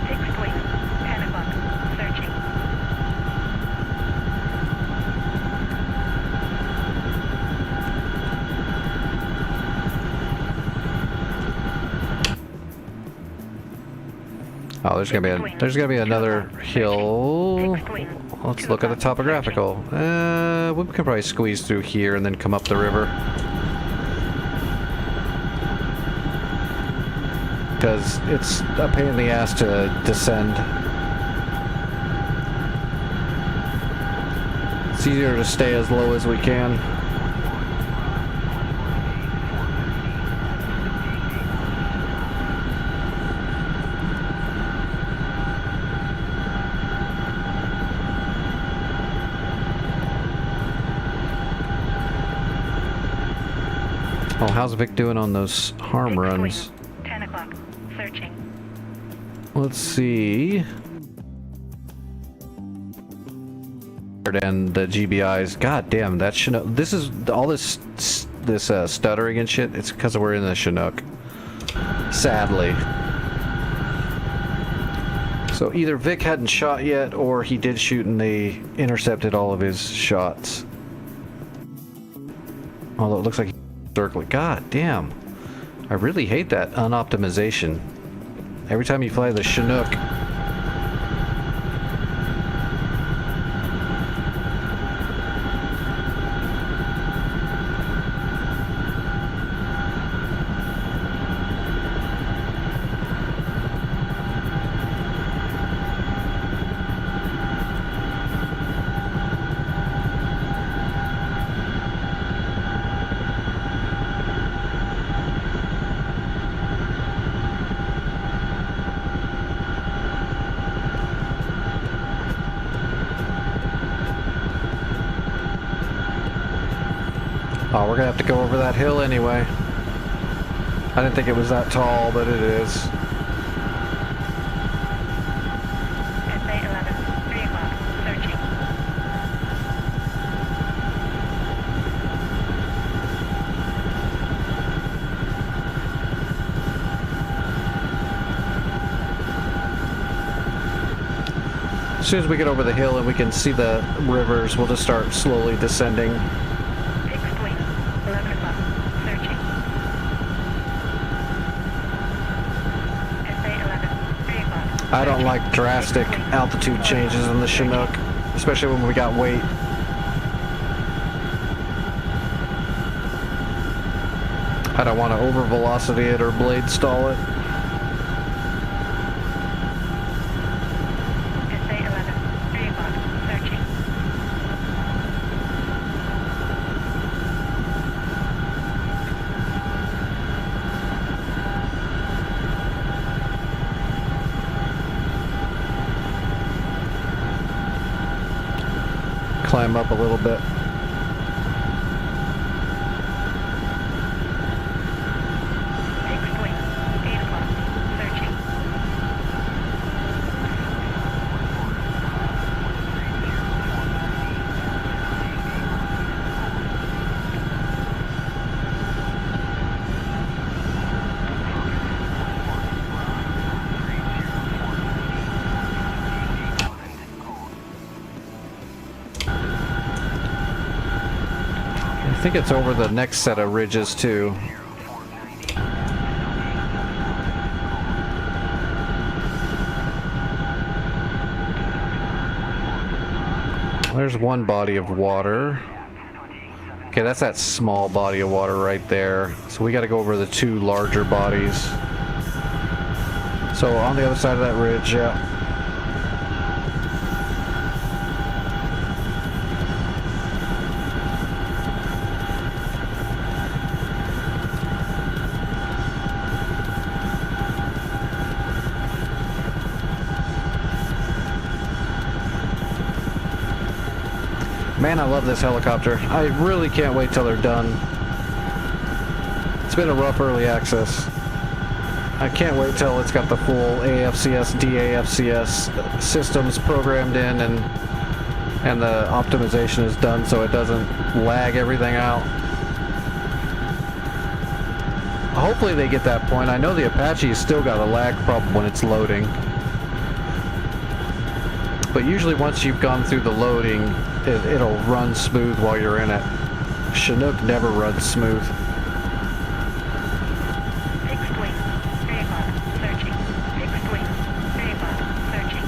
Fixed wing. 10 o'clock. Searching. Oh, there's gonna be another hill. Fixed wing. Let's look at the topographical. We can probably squeeze through here and then come up the river. Because it's a pain in the ass to descend. It's easier to stay as low as we can. Oh, how's Vic doing on those harm Fixed runs? wing. 10 o'clock. Searching. Let's see. And the GBIs. God damn, that Chinook. This is all this stuttering and shit. It's because we're in the Chinook. Sadly. So either Vic hadn't shot yet, or he did shoot and they intercepted all of his shots. Although it looks like he's circling. God damn. I really hate that unoptimization. Every time you fly the Chinook. Oh, we're gonna have to go over that hill anyway. I didn't think it was that tall, but it is. SA 11. 3 o'clock. Searching. As soon as we get over the hill and we can see the rivers, we'll just start slowly descending. Fixed wing. 11 o'clock. Searching. SA 11. 3 o'clock. I don't like drastic altitude changes in the Chinook, especially when we got weight. I don't want to over velocity it or blade stall it. SA 11. 3 o'clock. Searching. Climb up a little bit. Fixed wing. 8 o'clock. Searching. I think it's over the next set of ridges too. There's one body of water. Okay, that's that small body of water right there. So we got to go over the two larger bodies. So on the other side of that ridge, yeah. Man, I love this helicopter. I really can't wait till they're done. It's been a rough early access. I can't wait till it's got the full AFCS, DAFCS systems programmed in and the optimization is done so it doesn't lag everything out. Hopefully they get that point. I know the Apache's still got a lag problem when it's loading. But usually once you've gone through the loading, it'll run smooth while you're in it. Chinook never runs smooth. Fixed wing. 3 o'clock. Searching. Fixed wing. 3 o'clock. Searching.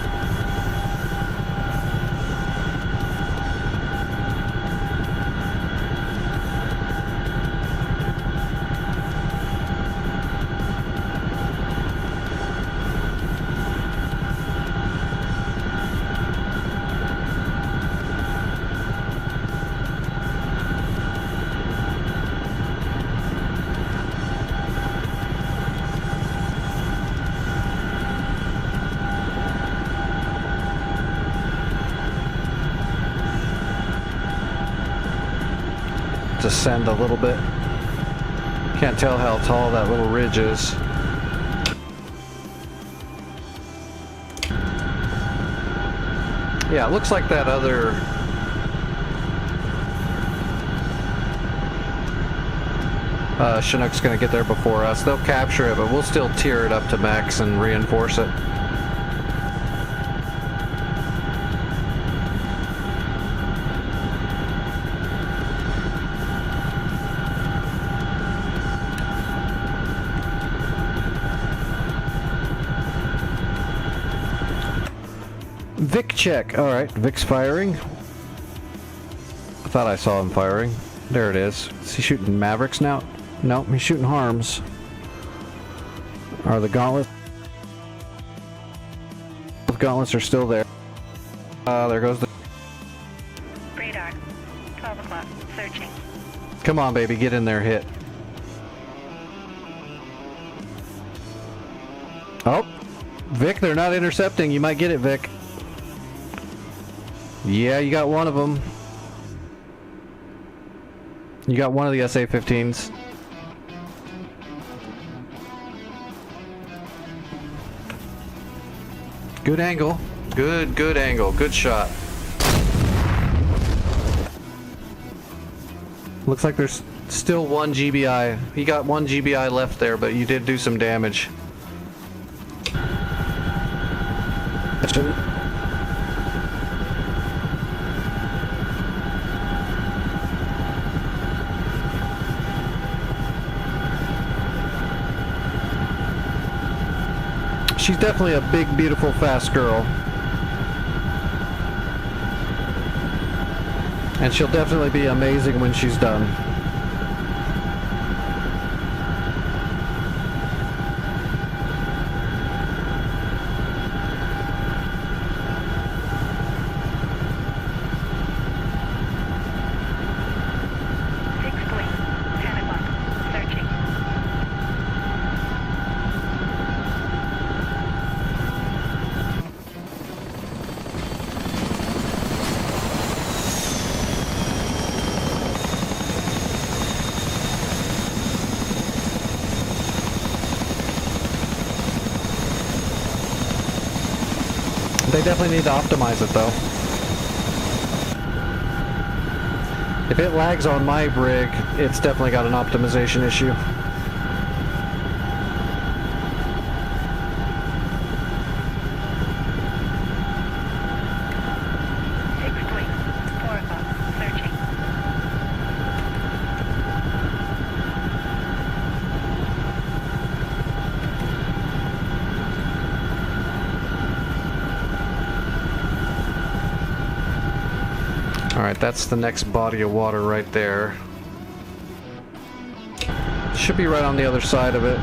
Descend a little bit. Can't tell how tall that little ridge is. Yeah, it looks like that other Chinook's gonna get there before us. They'll capture it, but we'll still tier it up to max and reinforce it. Vic check. Alright, Vic's firing. I thought I saw him firing. There it is. Is he shooting Mavericks now? Nope, he's shooting Harms. Are the gauntlets? The gauntlets are still there. There goes the... Radar. 12 o'clock. Searching. Come on, baby, get in there, hit. Oh, Vic, they're not intercepting. You might get it, Vic. Yeah, you got one of them. You got one of the SA-15s. Good angle. Good angle. Good shot. Looks like there's still one GBI. You got one GBI left there, but you did do some damage. She's definitely a big, beautiful, fast girl. And she'll definitely be amazing when she's done. Fixed wing. 10 o'clock. Searching. They definitely need to optimize it, though. If it lags on my rig, it's definitely got an optimization issue. Fixed wing. 4 o'clock. Searching. Alright, that's the next body of water right there. Should be right on the other side of it.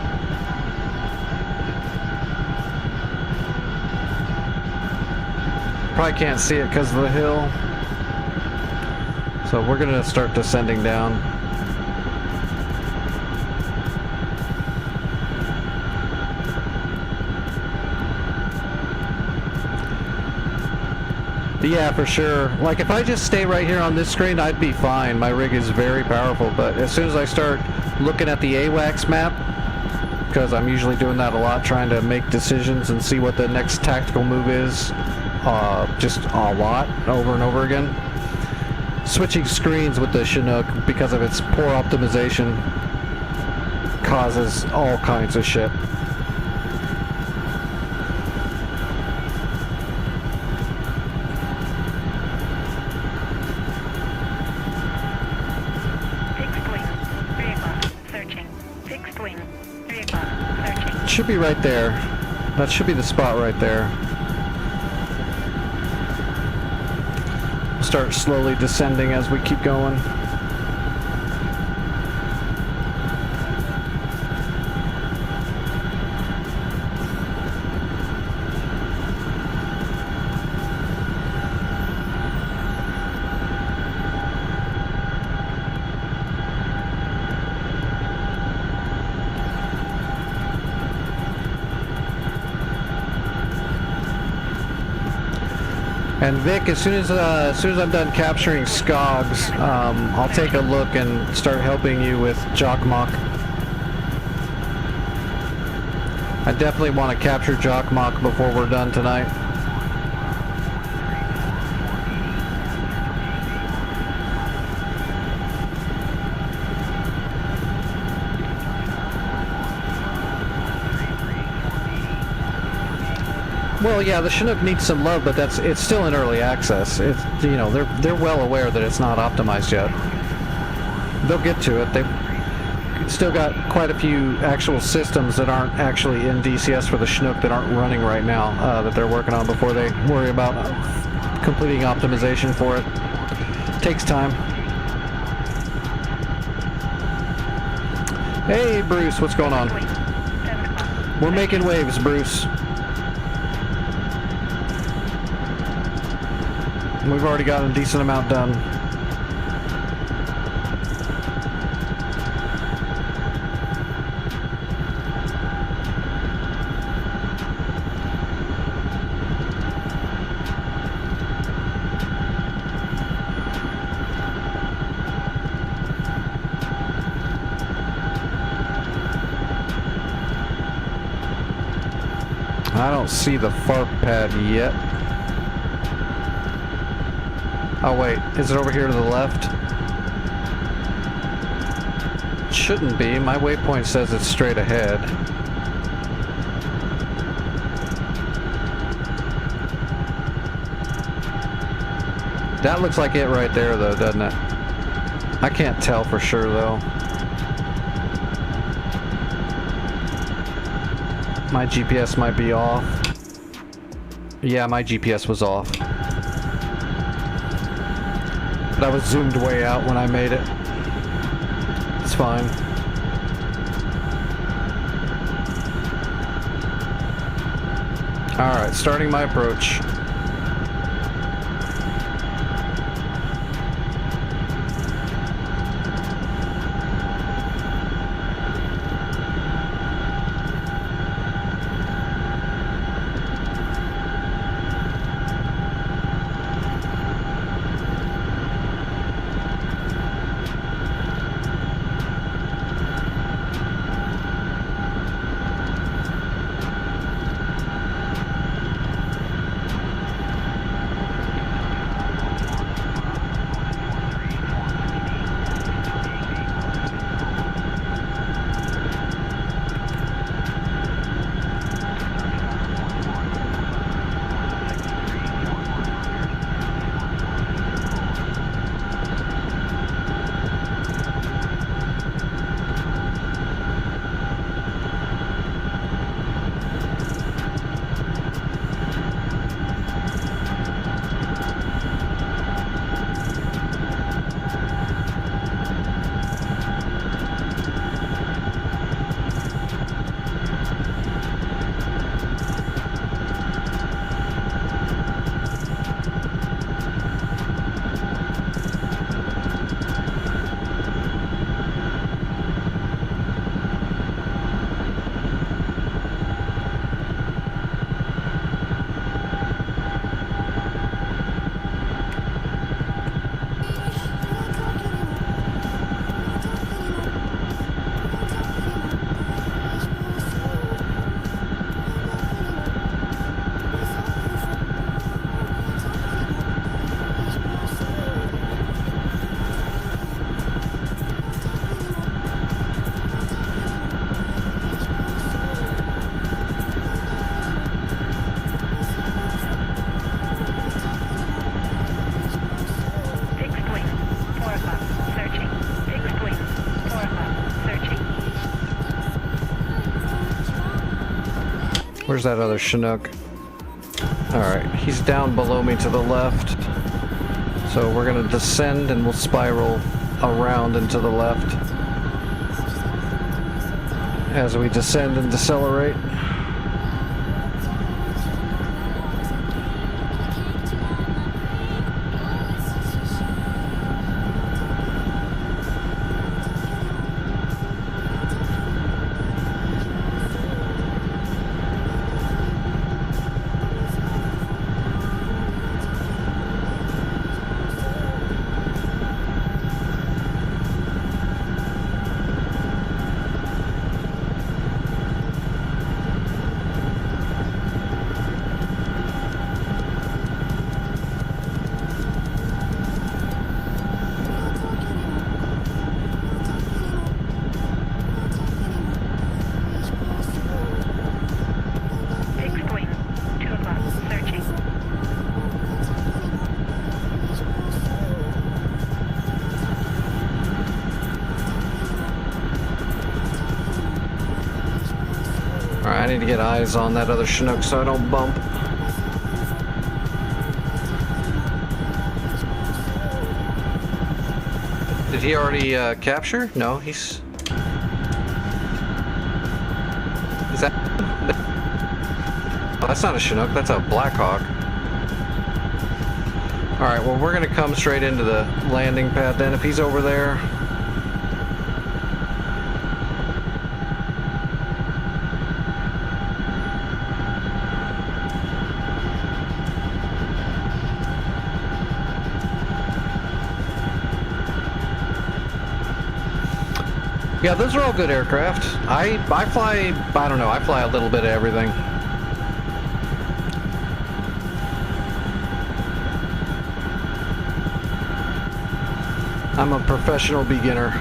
Probably can't see it because of the hill. So we're gonna start descending down. Yeah, for sure. Like, if I just stay right here on this screen, I'd be fine. My rig is very powerful, but as soon as I start looking at the AWACS map, because I'm usually doing that a lot, trying to make decisions and see what the next tactical move is, just a lot, over and over again. Switching screens with the Chinook, because of its poor optimization, causes all kinds of shit. Should be right there. That should be the spot right there. We'll start slowly descending as we keep going. And Vic, as soon as I'm done capturing Skogs, I'll take a look and start helping you with Jokkmokk. I definitely want to capture Jokkmokk before we're done tonight. Well, yeah, the Chinook needs some love, but it's still in early access. It's, you know, they're well aware that it's not optimized yet. They'll get to it. They've still got quite a few actual systems that aren't actually in DCS for the Chinook that aren't running right now, that they're working on before they worry about completing optimization for it. Takes time. Hey, Bruce, what's going on? We're making waves, Bruce. We've already gotten a decent amount done. I don't see the FARP pad yet. Oh wait, is it over here to the left? It shouldn't be. My waypoint says it's straight ahead. That looks like it right there though, doesn't it? I can't tell for sure though. My GPS might be off. Yeah, my GPS was off. But I was zoomed way out when I made it. It's fine. Alright, starting my approach. Where's that other Chinook? Alright, he's down below me to the left. So we're gonna descend and we'll spiral around and to the left as we descend and decelerate. Fixed wing. 2 o'clock. Searching. Alright, I need to get eyes on that other Chinook so I don't bump. Did he already capture? No, he's... Is that... Oh, that's not a Chinook, that's a Blackhawk. Alright, well we're gonna come straight into the landing pad then if he's over there. Yeah, those are all good aircraft. I fly, I don't know, I fly a little bit of everything. I'm a professional beginner.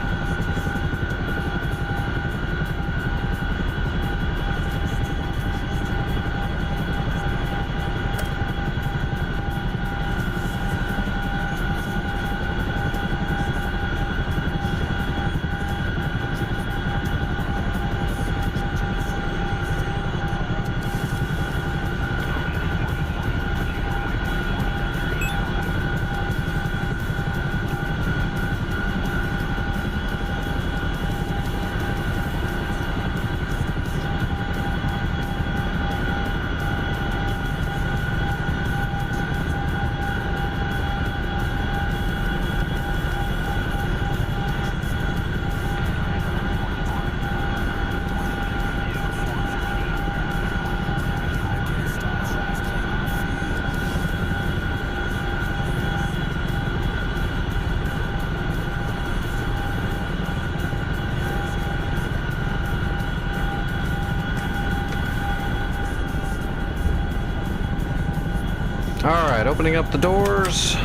Alright, opening up the doors.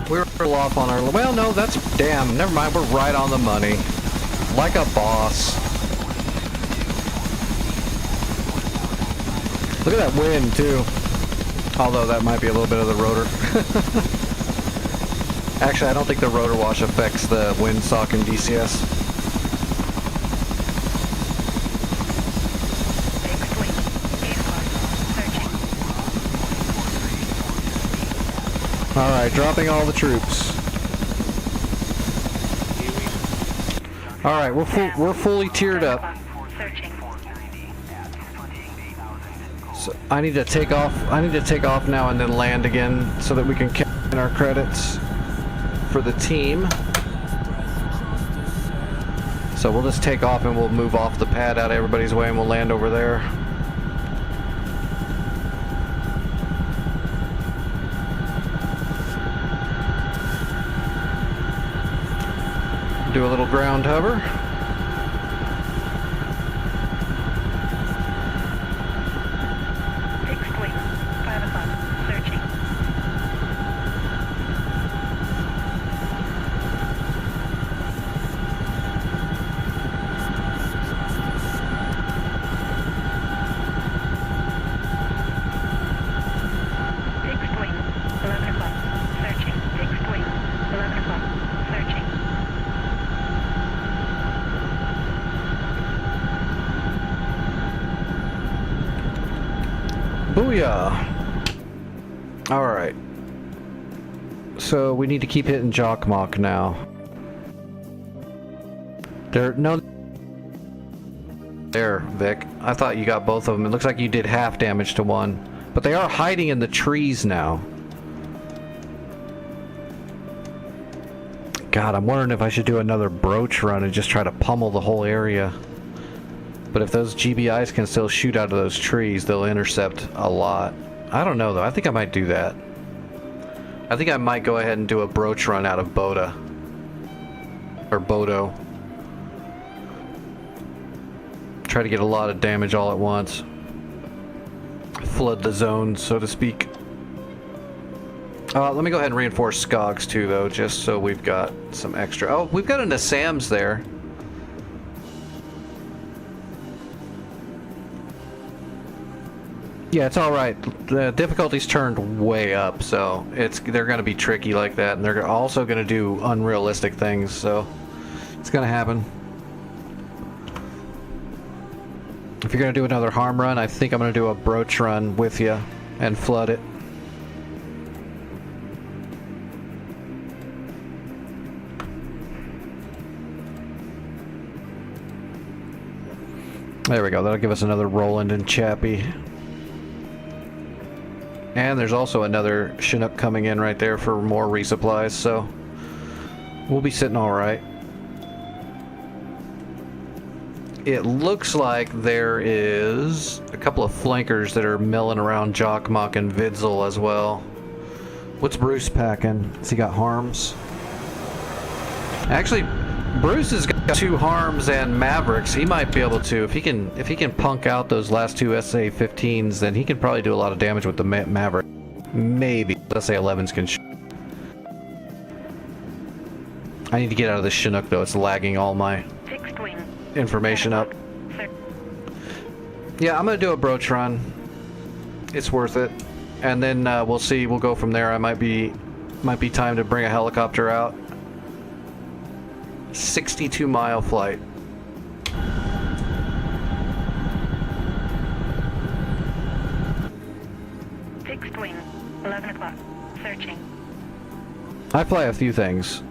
We're a little off on our... Well, no, that's... Damn, never mind, we're right on the money. Like a boss. Look at that wind, too. Although that might be a little bit of the rotor. Actually, I don't think the rotor wash affects the windsock in DCS. Alright, dropping all the troops. Alright, we're fully tiered up. So I need to take off now and then land again so that we can count in our credits for the team. So we'll just take off and we'll move off the pad out of everybody's way and we'll land over there. Do a little ground hover. Fixed wing. 5 o'clock. Searching. Fixed wing. 11 o'clock. Searching. Fixed wing. 11 o'clock. Searching. Booyah! Alright. So we need to keep hitting Jockmock now. There, Vic. I thought you got both of them. It looks like you did half damage to one. But they are hiding in the trees now. God, I'm wondering if I should do another broach run and just try to pummel the whole area. But if those GBIs can still shoot out of those trees, they'll intercept a lot. I don't know, though. I think I might do that. I think I might go ahead and do a broach run out of Boda. Or Bodo. Try to get a lot of damage all at once. Flood the zone, so to speak. Let me go ahead and reinforce Skogs too, though, just so we've got some extra. Oh, we've got an Assams there. Yeah, it's all right. The difficulty's turned way up, so they're going to be tricky like that, and they're also going to do unrealistic things, so it's going to happen. If you're going to do another harm run, I think I'm going to do a broach run with you and flood it. There we go. That'll give us another Roland and Chappie. And there's also another Chinook coming in right there for more resupplies, so we'll be sitting all right. It looks like there is a couple of flankers that are milling around Jockmock and Vidzel as well. What's Bruce packing? Has he got harms? Actually, Bruce has got 2 harms and Mavericks. He might be able to, if he can punk out those last 2 SA-15s, then he can probably do a lot of damage with the Maverick. Maybe SA-11s can shoot. I need to get out of this Chinook though. It's lagging all my information up. Yeah, I'm gonna do a broach run. It's worth it, and then we'll see. We'll go from there. Might be time to bring a helicopter out. 62-mile flight. Fixed wing, 11 o'clock. Searching. I fly a few things.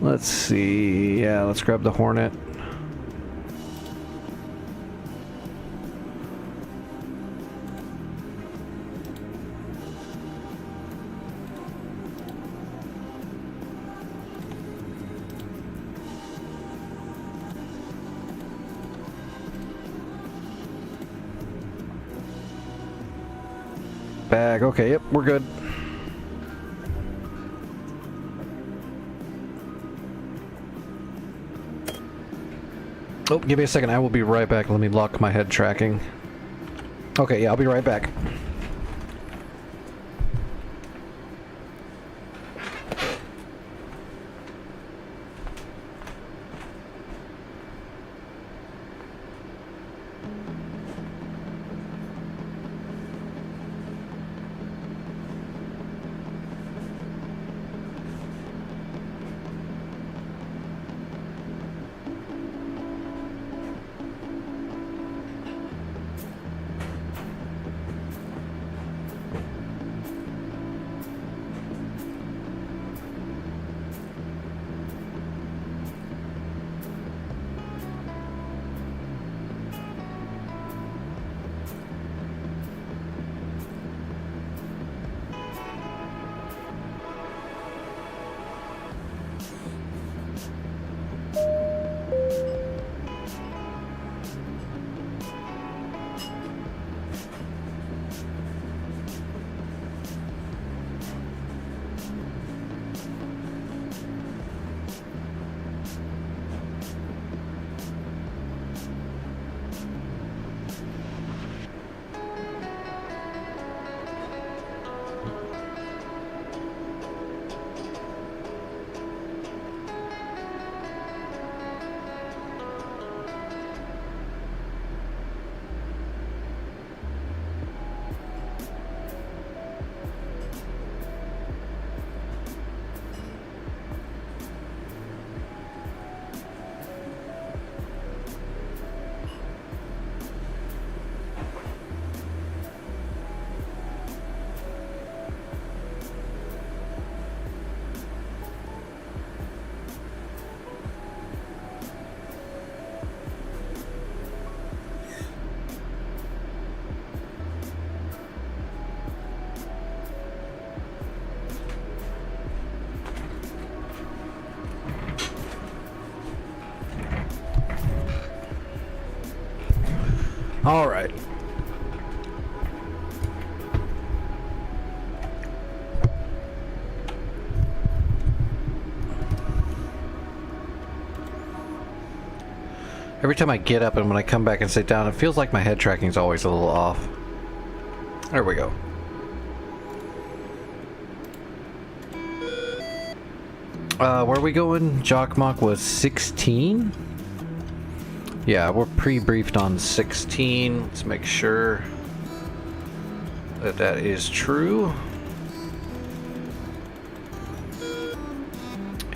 Let's see. Yeah, let's grab the Hornet. Bag. Okay, yep, we're good. Oh, give me a second. I will be right back. Let me lock my head tracking. Okay, yeah, I'll be right back. All right. Every time I get up and when I come back and sit down, it feels like my head tracking is always a little off. There we go. Where are we going? Jockmock was 16? Yeah, we're pre-briefed on 16. Let's make sure that that is true.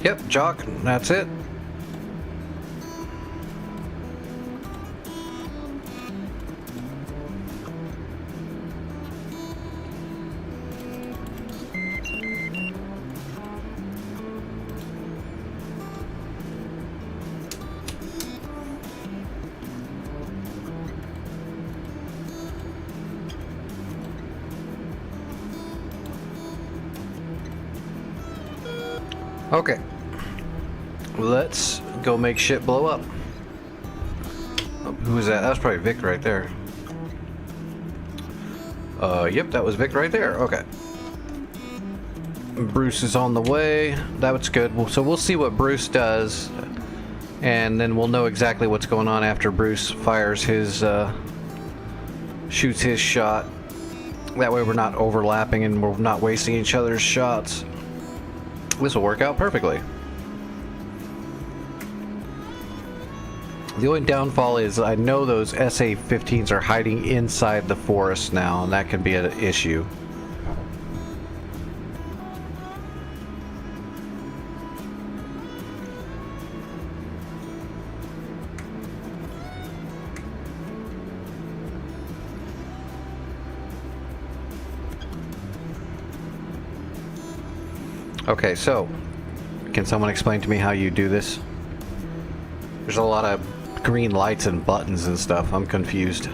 Yep, Jock, that's it. Okay, let's go make shit blow up. Oh, who was that? That was probably Vic right there. Yep, that was Vic right there. Okay. Bruce is on the way. That's good. So we'll see what Bruce does, and then we'll know exactly what's going on after Bruce fires his, shoots his shot. That way we're not overlapping and we're not wasting each other's shots. This will work out perfectly. The only downfall is I know those SA-15s are hiding inside the forest now, and that can be an issue. Okay, so can someone explain to me how you do this? There's a lot of green lights and buttons and stuff. I'm confused.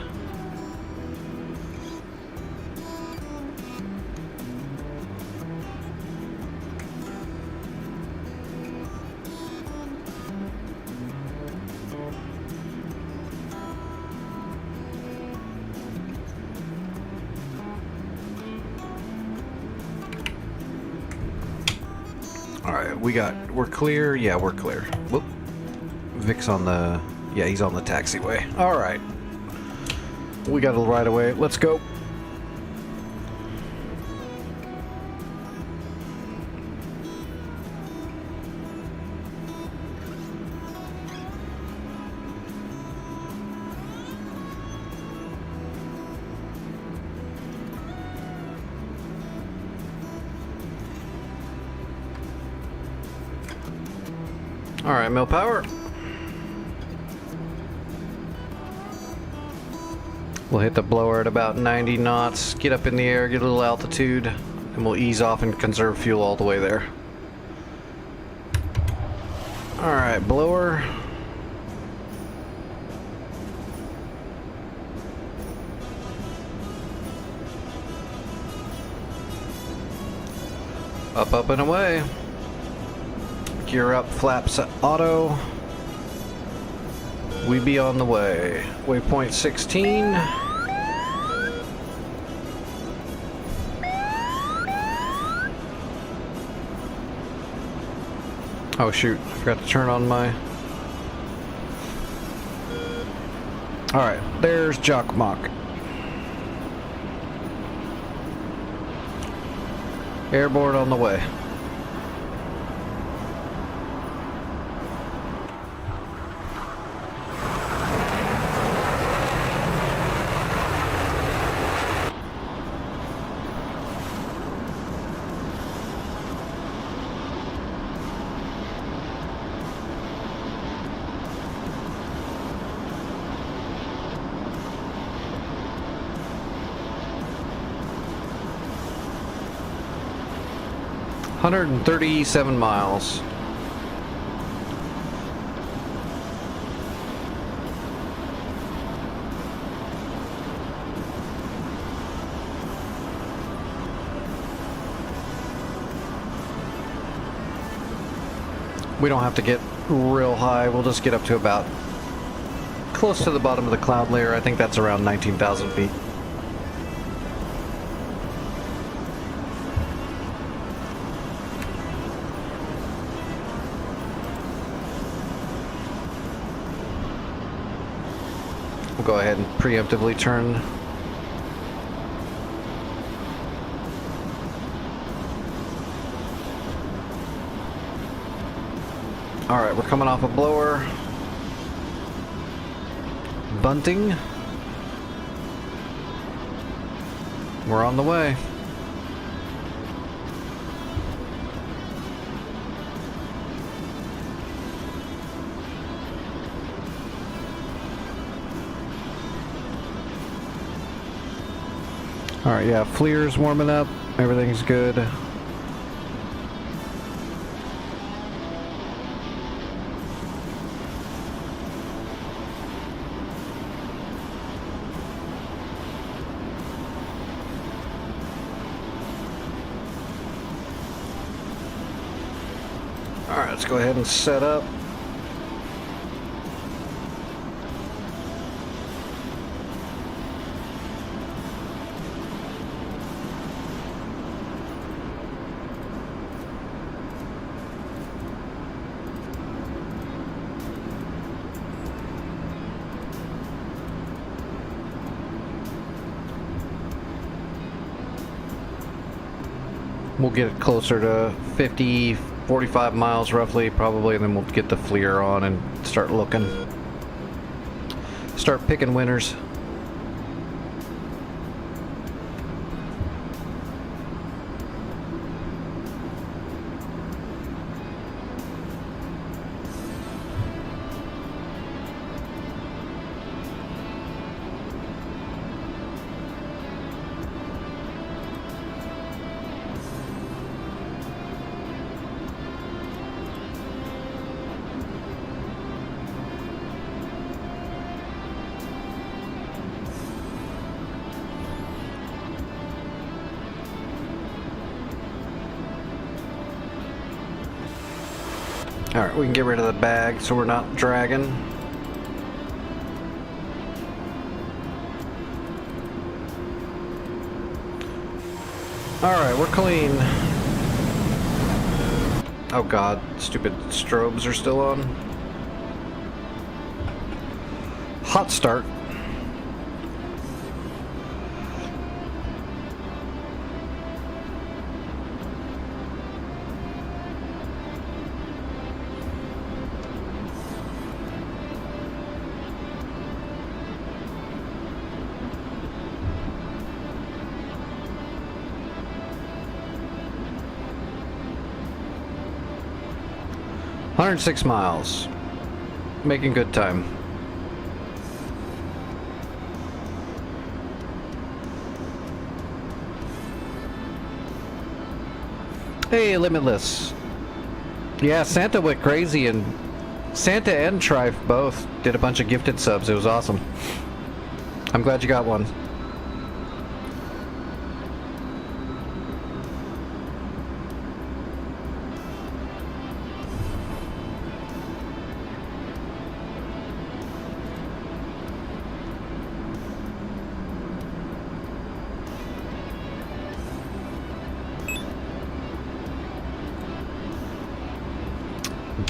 Alright, we're clear. Yeah, we're clear. Whoop. Vic's on the, yeah, he's on the taxiway. Alright. We got a right away. Let's go. Alright, mill power. We'll hit the blower at about 90 knots, get up in the air, get a little altitude, and we'll ease off and conserve fuel all the way there. Alright, blower. Up and away. Gear up, flaps auto. We be on the way. Waypoint 16. Oh shoot, I forgot to turn on my... Alright, there's Jockmock. Airborne on the way. $137 miles. We don't have to get real high. We'll just get up to about close to the bottom of the cloud layer. I think that's around 19,000 feet. We'll go ahead and preemptively turn. Alright, we're coming off a blower. Bunting. We're on the way. Alright, yeah, FLIR's warming up. Everything's good. Alright, let's go ahead and set up. We'll get it closer to 50, 45 miles roughly, probably, and then we'll get the FLIR on and start looking. Start picking winners. Alright, we can get rid of the bag so we're not dragging. Alright, we're clean. Oh god, stupid strobes are still on. Hot start. $106 miles. Making good time. Hey, Limitless. Yeah, Santa went crazy, and Santa and Trife both did a bunch of gifted subs. It was awesome. I'm glad you got one.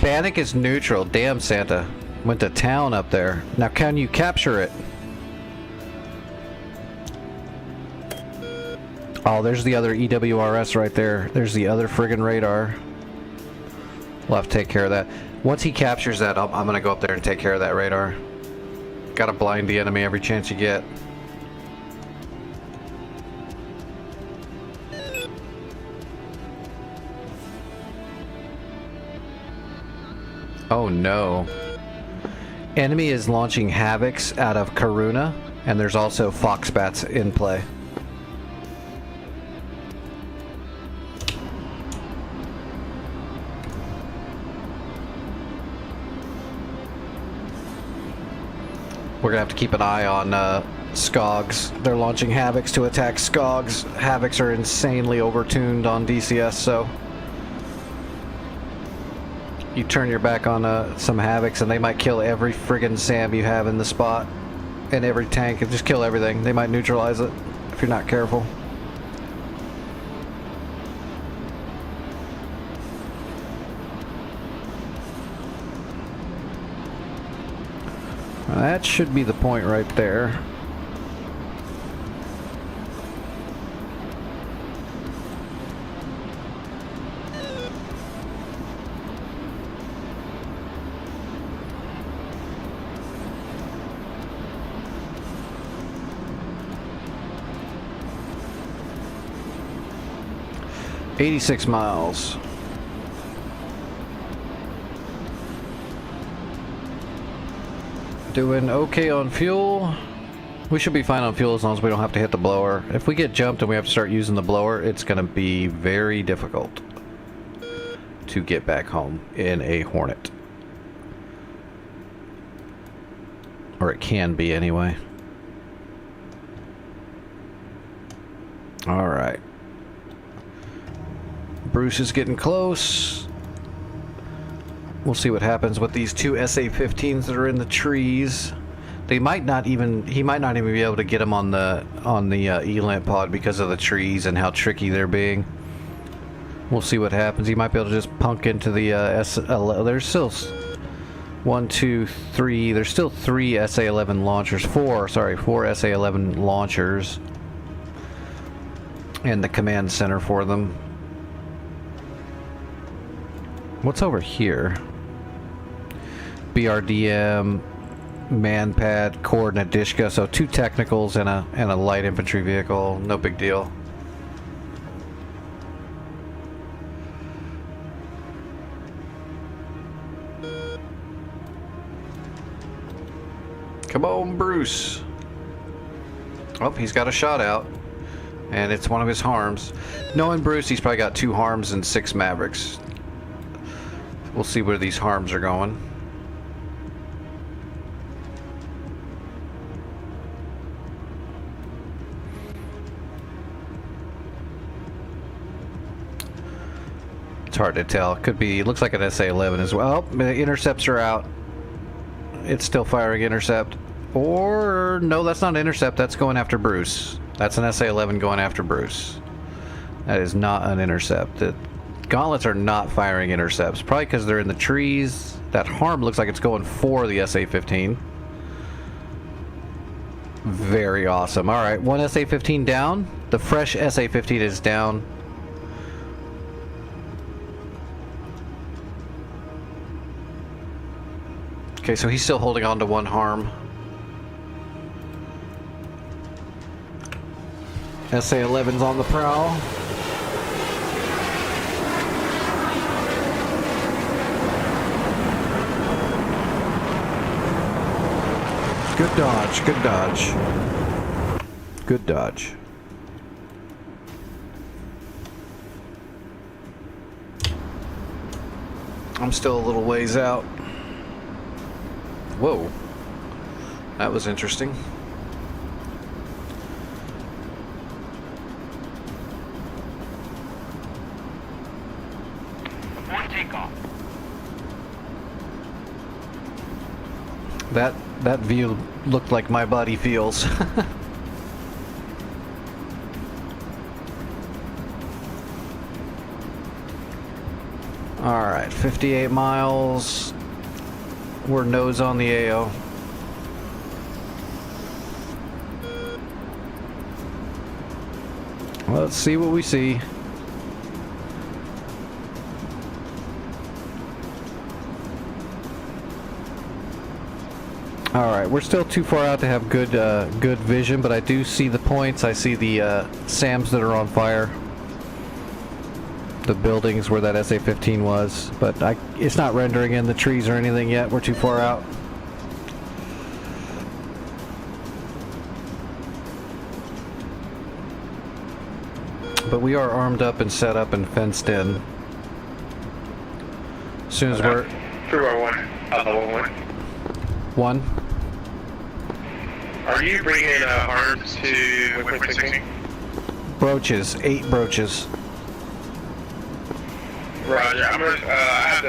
Bannock is neutral. Damn, Santa. Went to town up there. Now can you capture it? Oh, there's the other EWRS right there. There's the other friggin' radar. We'll have to take care of that. Once he captures that, I'm gonna go up there and take care of that radar. Gotta blind the enemy every chance you get. Oh no. Enemy is launching Havocs out of Karuna, and there's also Foxbats in play. We're gonna have to keep an eye on Skogs. They're launching Havocs to attack Skogs. Havocs are insanely overtuned on DCS, so You turn your back on some Havocs and they might kill every friggin' SAM you have in the spot. And every tank, and just kill everything. They might neutralize it if you're not careful. That should be the point right there. $86 miles. Doing okay on fuel. We should be fine on fuel as long as we don't have to hit the blower. If we get jumped and we have to start using the blower, it's going to be very difficult to get back home in a Hornet. Or it can be anyway. Alright. Bruce is getting close. We'll see what happens with these two SA-15s that are in the trees. They might not even, he might not even be able to get them on the ELANT pod because of the trees and how tricky they're being. We'll see what happens. He might be able to just punk into the there's still 1, 2, 3. There's still 3 SA-11 launchers. 4 SA-11 launchers. And the command center for them. What's over here? BRDM, manpad, coordinate Dishka. So 2 technicals and a light infantry vehicle. No big deal. Come on, Bruce. Oh, he's got a shot out. And it's one of his harms. Knowing Bruce, he's probably got 2 harms and 6 Mavericks. We'll see where these harms are going. It's hard to tell. Could be, looks like an SA-11 as well. Oh, the intercepts are out. It's still firing intercept. Or, no, that's not intercept. That's going after Bruce. That's an SA-11 going after Bruce. That is not an intercept. The gauntlets are not firing intercepts. Probably because they're in the trees. That harm looks like it's going for the SA-15. Very awesome. Alright, 1 SA-15 down. The fresh SA-15 is down. Okay, so he's still holding on to 1 harm. SA-11's on the prowl. Good dodge, good dodge. Good dodge. I'm still a little ways out. Whoa. That was interesting. One takeoff. That view looked like my body feels. Alright, 58 miles. We're nose on the AO. Let's see what we see. Alright, we're still too far out to have good vision, but I do see the points. I see the SAMs that are on fire. The buildings where that SA-15 was, but it's not rendering in the trees or anything yet. We're too far out. But we are armed up and set up and fenced in. As soon as we're... 3-1, 1. Are you bringing arms to waypoint 16? Broaches. 8 broaches. Roger. I'm gonna, I have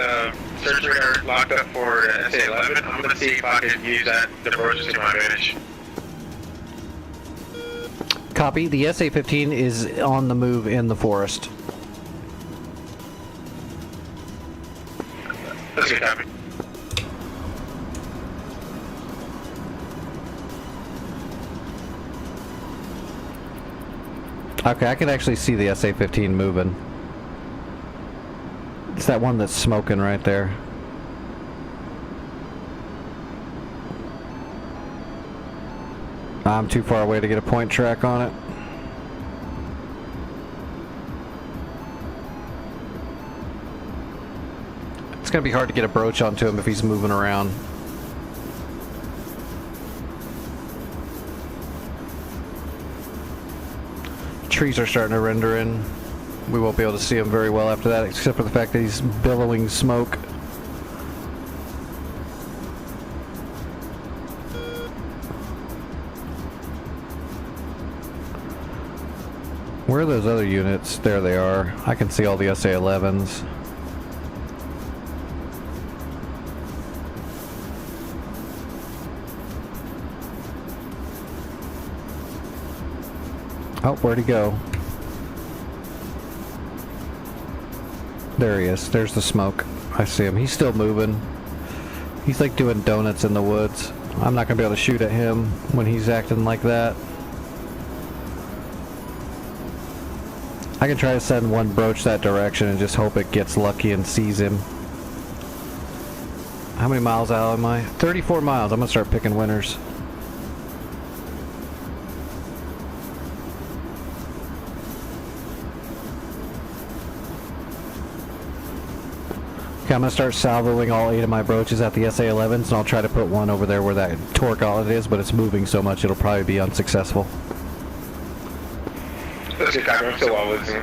the search radar locked up for the SA-11. I'm gonna see if I can use the approaches to my advantage. Copy. The SA-15 is on the move in the forest. That's a good copy. Okay, I can actually see the SA-15 moving. It's that one that's smoking right there. I'm too far away to get a point track on it. It's gonna be hard to get a broach onto him if he's moving around. Trees are starting to render in. We won't be able to see him very well after that, except for the fact that he's billowing smoke. Where are those other units? There they are. I can see all the SA-11s. Oh, where'd he go? There he is. There's the smoke. I see him. He's still moving. He's like doing donuts in the woods. I'm not gonna be able to shoot at him when he's acting like that. I can try to send one broach that direction and just hope it gets lucky and sees him. How many miles out am I? 34 miles. I'm gonna start picking winners. Okay, I'm gonna start salvoing all 8 of my broaches at the SA-11s, and I'll try to put one over there where that torque outlet is, but it's moving so much it'll probably be unsuccessful. That's a good copy. I'm still well with him.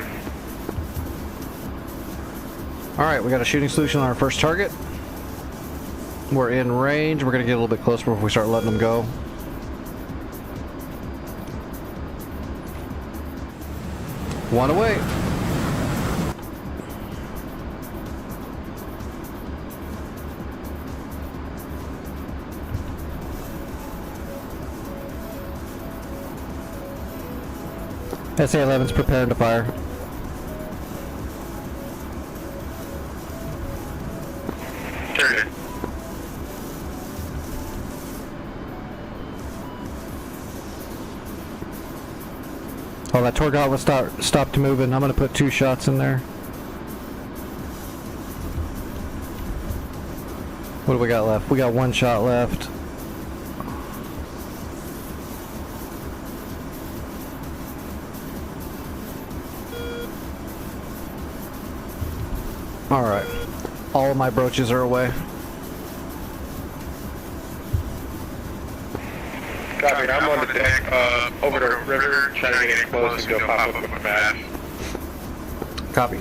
Alright, we got a shooting solution on our first target. We're in range. We're gonna get a little bit closer before we start letting them go. One away. SA-11's preparing to fire. Turn it. Oh, that torque outlet stopped moving. I'm gonna put 2 shots in there. What do we got left? We got 1 shot left. Alright. All of my broaches are away. Copy. I'm on the deck over the river trying to get it close and go pop up with my mask. Copy.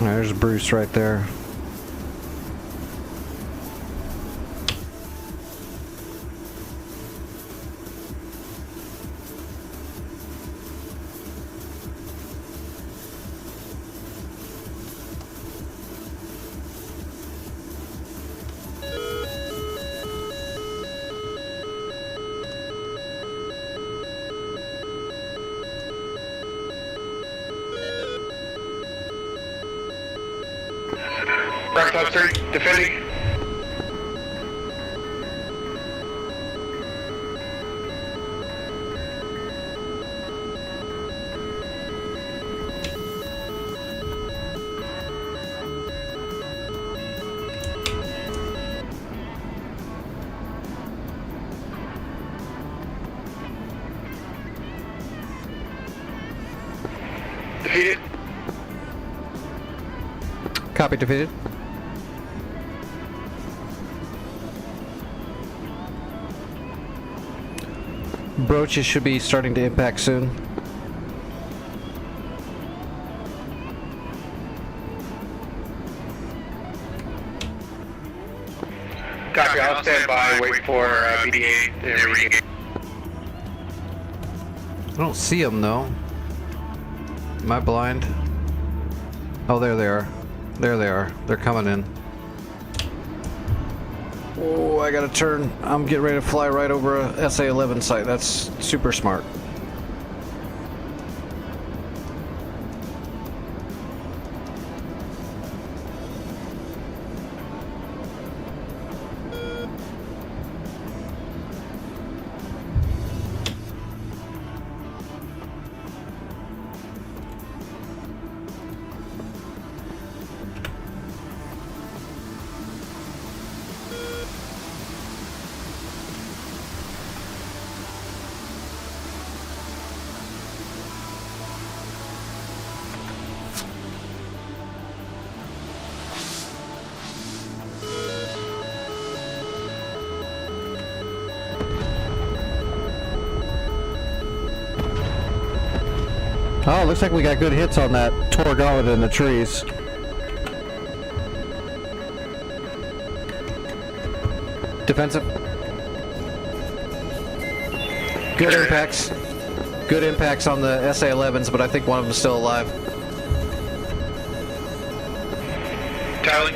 There's Bruce right there. Rock top 3, defending. Defeated. Copy, defeated. Broaches should be starting to impact soon. Copy, I'll stand by, wait for BD-8 and regain. I don't see them though. Am I blind? Oh, there they are. There they are. They're coming in. Oh, I gotta turn. I'm getting ready to fly right over a SA-11 site. That's super smart. Oh, looks like we got good hits on that Torgaulet in the trees. Defensive. Good impacts. Good impacts on the SA-11s, but I think one of them is still alive. Tally.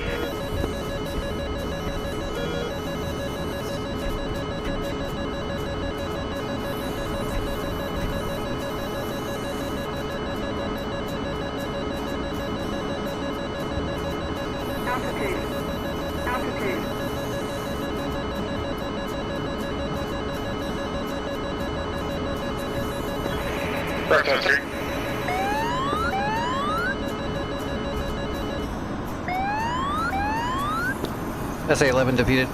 Altitude. Altitude. Correct on 3. SA-11 defeated.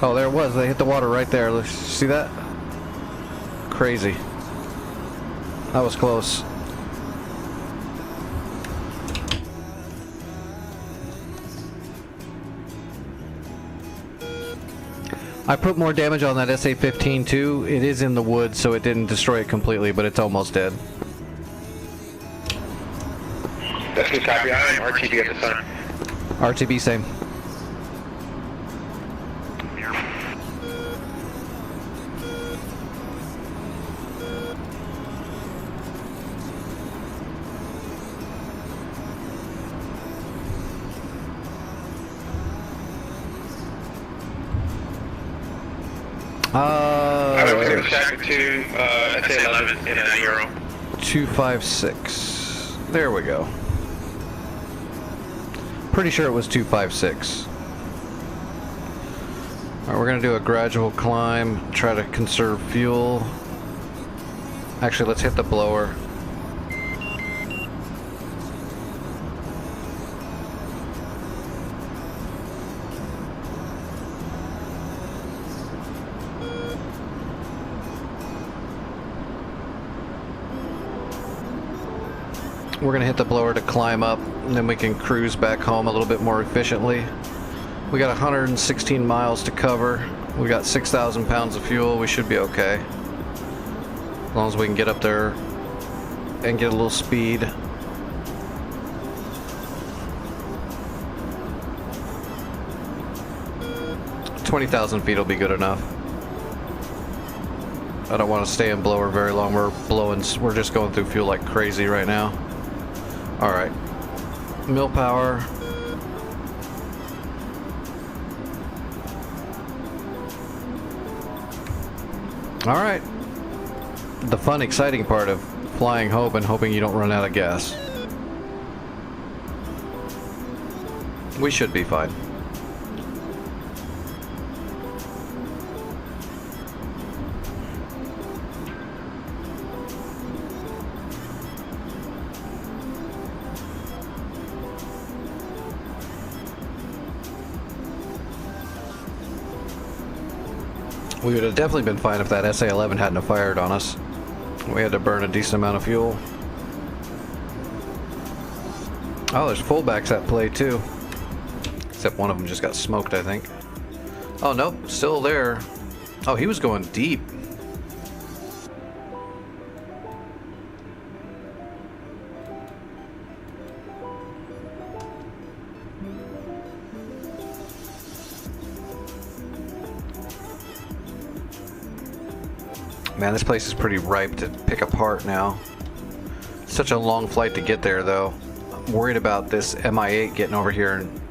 Oh, there it was. They hit the water right there. Look, see that? Crazy. That was close. I put more damage on that SA-15 too. It is in the woods, so it didn't destroy it completely, but it's almost dead. That's good, copy. I am RTB at the sun. RTB same. I was going to stack to SA-11 in a Euro. 256. There we go. Pretty sure it was 256. Alright, we're gonna do a gradual climb, try to conserve fuel. Actually, let's hit the blower. We're gonna hit the blower to climb up, and then we can cruise back home a little bit more efficiently. We got 116 miles to cover. We got 6,000 pounds of fuel. We should be okay. As long as we can get up there and get a little speed. $20,000 feet will be good enough. I don't want to stay in blower very long. We're just going through fuel like crazy right now. All right, mill power. All right, the fun, exciting part of flying home and hoping you don't run out of gas. We should be fine. We would have definitely been fine if that SA-11 hadn't have fired on us. We had to burn a decent amount of fuel. Oh, there's fullbacks at play too. Except one of them just got smoked, I think. Oh, nope, still there. Oh, he was going deep. Man, this place is pretty ripe to pick apart now. Such a long flight to get there, though. I'm worried about this Mi-8 getting over here and...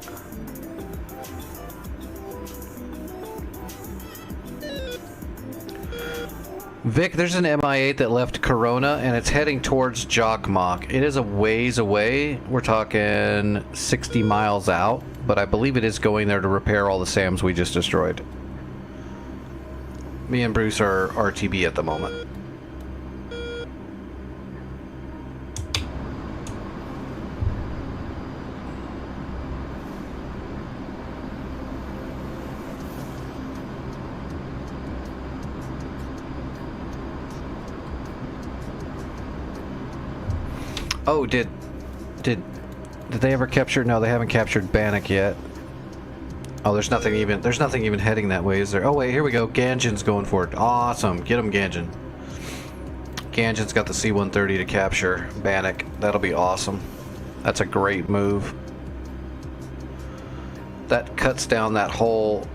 Vic, there's an Mi-8 that left Corona, and it's heading towards Jokmok. It is a ways away. We're talking 60 miles out, but I believe it is going there to repair all the SAMs we just destroyed. Me and Bruce are RTB at the moment. Oh, did they ever capture? No, they haven't captured Bannock yet. Oh, there's nothing even heading that way, is there? Oh wait, here we go. Ganjan's going for it. Awesome. Get him, Ganjan. Ganjan's got the C-130 to capture Bannock. That'll be awesome. That's a great move. That cuts down that whole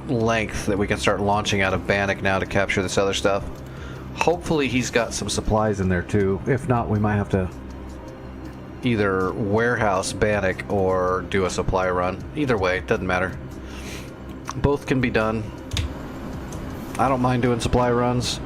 length that we can start launching out of Bannock now to capture this other stuff. Hopefully he's got some supplies in there too. If not, we might have to either warehouse Bannock or do a supply run. Either way, it doesn't matter. Both can be done. I don't mind doing supply runs.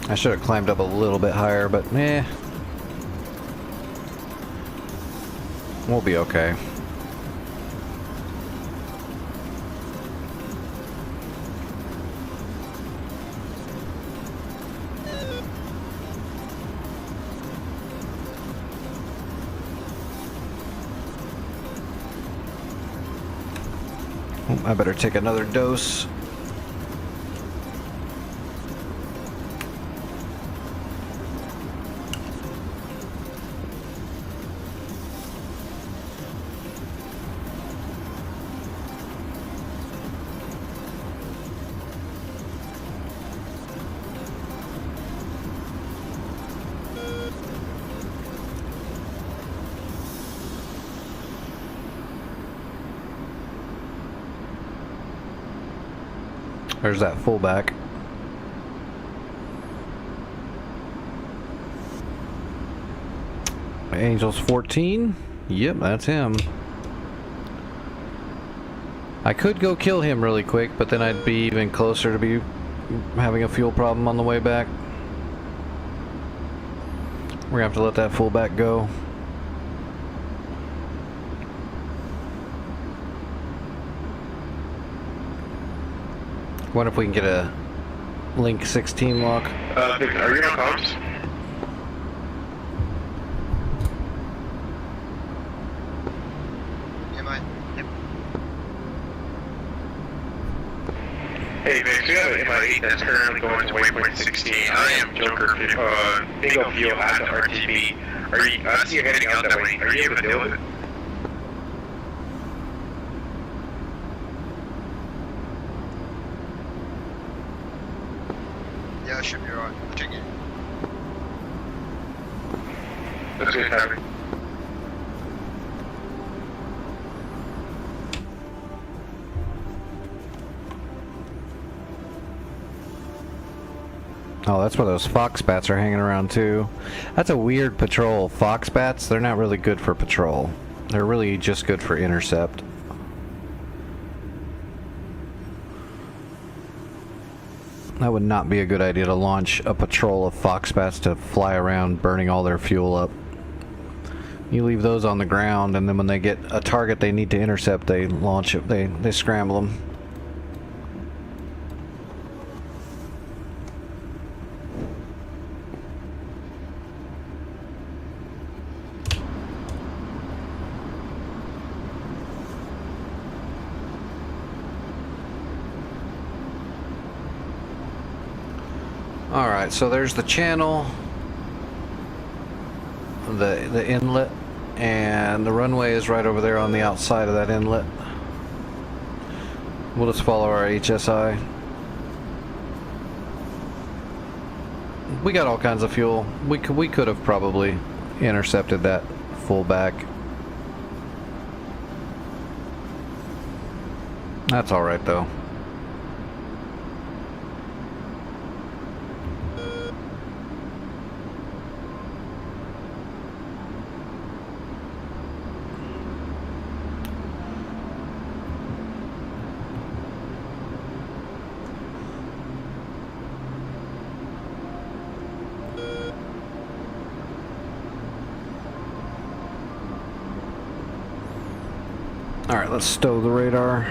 I should have climbed up a little bit higher, but eh. We'll be okay. Oh, I better take another dose. There's that fullback. Angels 14. Yep, that's him. I could go kill him really quick, but then I'd be even closer to be having a fuel problem on the way back. We're gonna have to let that fullback go. Wonder if we can get a Link 16 lock. Vic, are you on comms? Am I? Yep. Hey, Vic, we have an Mi-8 that's currently going to waypoint 16. I am Joker, Bingo Fuel at the RTB. Are you, I see you heading out that way. Are you able to deal with it? Yeah, I should be alright. Virginia. That's what's happening. Oh, that's where those fox bats are hanging around too. That's a weird patrol. Fox bats, they're not really good for patrol. They're really just good for intercept. That would not be a good idea to launch a patrol of fox bats to fly around burning all their fuel up. You leave those on the ground, and then when they get a target they need to intercept, they launch it. They scramble them. Alright, so there's the channel, the inlet, and the runway is right over there on the outside of that inlet. We'll just follow our HSI. We got all kinds of fuel. We could have probably intercepted that full back. That's alright though. Alright, let's stow the radar.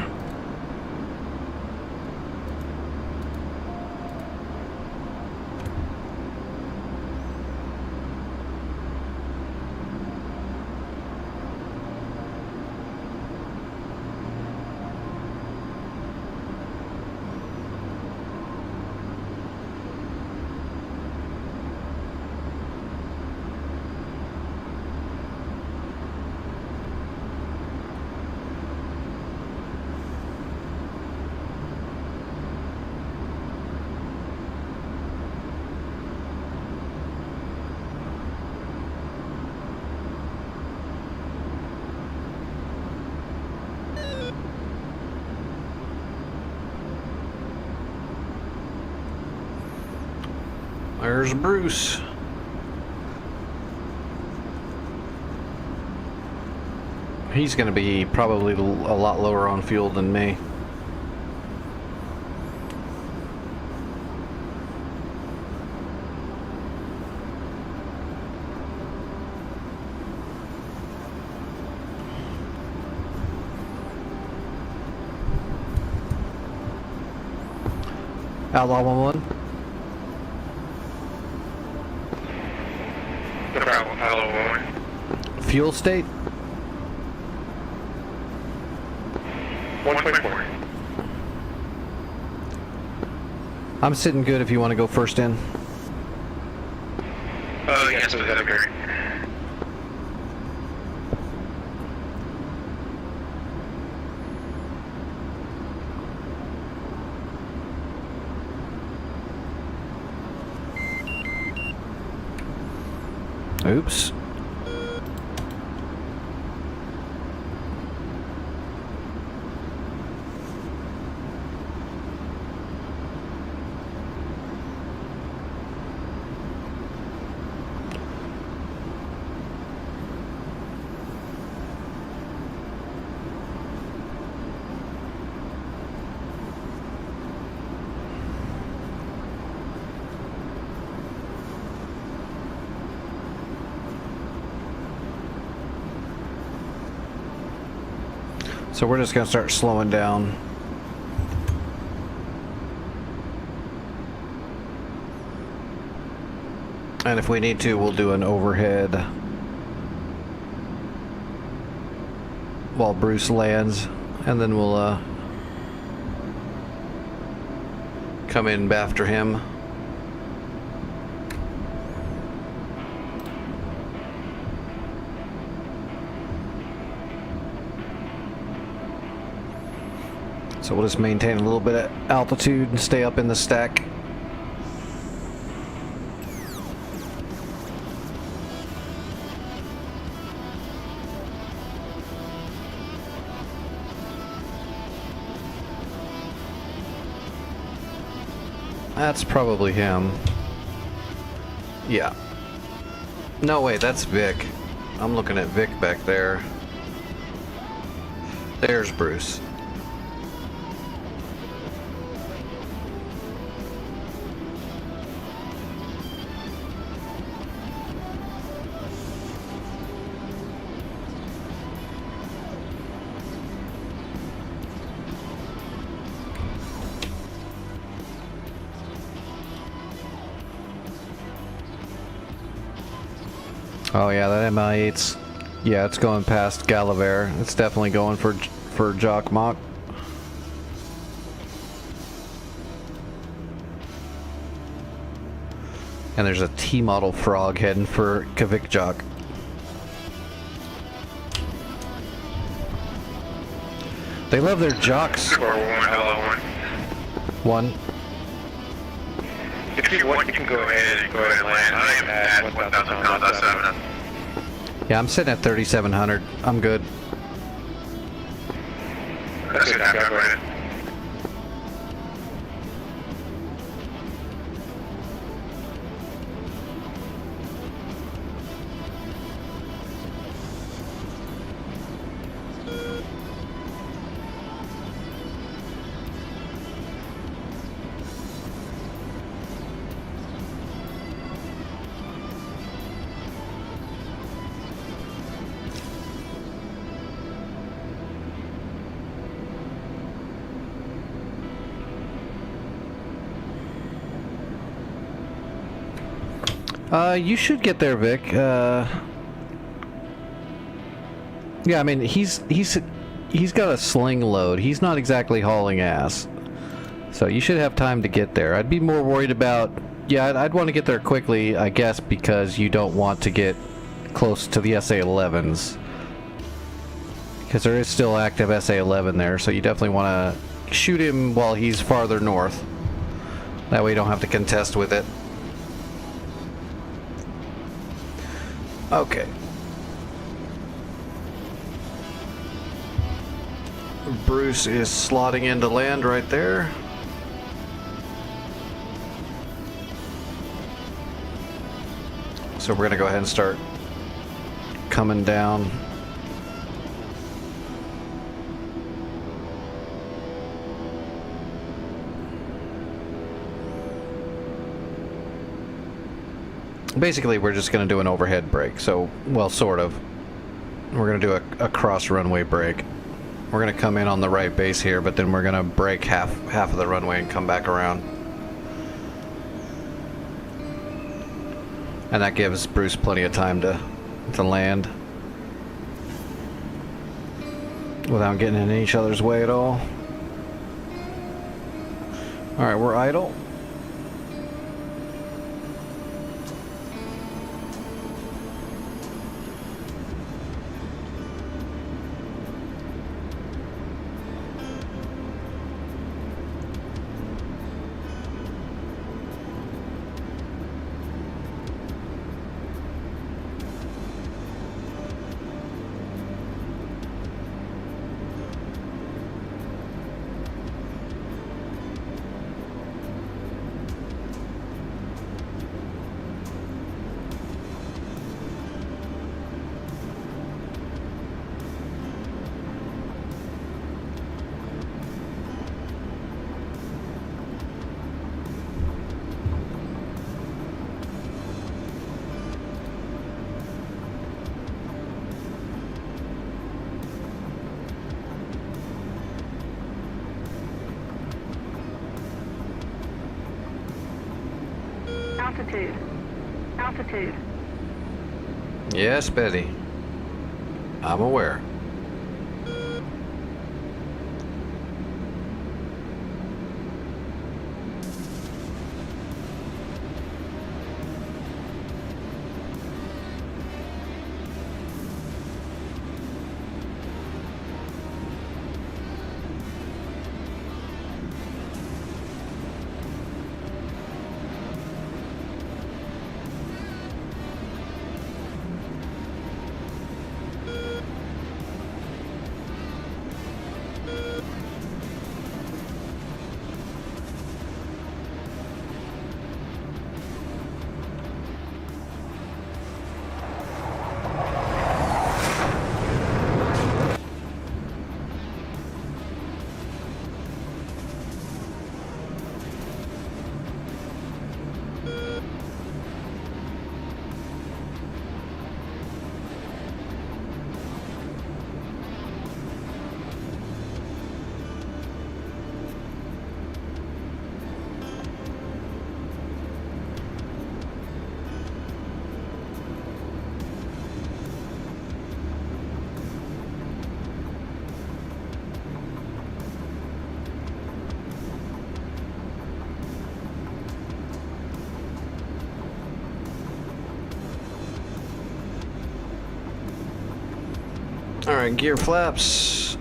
There's Bruce. He's going to be probably a lot lower on fuel than me. Outlaw 1-1. Fuel state? 124. I'm sitting good if you want to go first in. Yes, that'd be great. Oops. So we're just going to start slowing down. And if we need to, we'll do an overhead while Bruce lands, and then we'll come in after him. So we'll just maintain a little bit of altitude and stay up in the stack. That's probably him. Yeah. No, wait, that's Vic. I'm looking at Vic back there. There's Bruce. Oh yeah, that MI8's, yeah, it's going past Gallivare. It's definitely going for Jock Mock. And there's a T-model frog heading for Kavik Jock. They love their jocks. Or one. One. If you want, you can go ahead and land. I am at 1,000 pounds at 7. Yeah, I'm sitting at 3,700. I'm good. That's it, I'm go ahead. You should get there, Vic. Yeah, I mean, he's got a sling load. He's not exactly hauling ass. So you should have time to get there. I'd be more worried about... Yeah, I'd want to get there quickly, I guess, because you don't want to get close to the SA-11s. Because there is still active SA-11 there, so you definitely want to shoot him while he's farther north. That way you don't have to contest with it. Okay. Bruce is slotting into land right there. So we're gonna go ahead and start coming down. Basically, we're just going to do an overhead brake. So, well, sort of. We're going to do a cross runway brake. We're going to come in on the right base here, but then we're going to brake half of the runway and come back around. And that gives Bruce plenty of time to land without getting in each other's way at all. All right, we're idle. Altitude. Altitude. Yes, Betty. I'm aware. Alright, gear flaps.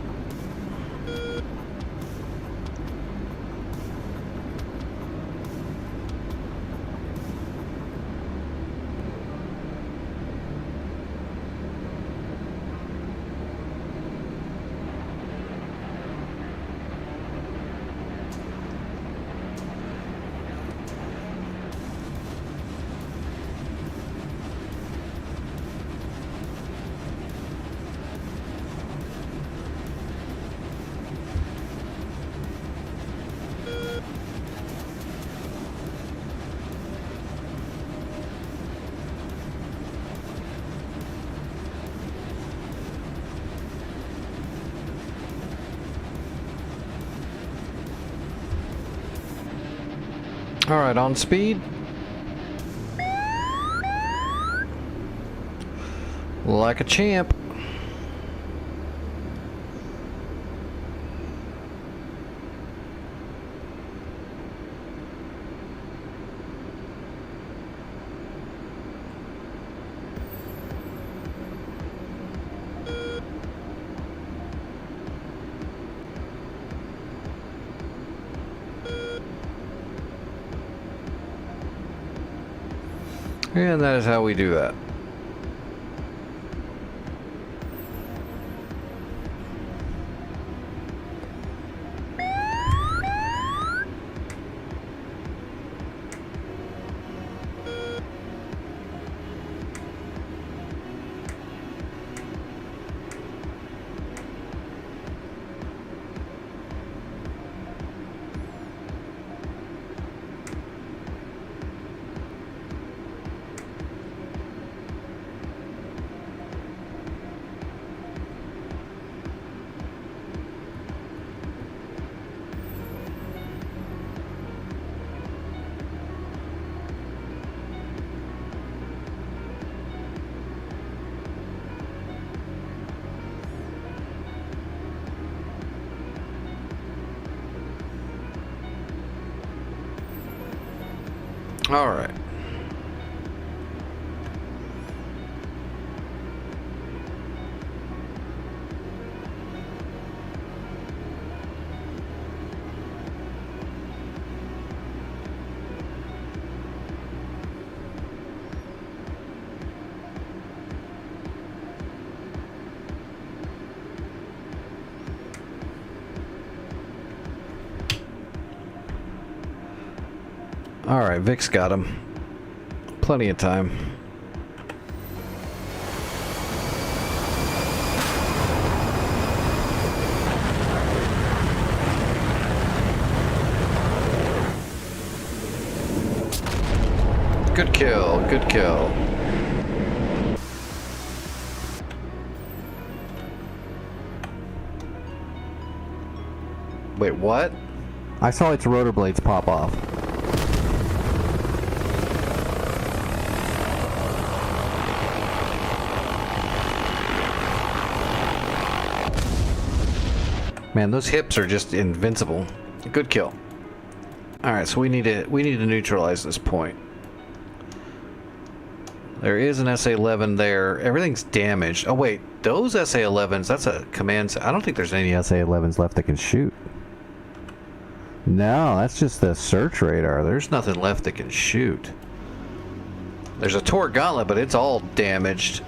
Alright, on speed. Like a champ. And that is how we do that. All right. All right, Vic's got him. Plenty of time. Good kill, good kill. Wait, what? I saw its rotor blades pop off. Man, those hips are just invincible. Good kill. All right, so we need to neutralize this point. There is an SA-11 there. Everything's damaged. Oh wait, those SA-11s. That's a command. I don't think there's any SA-11s left that can shoot. No, that's just the search radar. There's nothing left that can shoot. There's a Tor gauntlet, but it's all damaged.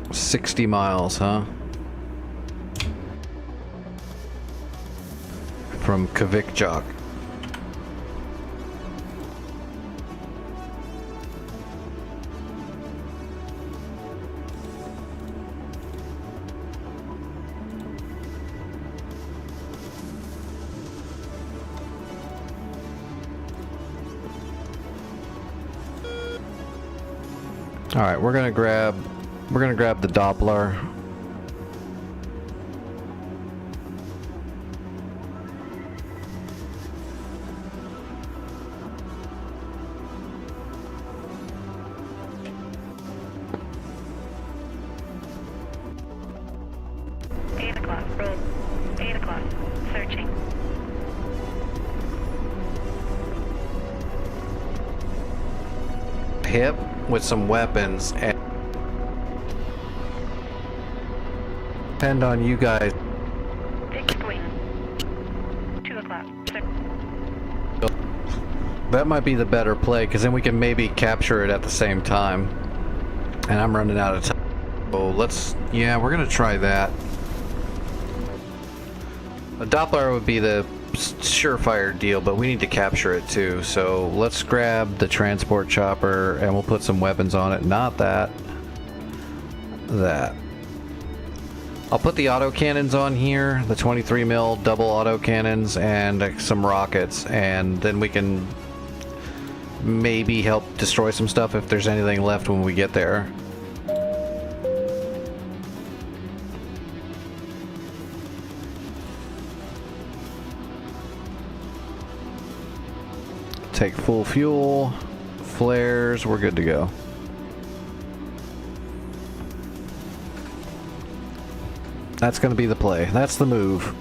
$60 miles, huh? From Kvikjok. All right, we're gonna grab the Doppler. Searching. Hip with some weapons and depend on you guys. Fixed wing. 2 o'clock. That might be the better play, because then we can maybe capture it at the same time. And I'm running out of time. So yeah, we're gonna try that. A Doppler would be the surefire deal, but we need to capture it too. So let's grab the transport chopper and we'll put some weapons on it. Not that. That. I'll put the autocannons on here, the 23 mil double autocannons and some rockets, and then we can maybe help destroy some stuff if there's anything left when we get there. Take full fuel, flares, we're good to go. That's going to be the play. That's the move.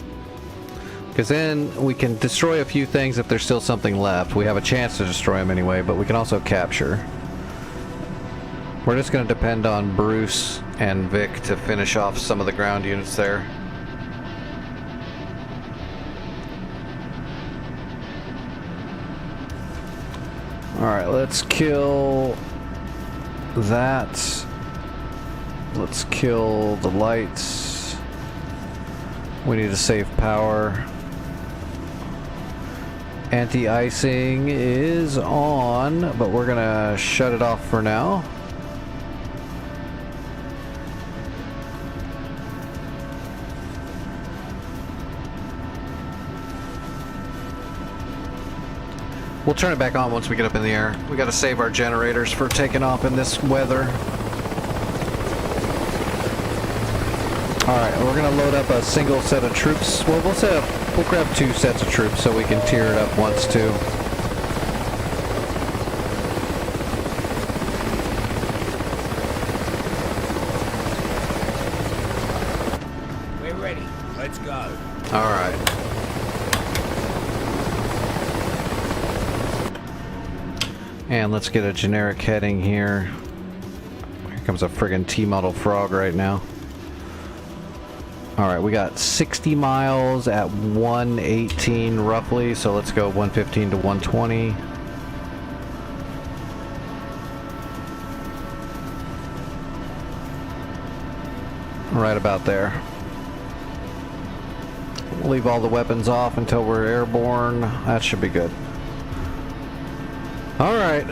Because then we can destroy a few things if there's still something left. We have a chance to destroy them anyway, but we can also capture. We're just going to depend on Bruce and Vic to finish off some of the ground units there. Alright, let's kill that. Let's kill the lights. We need to save power. Anti-icing is on, but we're gonna shut it off for now. We'll turn it back on once we get up in the air. We gotta save our generators for taking off in this weather. Alright, we're gonna load up a single set of troops. Well, we'll grab 2 sets of troops so we can tier it up once too. We're ready. Let's go. Alright. And let's get a generic heading here. Here comes a friggin' T-model frog right now. Alright, we got 60 miles at 118 roughly, so let's go 115 to 120. Right about there. We'll leave all the weapons off until we're airborne. That should be good. Alright,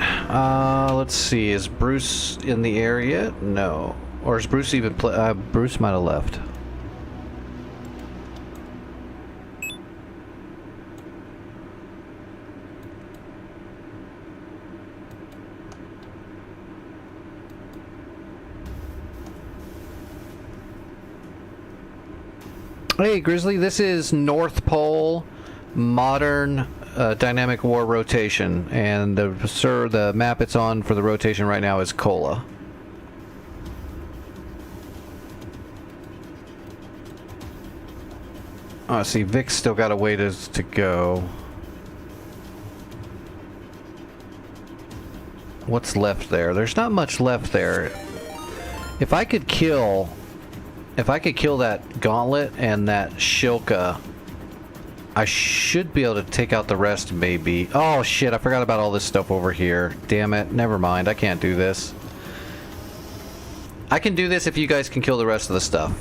let's see. Is Bruce in the area yet? No. Or is Bruce even Bruce might have left. Hey Grizzly, this is North Pole Modern Dynamic War Rotation, and the map it's on for the rotation right now is Kola. Oh, see, Vic's still got a way to go. What's left there? There's not much left there. If I could kill that gauntlet and that Shilka, I should be able to take out the rest, maybe. Oh shit, I forgot about all this stuff over here. Damn it, never mind, I can't do this. I can do this if you guys can kill the rest of the stuff.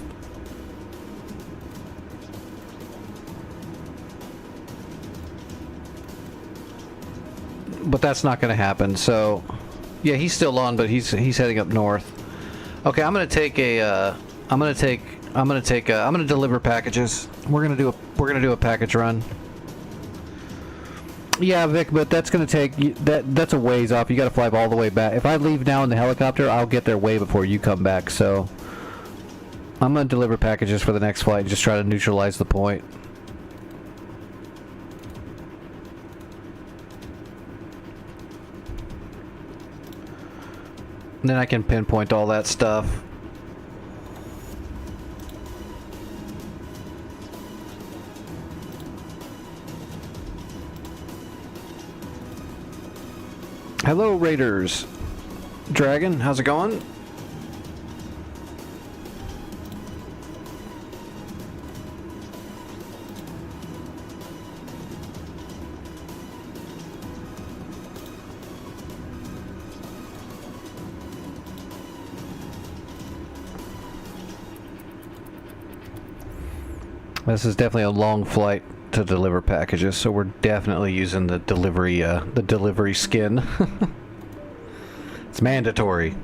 But that's not gonna happen, so... Yeah, he's still on, but he's heading up north. Okay, I'm gonna take a, I'm gonna deliver packages. We're gonna do a package run. Yeah, Vic, but that's gonna take that's a ways off. You gotta fly all the way back. If I leave now in the helicopter, I'll get there way before you come back. So I'm gonna deliver packages for the next flight and just try to neutralize the point. And then I can pinpoint all that stuff. Hello, Raiders. Dragon, how's it going? This is definitely a long flight to deliver packages, so we're definitely using the delivery skin. It's mandatory.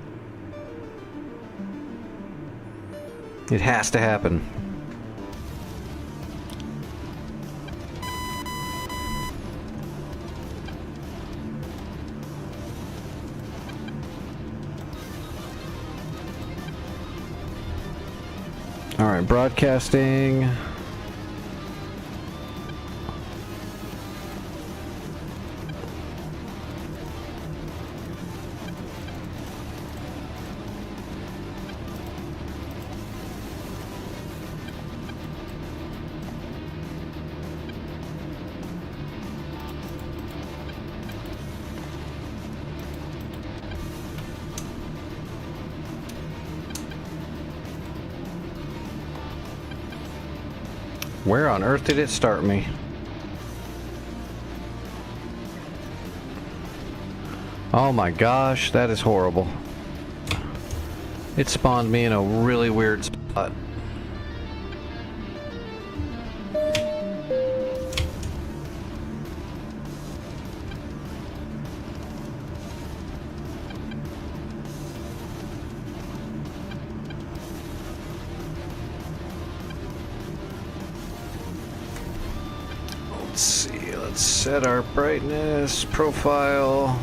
It has to happen. All right, broadcasting. Where on earth did it start me? Oh my gosh, that is horrible. It spawned me in a really weird spot. Let's see, let's set our brightness, profile.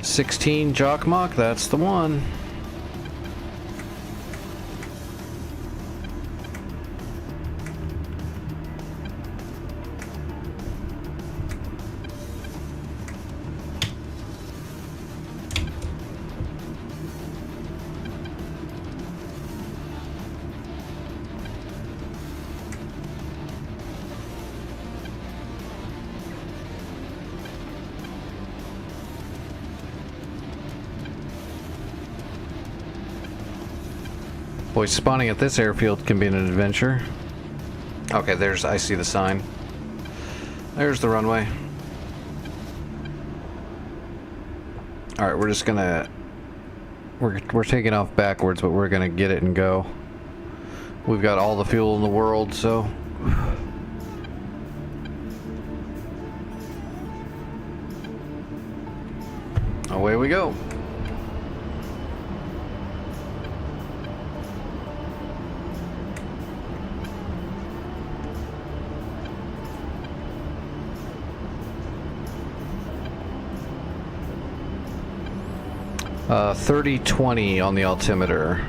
16 Jockmock, that's the one. Boy, spawning at this airfield can be an adventure. Okay, I see the sign. There's the runway. Alright, we're just gonna... We're taking off backwards, but we're gonna get it and go. We've got all the fuel in the world, so... Away we go. Uh, 3020 on the altimeter.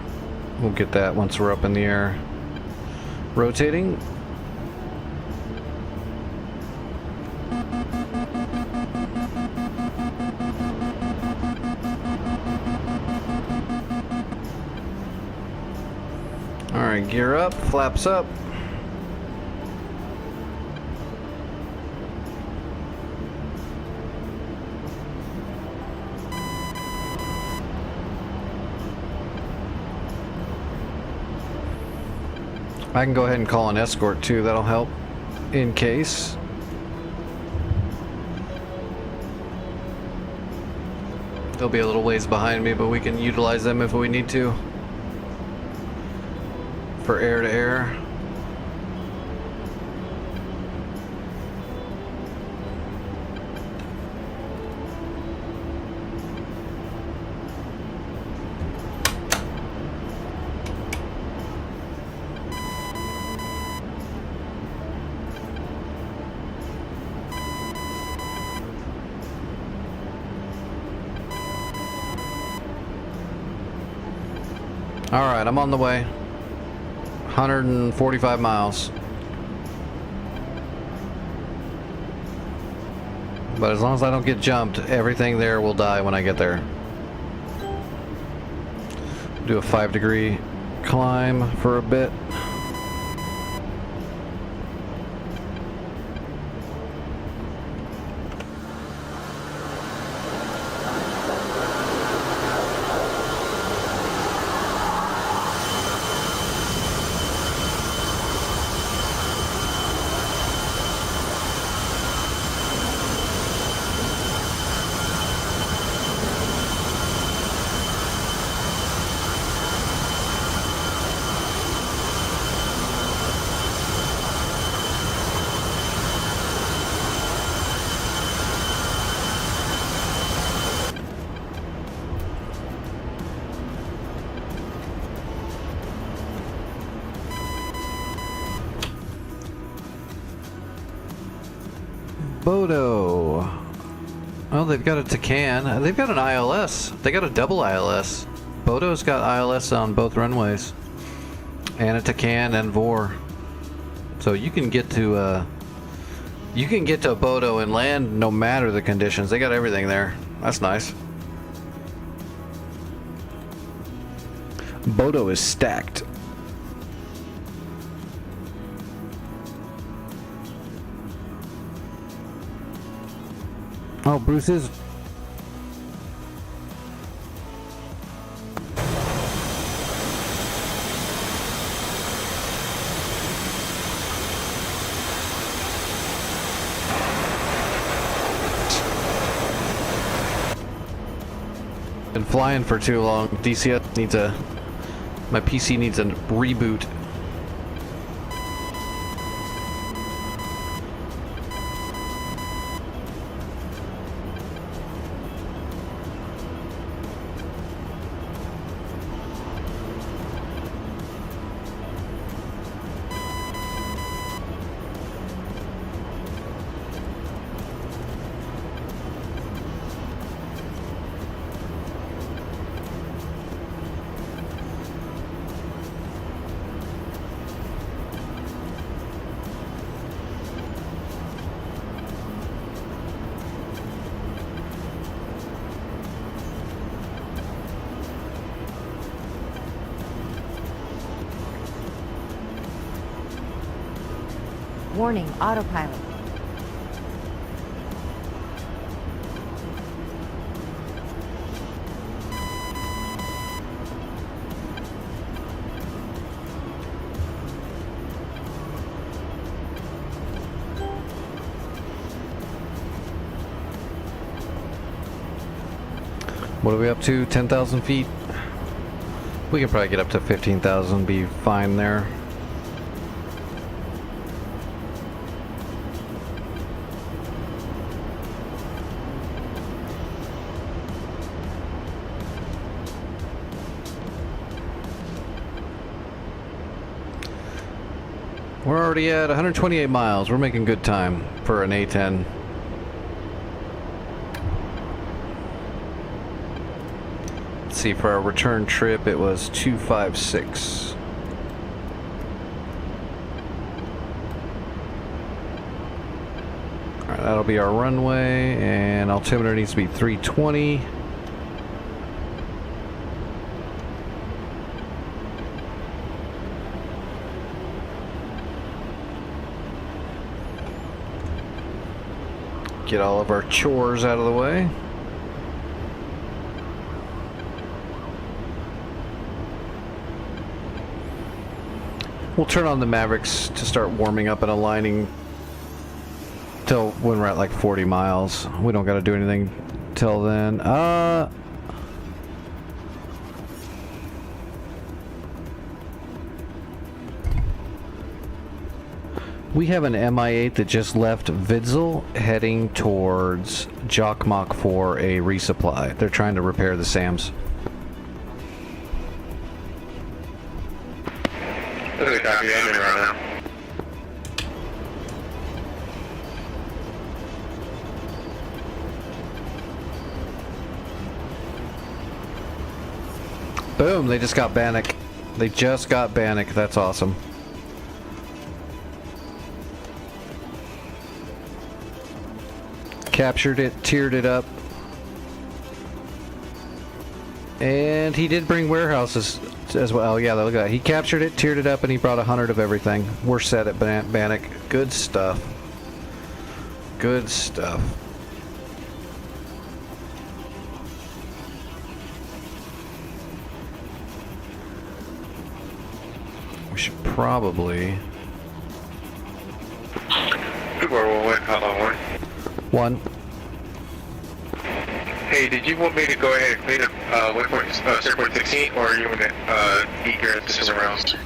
We'll get that once we're up in the air. Rotating. Alright, gear up, flaps up. I can go ahead and call an escort too, that'll help in case. They'll be a little ways behind me, but we can utilize them if we need to. For air to air. Alright, I'm on the way. 145 miles. But as long as I don't get jumped, everything there will die when I get there. Do a 5-degree climb for a bit. Bodo. Oh, they've got a Tacan. They've got an ILS. They got a double ILS. Bodo's got ILS on both runways. And a Tacan and Vor. So you can get to Bodo and land no matter the conditions. They got everything there. That's nice. Bodo is stacked. Oh, Bruce is. Been flying for too long. DCS needs a. My PC needs a reboot. Warning, autopilot. What are we up to? 10,000 feet? We can probably get up to 15,000, be fine there. We're already at 128 miles. We're making good time for an A10. Let's see, for our return trip it was 256. Alright, that'll be our runway, and altimeter needs to be 320. Get all of our chores out of the way. We'll turn on the Mavericks to start warming up and aligning till when we're at like 40 miles. We don't got to do anything till then. We have an Mi-8 that just left Vidzel heading towards Jokmok for a resupply. They're trying to repair the SAMs. That's a copy. I'm in right now. Boom, they just got Bannock. They just got Bannock. That's awesome. Captured it, tiered it up. And he did bring warehouses as well. Oh, yeah, look at that. He captured it, tiered it up, and he brought 100 of everything. We're set at Bannock. Good stuff. Good stuff. We should probably... How long one? One. Hey, did you want me to go ahead and clean up Circle 16, or are you going to eat your emphasis around?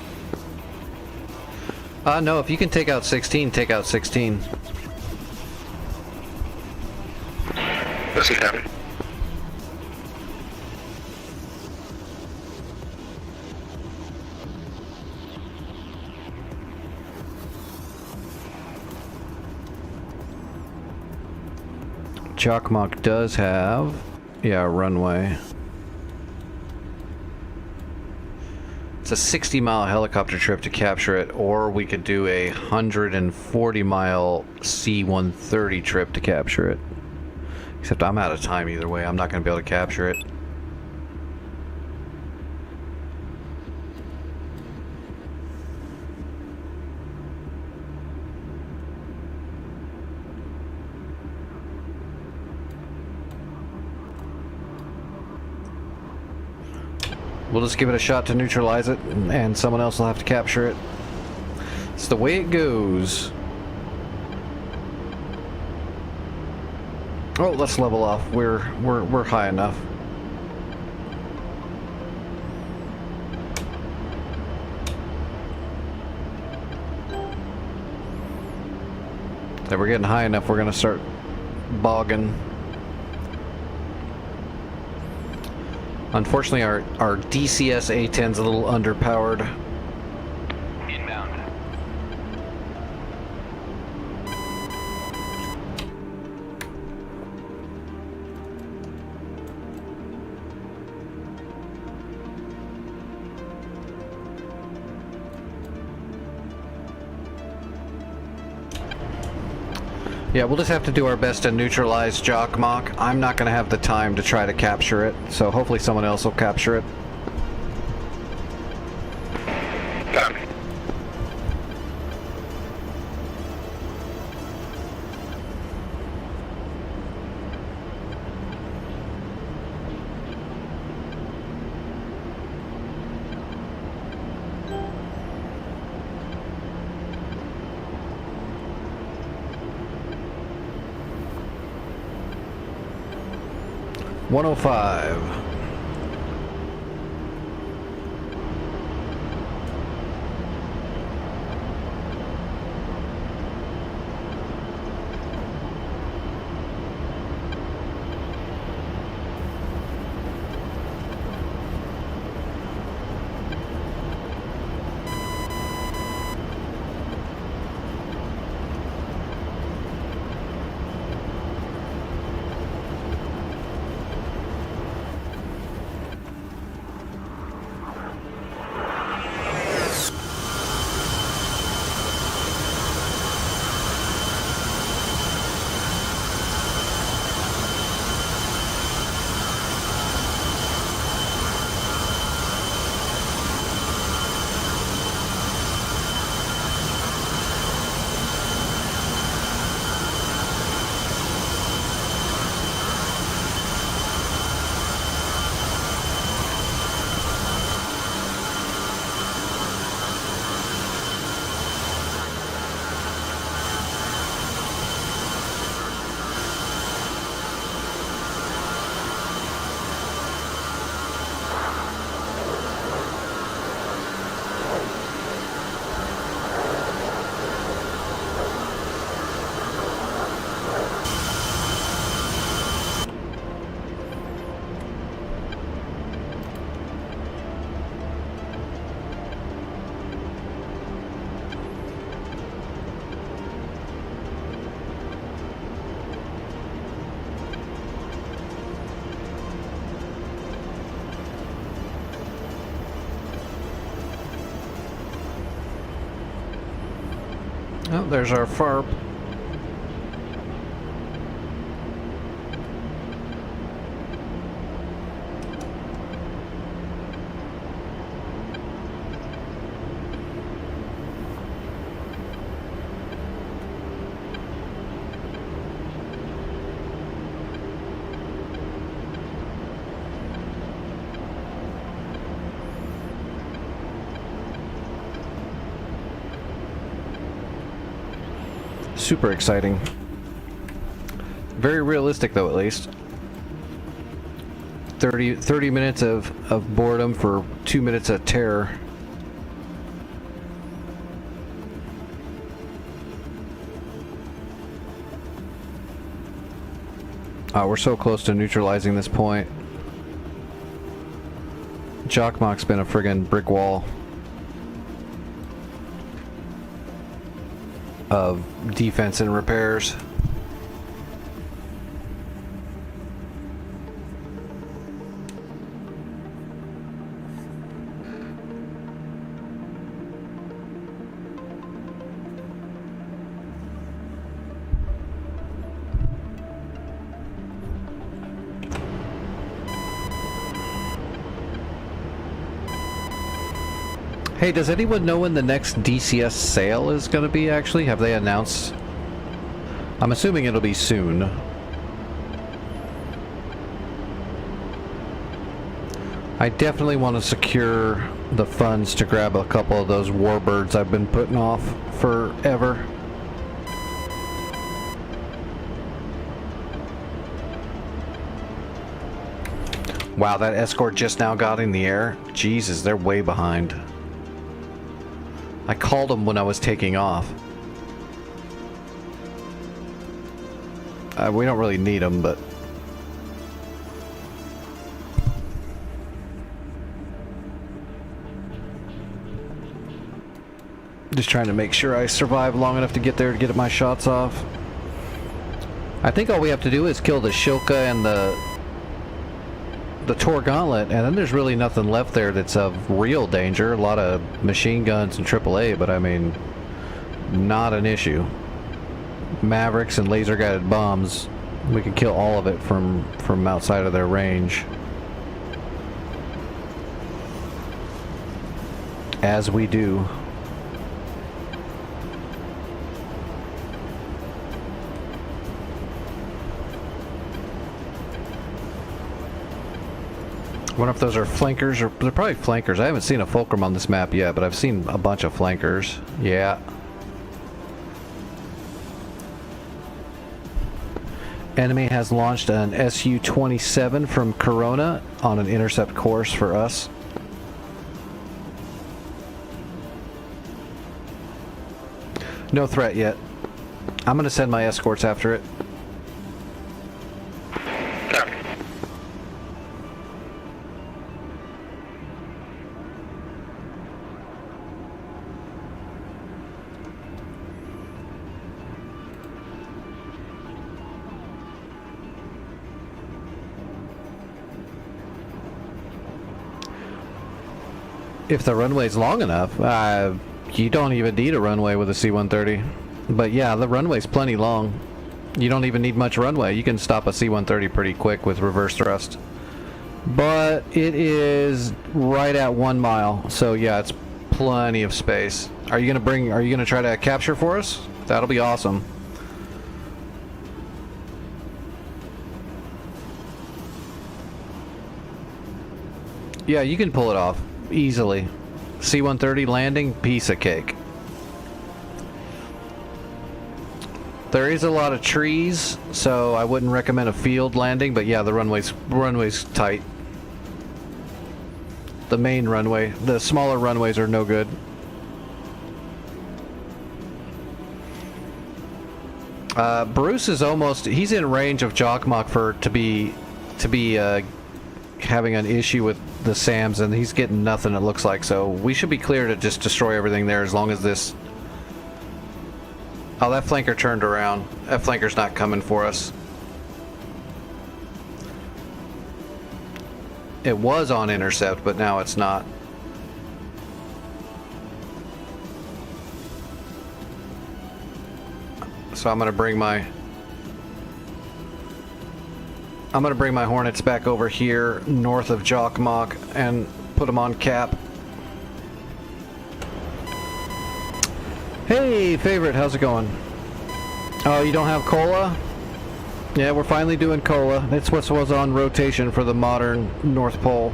No, if you can take out 16, take out 16. Let's get happening. Chocmock does have, yeah, a runway. It's a 60-mile helicopter trip to capture it, or we could do a 140-mile C-130 trip to capture it. Except I'm out of time either way. I'm not going to be able to capture it. We'll just give it a shot to neutralize it, and someone else will have to capture it. It's the way it goes. Oh, let's level off. We're high enough. So we're getting high enough. We're gonna start bogging. Unfortunately, our DCS A-10's a little underpowered. Inbound. Yeah, we'll just have to do our best to neutralize Chocmock. I'm not going to have the time to try to capture it, so hopefully someone else will capture it. Copy. .105. Oh, there's our FARP. Super exciting. Very realistic, though, at least. 30 minutes of boredom for 2 minutes of terror. We're so close to neutralizing this point. Chocmock's been a friggin' brick wall of defense and repairs. Hey, does anyone know when the next DCS sale is going to be, actually? Have they announced? I'm assuming it'll be soon. I definitely want to secure the funds to grab a couple of those warbirds I've been putting off forever. Wow, that escort just now got in the air. Jesus, they're way behind. I called them when I was taking off. We don't really need them, but... just trying to make sure I survive long enough to get there to get my shots off. I think all we have to do is kill the Shilka and the Tor Gauntlet, and then there's really nothing left there that's of real danger. A lot of machine guns and AAA, but I mean, not an issue. Mavericks and laser guided bombs, we can kill all of it from outside of their range. As we do. I wonder if those are flankers, or they're probably flankers. I haven't seen a fulcrum on this map yet, but I've seen a bunch of flankers. Yeah. Enemy has launched an Su-27 from Corona on an intercept course for us. No threat yet. I'm gonna send my escorts after it. If the runway's long enough, you don't even need a runway with a C-130. But yeah, the runway's plenty long. You don't even need much runway. You can stop a C-130 pretty quick with reverse thrust. But it is right at 1 mile, so yeah, it's plenty of space. Are you gonna try to capture for us? That'll be awesome. Yeah, you can pull it off. Easily. C-130 landing, piece of cake. There is a lot of trees, so I wouldn't recommend a field landing, but yeah, the runway's tight. The main runway. The smaller runways are no good. Bruce is he's in range of Jokkmokk to be having an issue with the SAMs, and he's getting nothing, it looks like, so we should be clear to just destroy everything there as long as this... Oh, that flanker turned around. That flanker's not coming for us. It was on intercept, but now it's not. So I'm gonna bring my Hornets back over here north of Jokkmokk and put them on cap. Hey, favorite, how's it going? Oh, you don't have Kola? Yeah, we're finally doing Kola. That's what was on rotation for the modern North Pole.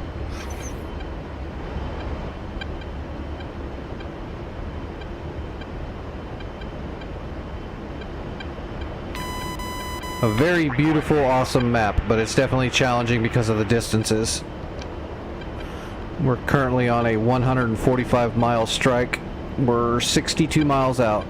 A very beautiful, awesome map, but it's definitely challenging because of the distances. We're currently on a 145-mile strike. We're 62 miles out.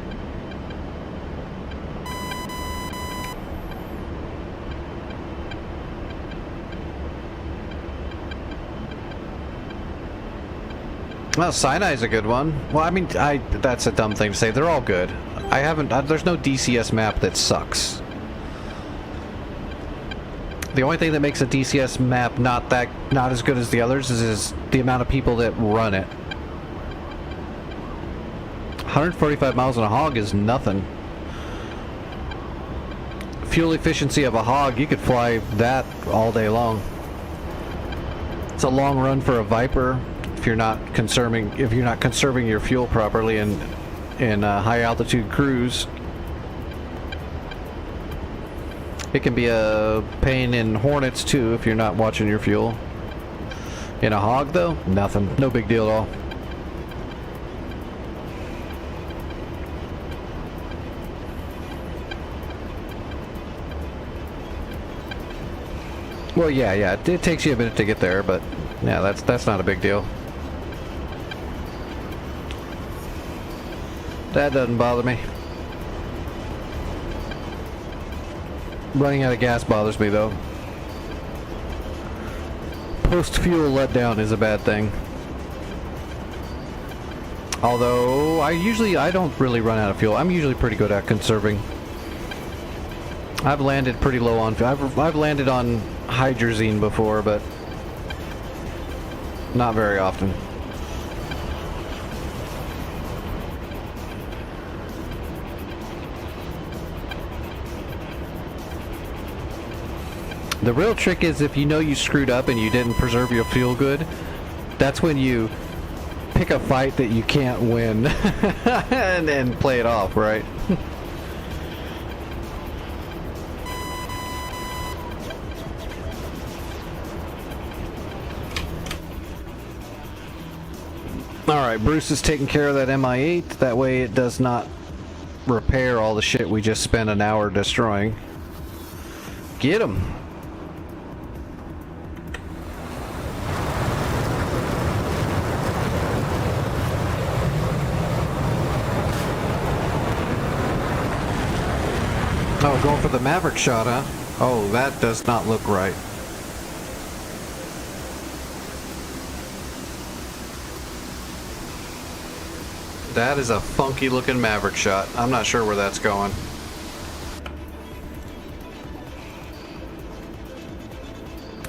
Well, Sinai's a good one. Well, I mean, that's a dumb thing to say. They're all good. There's no DCS map that sucks. The only thing that makes a DCS map not as good as the others is the amount of people that run it. 145 miles on a hog is nothing. Fuel efficiency of a hog, you could fly that all day long. It's a long run for a Viper. if you're not conserving your fuel properly in high altitude cruise. It can be a pain in Hornets too if you're not watching your fuel. In a hog though, nothing, no big deal at all. Well, yeah, it takes you a minute to get there, but yeah, that's not a big deal. That doesn't bother me. Running out of gas bothers me though. Post-fuel letdown is a bad thing. Although I don't really run out of fuel. I'm usually pretty good at conserving. I've landed pretty low on fuel. I've landed on hydrazine before, but not very often. The real trick is if you know you screwed up and you didn't preserve your fuel good, that's when you pick a fight that you can't win and play it off, right? Alright, Bruce is taking care of that MI8. That way it does not repair all the shit we just spent an hour destroying. Get him! Oh, going for the Maverick shot, huh? Oh, that does not look right. That is a funky looking Maverick shot. I'm not sure where that's going.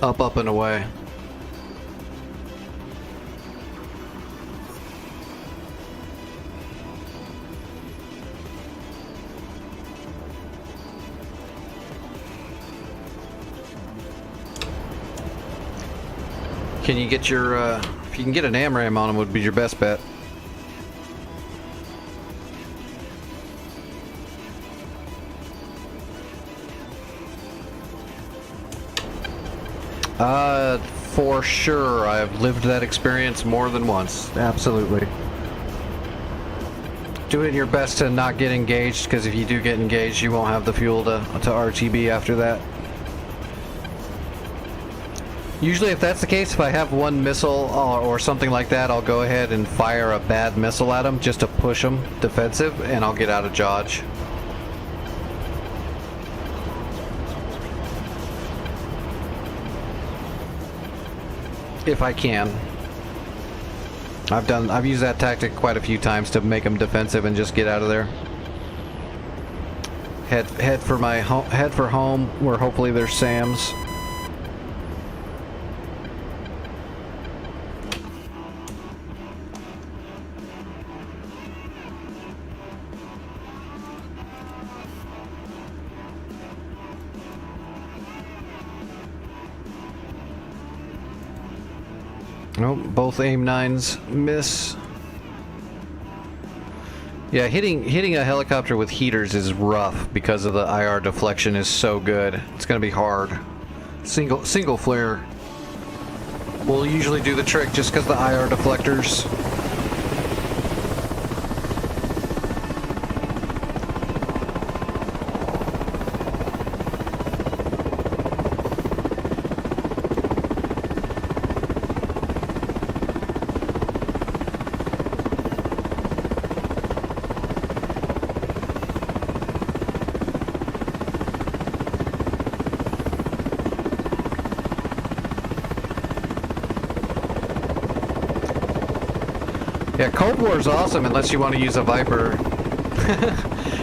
Up and away. Can you get your, if you can get an AMRAAM on him would be your best bet. For sure. I've lived that experience more than once. Absolutely. Doing your best to not get engaged, because if you do get engaged, you won't have the fuel to RTB after that. Usually if that's the case, if I have one missile or something like that, I'll go ahead and fire a bad missile at them just to push them defensive, and I'll get out of dodge. If I can. I've used that tactic quite a few times to make them defensive and just get out of there. Head for home, where hopefully there's SAMs. Nope, both aim 9s miss. Yeah, hitting a helicopter with heaters is rough because of the IR deflection is so good. It's gonna be hard. Single flare will usually do the trick just because the IR deflectors. Yeah, Cold War is awesome unless you want to use a Viper.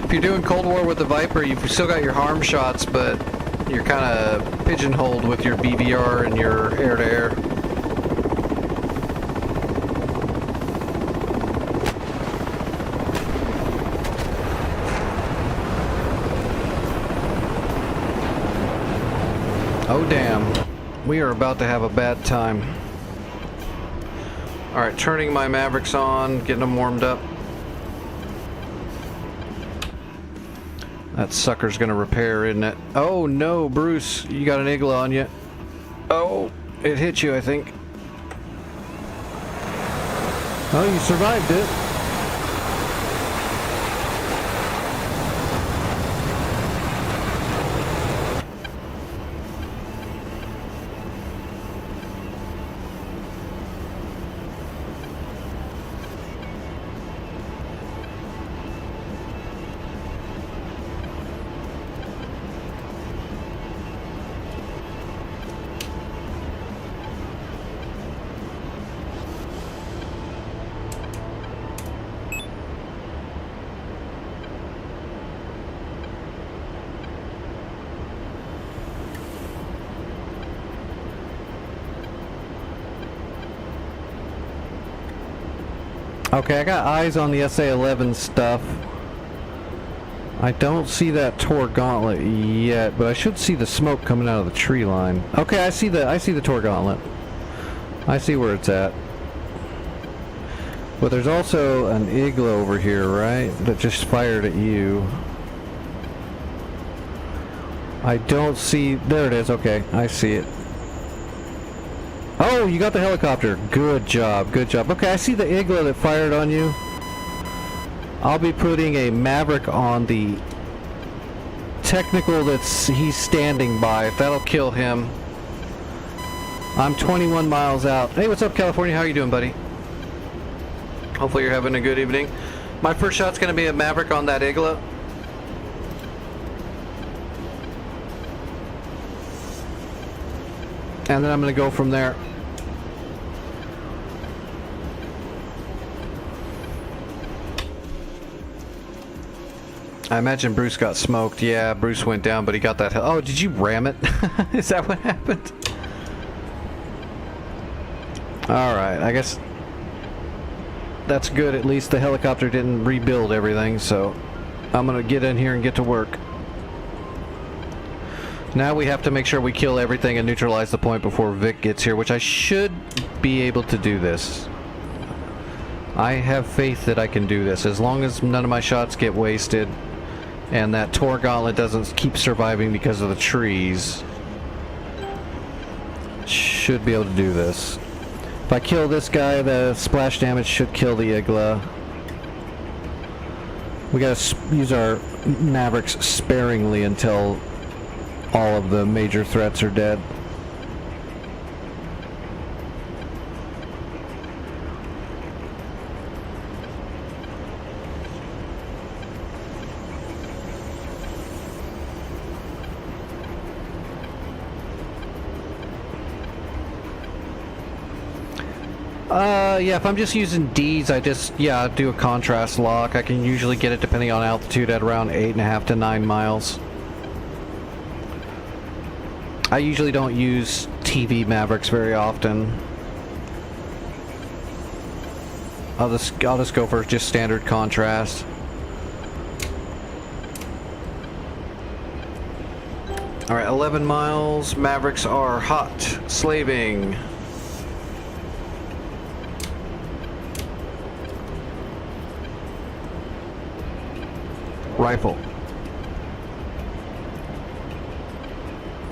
If you're doing Cold War with the Viper, you've still got your harm shots, but you're kind of pigeonholed with your BVR and your air-to-air. Oh damn, we are about to have a bad time. Alright, turning my Mavericks on, getting them warmed up. That sucker's gonna repair, isn't it? Oh no, Bruce, you got an igloo on you. Oh, it hit you, I think. Oh, you survived it. Okay, I got eyes on the SA-11 stuff. I don't see that Tor Gauntlet yet, but I should see the smoke coming out of the tree line. Okay, I see the Tor Gauntlet. I see where it's at. But there's also an igloo over here, right? That just fired at you. I don't see... There it is, okay. I see it. Oh, you got the helicopter. Good job, good job. Okay, I see the igloo that fired on you. I'll be putting a Maverick on the technical he's standing by. If that'll kill him. I'm 21 miles out. Hey, what's up, California? How are you doing, buddy? Hopefully you're having a good evening. My first shot's going to be a Maverick on that igloo. And then I'm going to go from there. I imagine Bruce got smoked. Yeah, Bruce went down, but he got that... Oh, did you ram it? Is that what happened? Alright, I guess... That's good. At least the helicopter didn't rebuild everything, so... I'm going to get in here and get to work. Now we have to make sure we kill everything and neutralize the point before Vic gets here, which I should be able to do this. I have faith that I can do this, as long as none of my shots get wasted and that Tor Gauntlet doesn't keep surviving because of the trees. Should be able to do this. If I kill this guy, the splash damage should kill the igloo. We gotta use our Mavericks sparingly until all of the major threats are dead. Yeah, if I'm just using Ds, I just, do a contrast lock. I can usually get it depending on altitude at around 8.5 to 9 miles. I usually don't use TV Mavericks very often. I'll just go for just standard contrast. Alright, 11 miles. Mavericks are hot. Slaving. Rifle.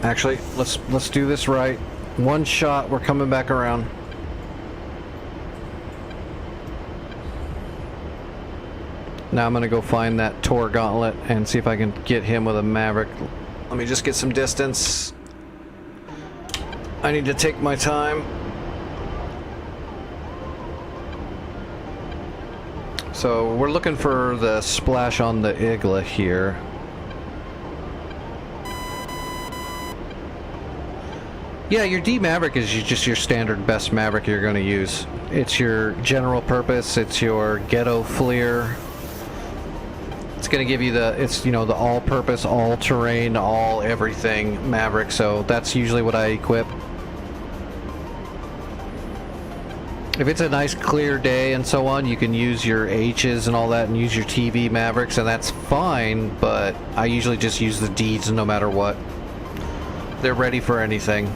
Actually, let's do this right. One shot, we're coming back around. Now I'm gonna go find that Tor Gauntlet and see if I can get him with a Maverick. Let me just get some distance. I need to take my time. So we're looking for the splash on the igloo here. Yeah, your D Maverick is just your standard best Maverick you're going to use. It's your general purpose, it's your ghetto fleer. It's going to give you the, the all-purpose, all-terrain, all-everything Maverick, so that's usually what I equip. If it's a nice clear day and so on, you can use your H's and all that and use your TV Mavericks, and that's fine, but I usually just use the D's no matter what. They're ready for anything.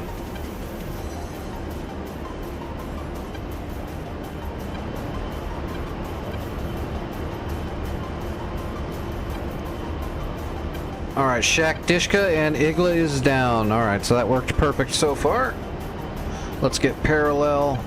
Alright, Shaq, Dishka, and Igla is down. Alright, so that worked perfect so far. Let's get parallel.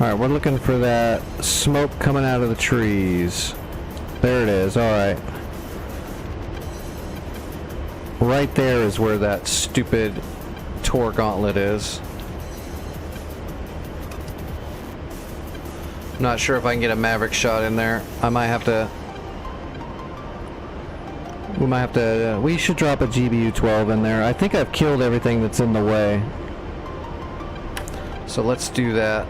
Alright, we're looking for that smoke coming out of the trees. There it is, alright. Right there is where that stupid Tor gauntlet is. Not sure if I can get a Maverick shot in there. I might have to... We might have to... we should drop a GBU-12 in there. I think I've killed everything that's in the way. So let's do that.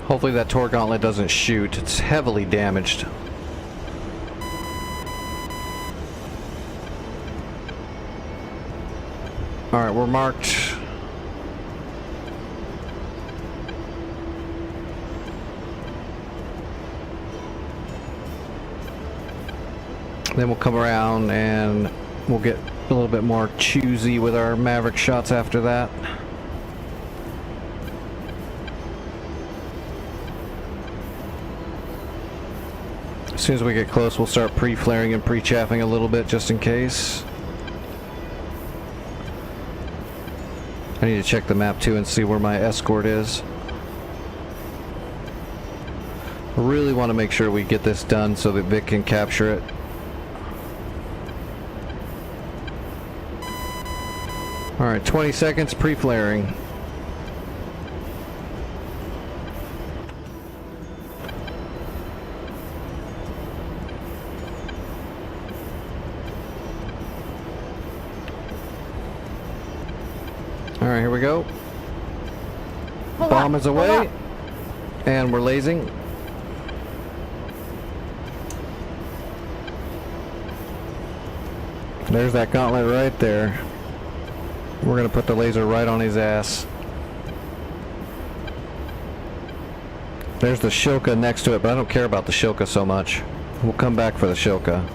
Hopefully that Tor gauntlet doesn't shoot. It's heavily damaged. Alright, we're marked. Then we'll come around and we'll get a little bit more choosy with our Maverick shots after that. As soon as we get close, we'll start pre-flaring and pre-chaffing a little bit just in case. I need to check the map too and see where my escort is. I really want to make sure we get this done so that Vic can capture it. Alright, 20 seconds pre-flaring. Alright, here we go. Bomb is away. And we're lasing. There's that gauntlet right there. We're gonna put the laser right on his ass. There's the Shilka next to it, but I don't care about the Shilka so much. We'll come back for the Shilka.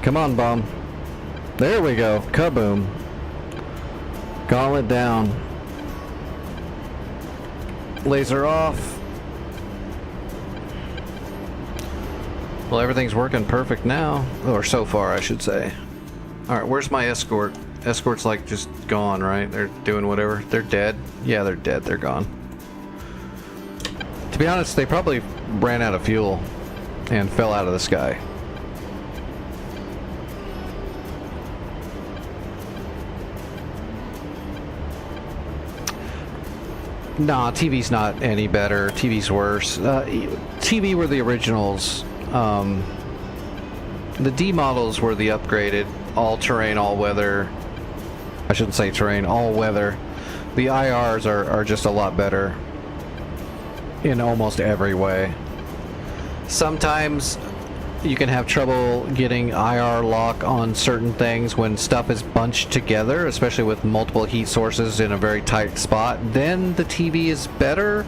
Come on, bomb. There we go. Kaboom. Gauntlet down. Laser off. Well, everything's working perfect now. Or so far, I should say. Alright, where's my escort? Escort's like just gone, right? They're doing whatever. They're dead. Yeah, they're dead. They're gone. To be honest, they probably ran out of fuel and fell out of the sky. Nah, TV's not any better. TV's worse. TV were the originals. The D models were the upgraded all-terrain, all-weather. I shouldn't say terrain, all-weather. The IRs are just a lot better in almost every way. Sometimes you can have trouble getting IR lock on certain things when stuff is bunched together, especially with multiple heat sources in a very tight spot. Then the TV is better,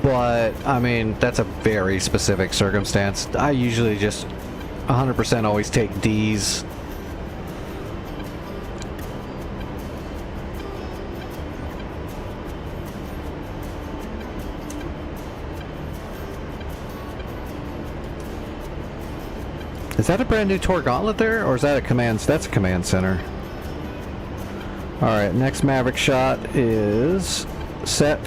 but I mean, that's a very specific circumstance. I usually just 100% always take Ds. Is that a brand new Tor gauntlet there, or is that a command? That's a command center. Alright, next Maverick shot is set.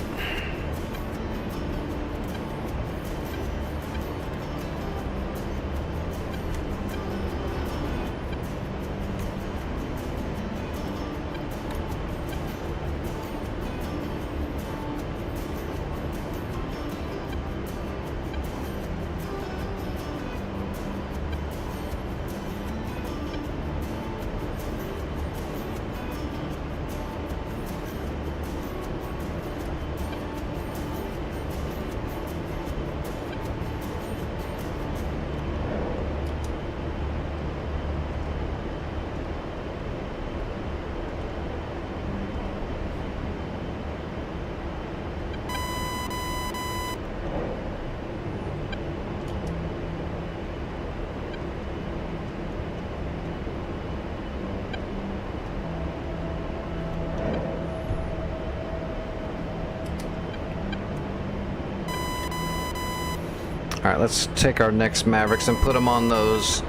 Alright, let's take our next Mavericks and put them on those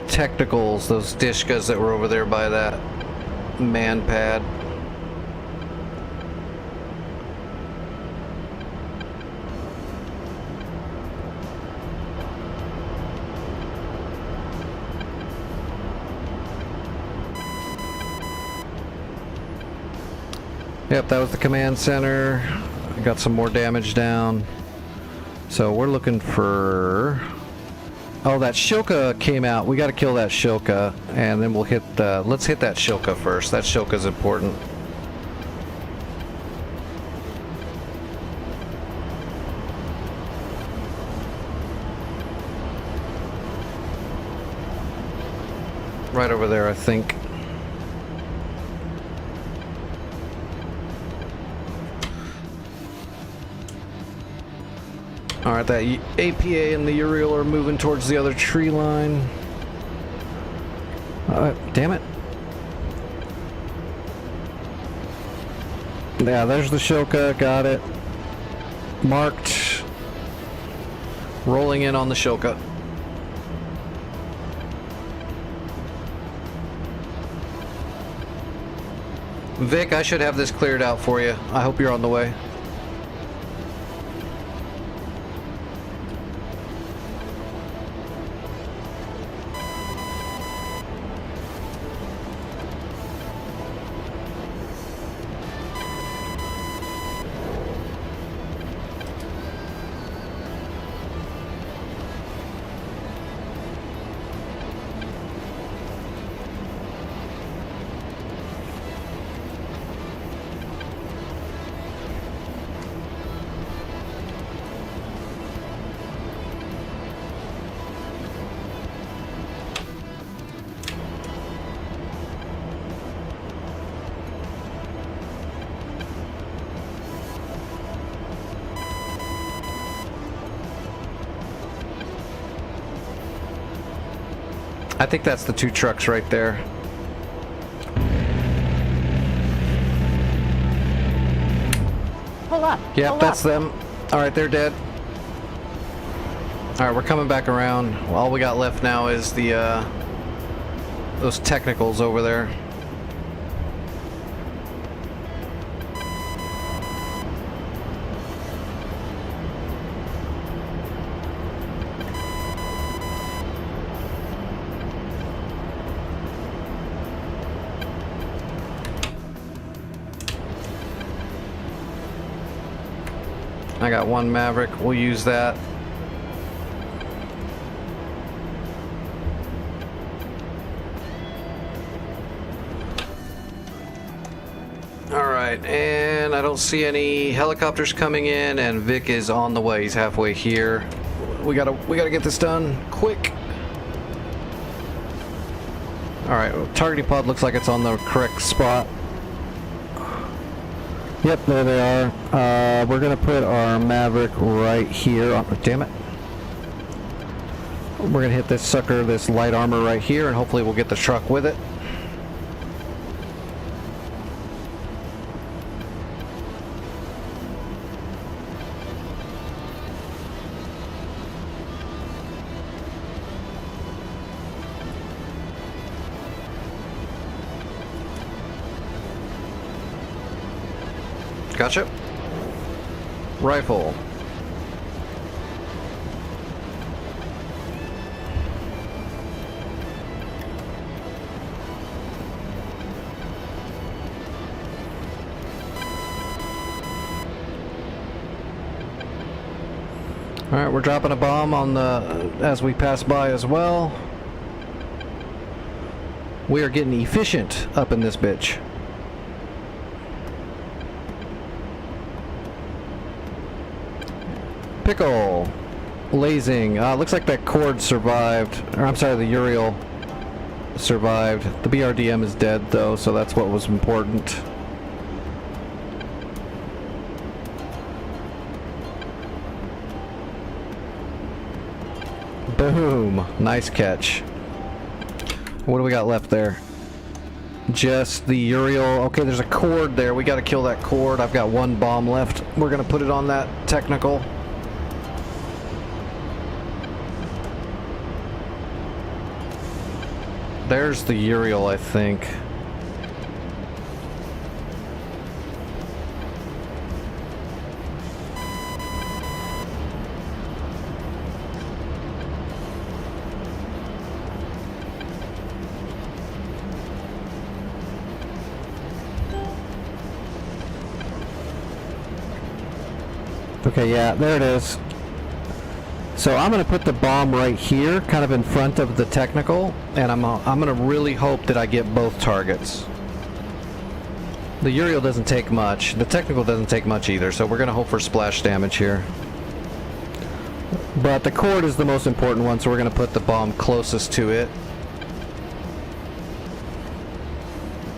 technicals, those Dishkas that were over there by that man pad. Yep, that was the command center. I got some more damage down. So we're looking for... Oh, that Shilka came out. We got to kill that Shilka, and then we'll hit the... Let's hit that Shilka first. That Shilka's important. Right over there, I think. Alright, that APA and the Uriel are moving towards the other tree line. Damn it. Yeah, there's the Shilka, got it. Marked. Rolling in on the Shilka. Vic, I should have this cleared out for you. I hope you're on the way. I think that's the two trucks right there. Pull up. Yep, pull that's up. them. Alright, they're dead. Alright, we're coming back around. All we got left now is the, those technicals over there. I got one Maverick. We'll use that. Alright, and I don't see any helicopters coming in, and Vic is on the way. He's halfway here. We gotta get this done quick. Alright, targeting pod looks like it's on the correct spot. Yep, there they are. We're gonna put our Maverick right here. Oh, damn it. We're gonna hit this sucker, this light armor right here, and hopefully we'll get the truck with it. Gotcha. Rifle. Alright, we're dropping a bomb on the as we pass by as well. We are getting efficient up in this bitch. Pickle. Blazing. Looks like that Cord survived. Or I'm sorry, the Uriel survived. The BRDM is dead though, so that's what was important. Boom. Nice catch. What do we got left there? just the Uriel. Okay, there's a cord there. We got to kill that cord. I've got one bomb left. We're going to put it on that technical. There's the Uriel, I think. Okay, yeah, there it is. So I'm going to put the bomb right here, kind of in front of the technical, and I'm going to really hope that I get both targets. The Uriel doesn't take much. The technical doesn't take much either, so we're going to hope for splash damage here. But the cord is the most important one, so we're going to put the bomb closest to it.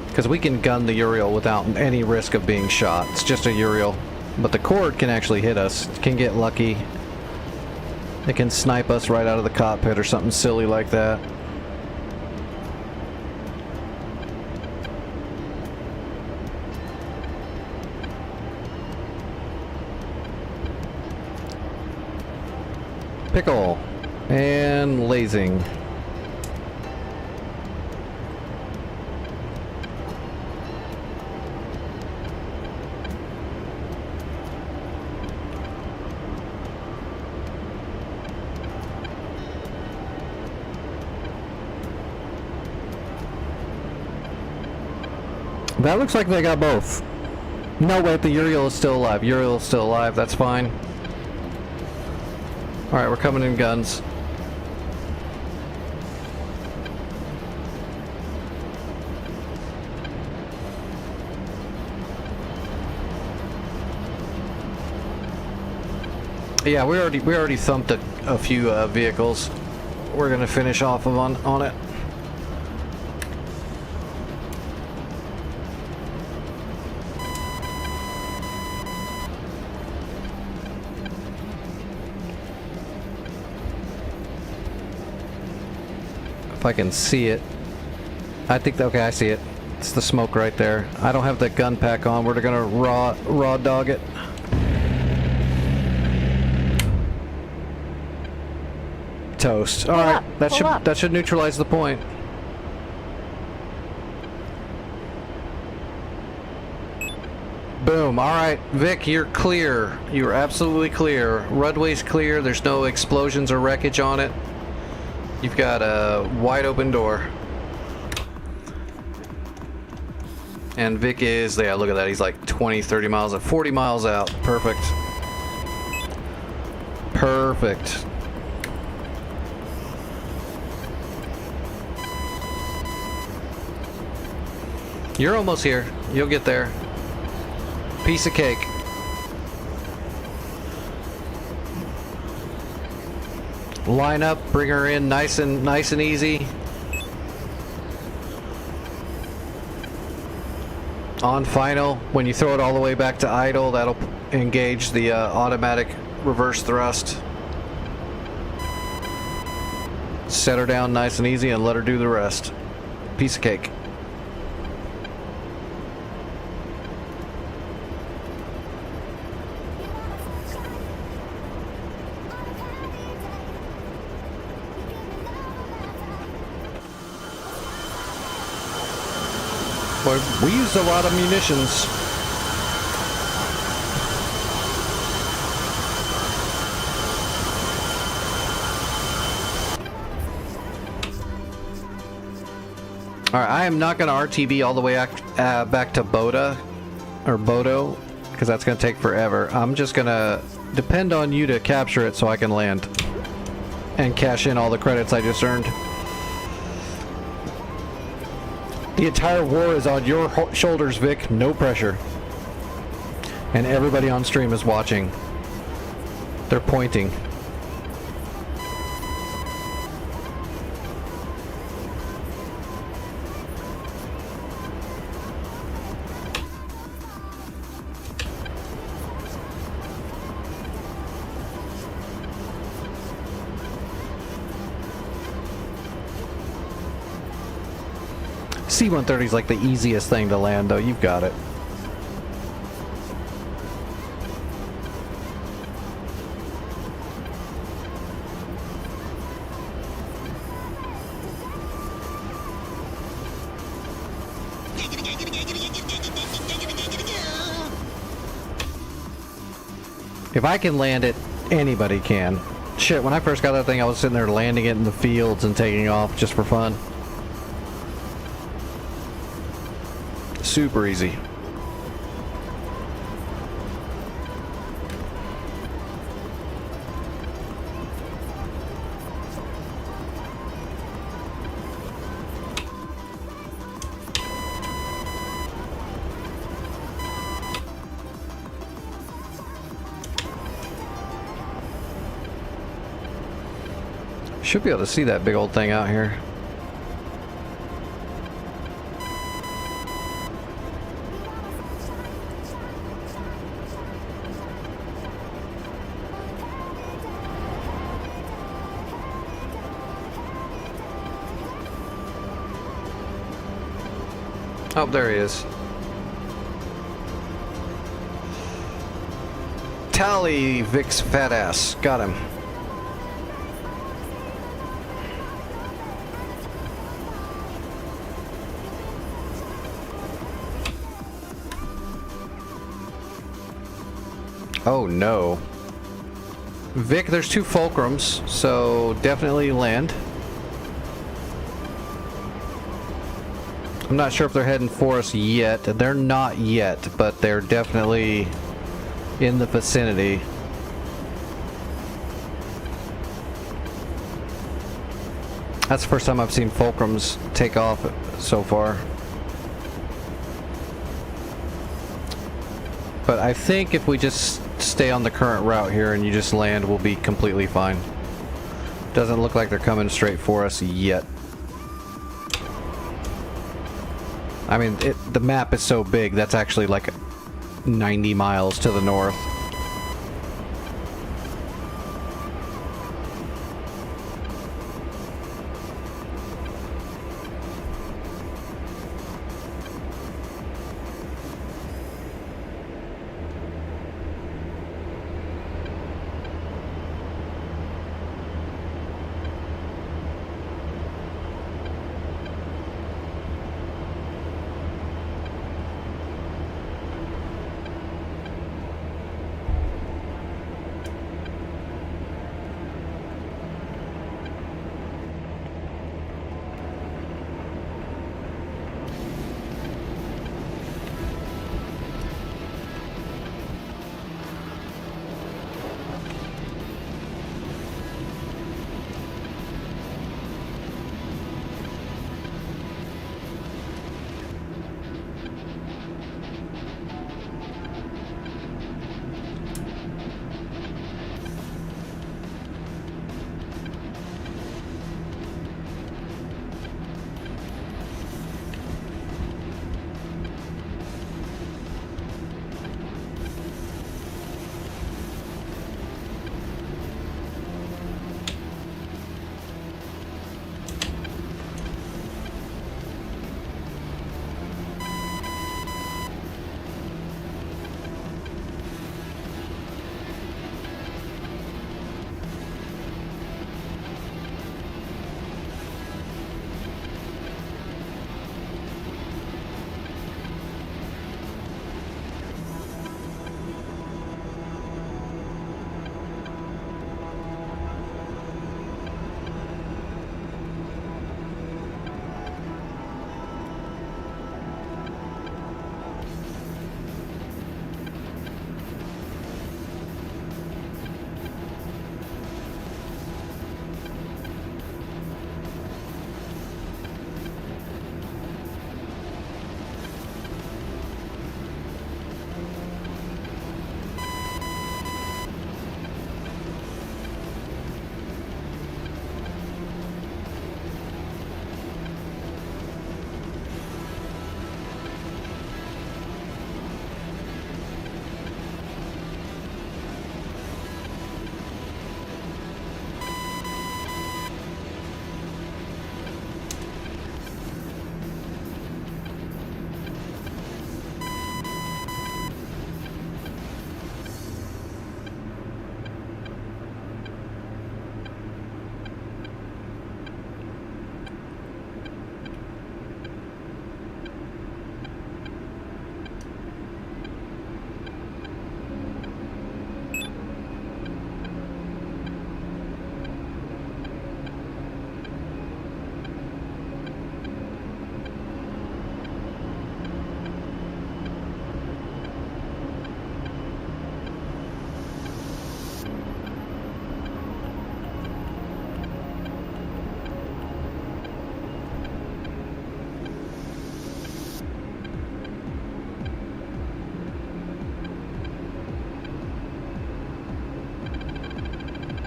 Because we can gun the Uriel without any risk of being shot. It's just a Uriel. But the cord can actually hit us. It can get lucky. It can snipe us right out of the cockpit or something silly like that. Pickle. And lasing. That looks like they got both. No, wait, the Uriel is still alive. Uriel is still alive, that's fine. Alright, we're coming in guns. Yeah, we already thumped a few vehicles. We're gonna finish off on it. If I can see it. I think, okay, I see it. It's the smoke right there. I don't have the gun pack on. We're gonna raw dog it. Toast. All right, that should neutralize the point. Boom. All right, Vic, you're clear. You're absolutely clear. Runway's clear. There's no explosions or wreckage on it. You've got a wide open door. And Vic is, yeah, look at that. He's like 20, 30 miles, 40 miles out. Perfect. Perfect. You're almost here. You'll get there. Piece of cake. Line up, bring her in nice and easy. On final, when you throw it all the way back to idle, that'll engage the automatic reverse thrust. Set her down nice and easy and let her do the rest. Piece of cake. Boy, we used a lot of munitions. Alright, I am not going to RTB all the way back to Bodo, because that's going to take forever. I'm just going to depend on you to capture it so I can land and cash in all the credits I just earned. The entire war is on your shoulders, Vic. No pressure. And everybody on stream is watching. They're pointing. C-130 is like the easiest thing to land, though. You've got it. If I can land it, anybody can. Shit, when I first got that thing, I was sitting there landing it in the fields and taking off just for fun. Super easy. Should be able to see that big old thing out here. Oh, there he is. Tally, Vic's fat ass. Got him. Oh no. Vic, there's 2 fulcrums, so definitely land. I'm not sure if they're heading for us yet. They're not yet, but they're definitely in the vicinity. That's the first time I've seen fulcrums take off so far. But I think if we just stay on the current route here and you just land, we'll be completely fine. Doesn't look like they're coming straight for us yet. I mean, the map is so big, that's actually like 90 miles to the north.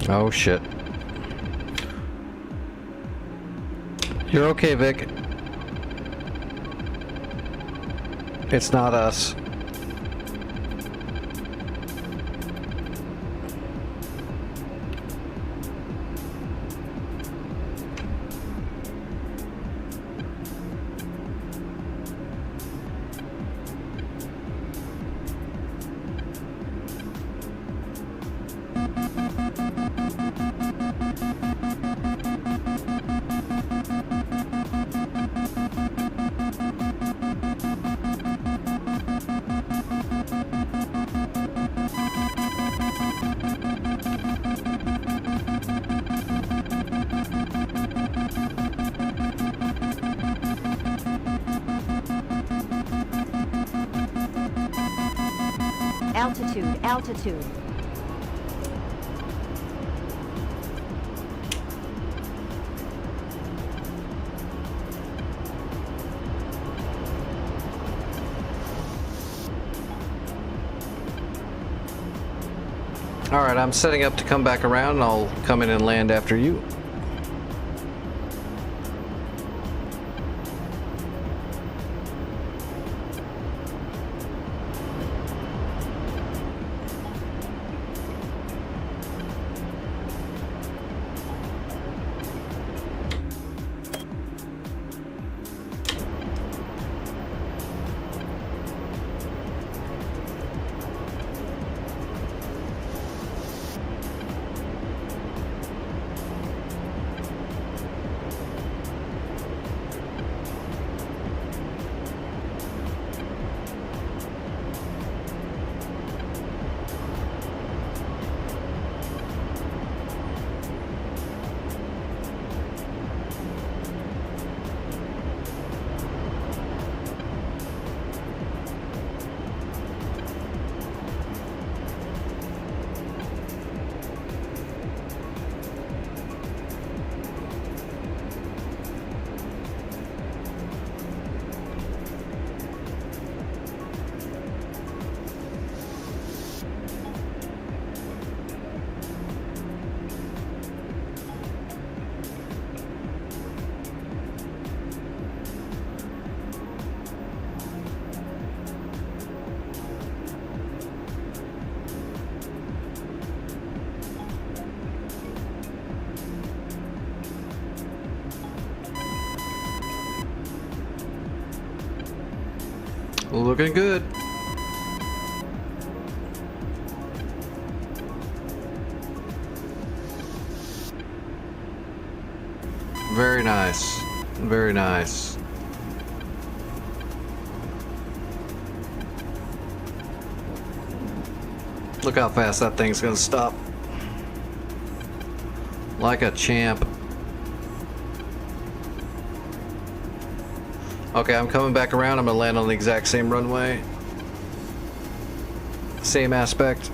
Oh shit. You're okay, Vic. It's not us. Altitude, altitude. Alright, I'm setting up to come back around and I'll come in and land after you. Looking good. Very nice. Very nice. Look how fast that thing's gonna stop. Like a champ. Okay, I'm coming back around. I'm gonna land on the exact same runway. Same aspect.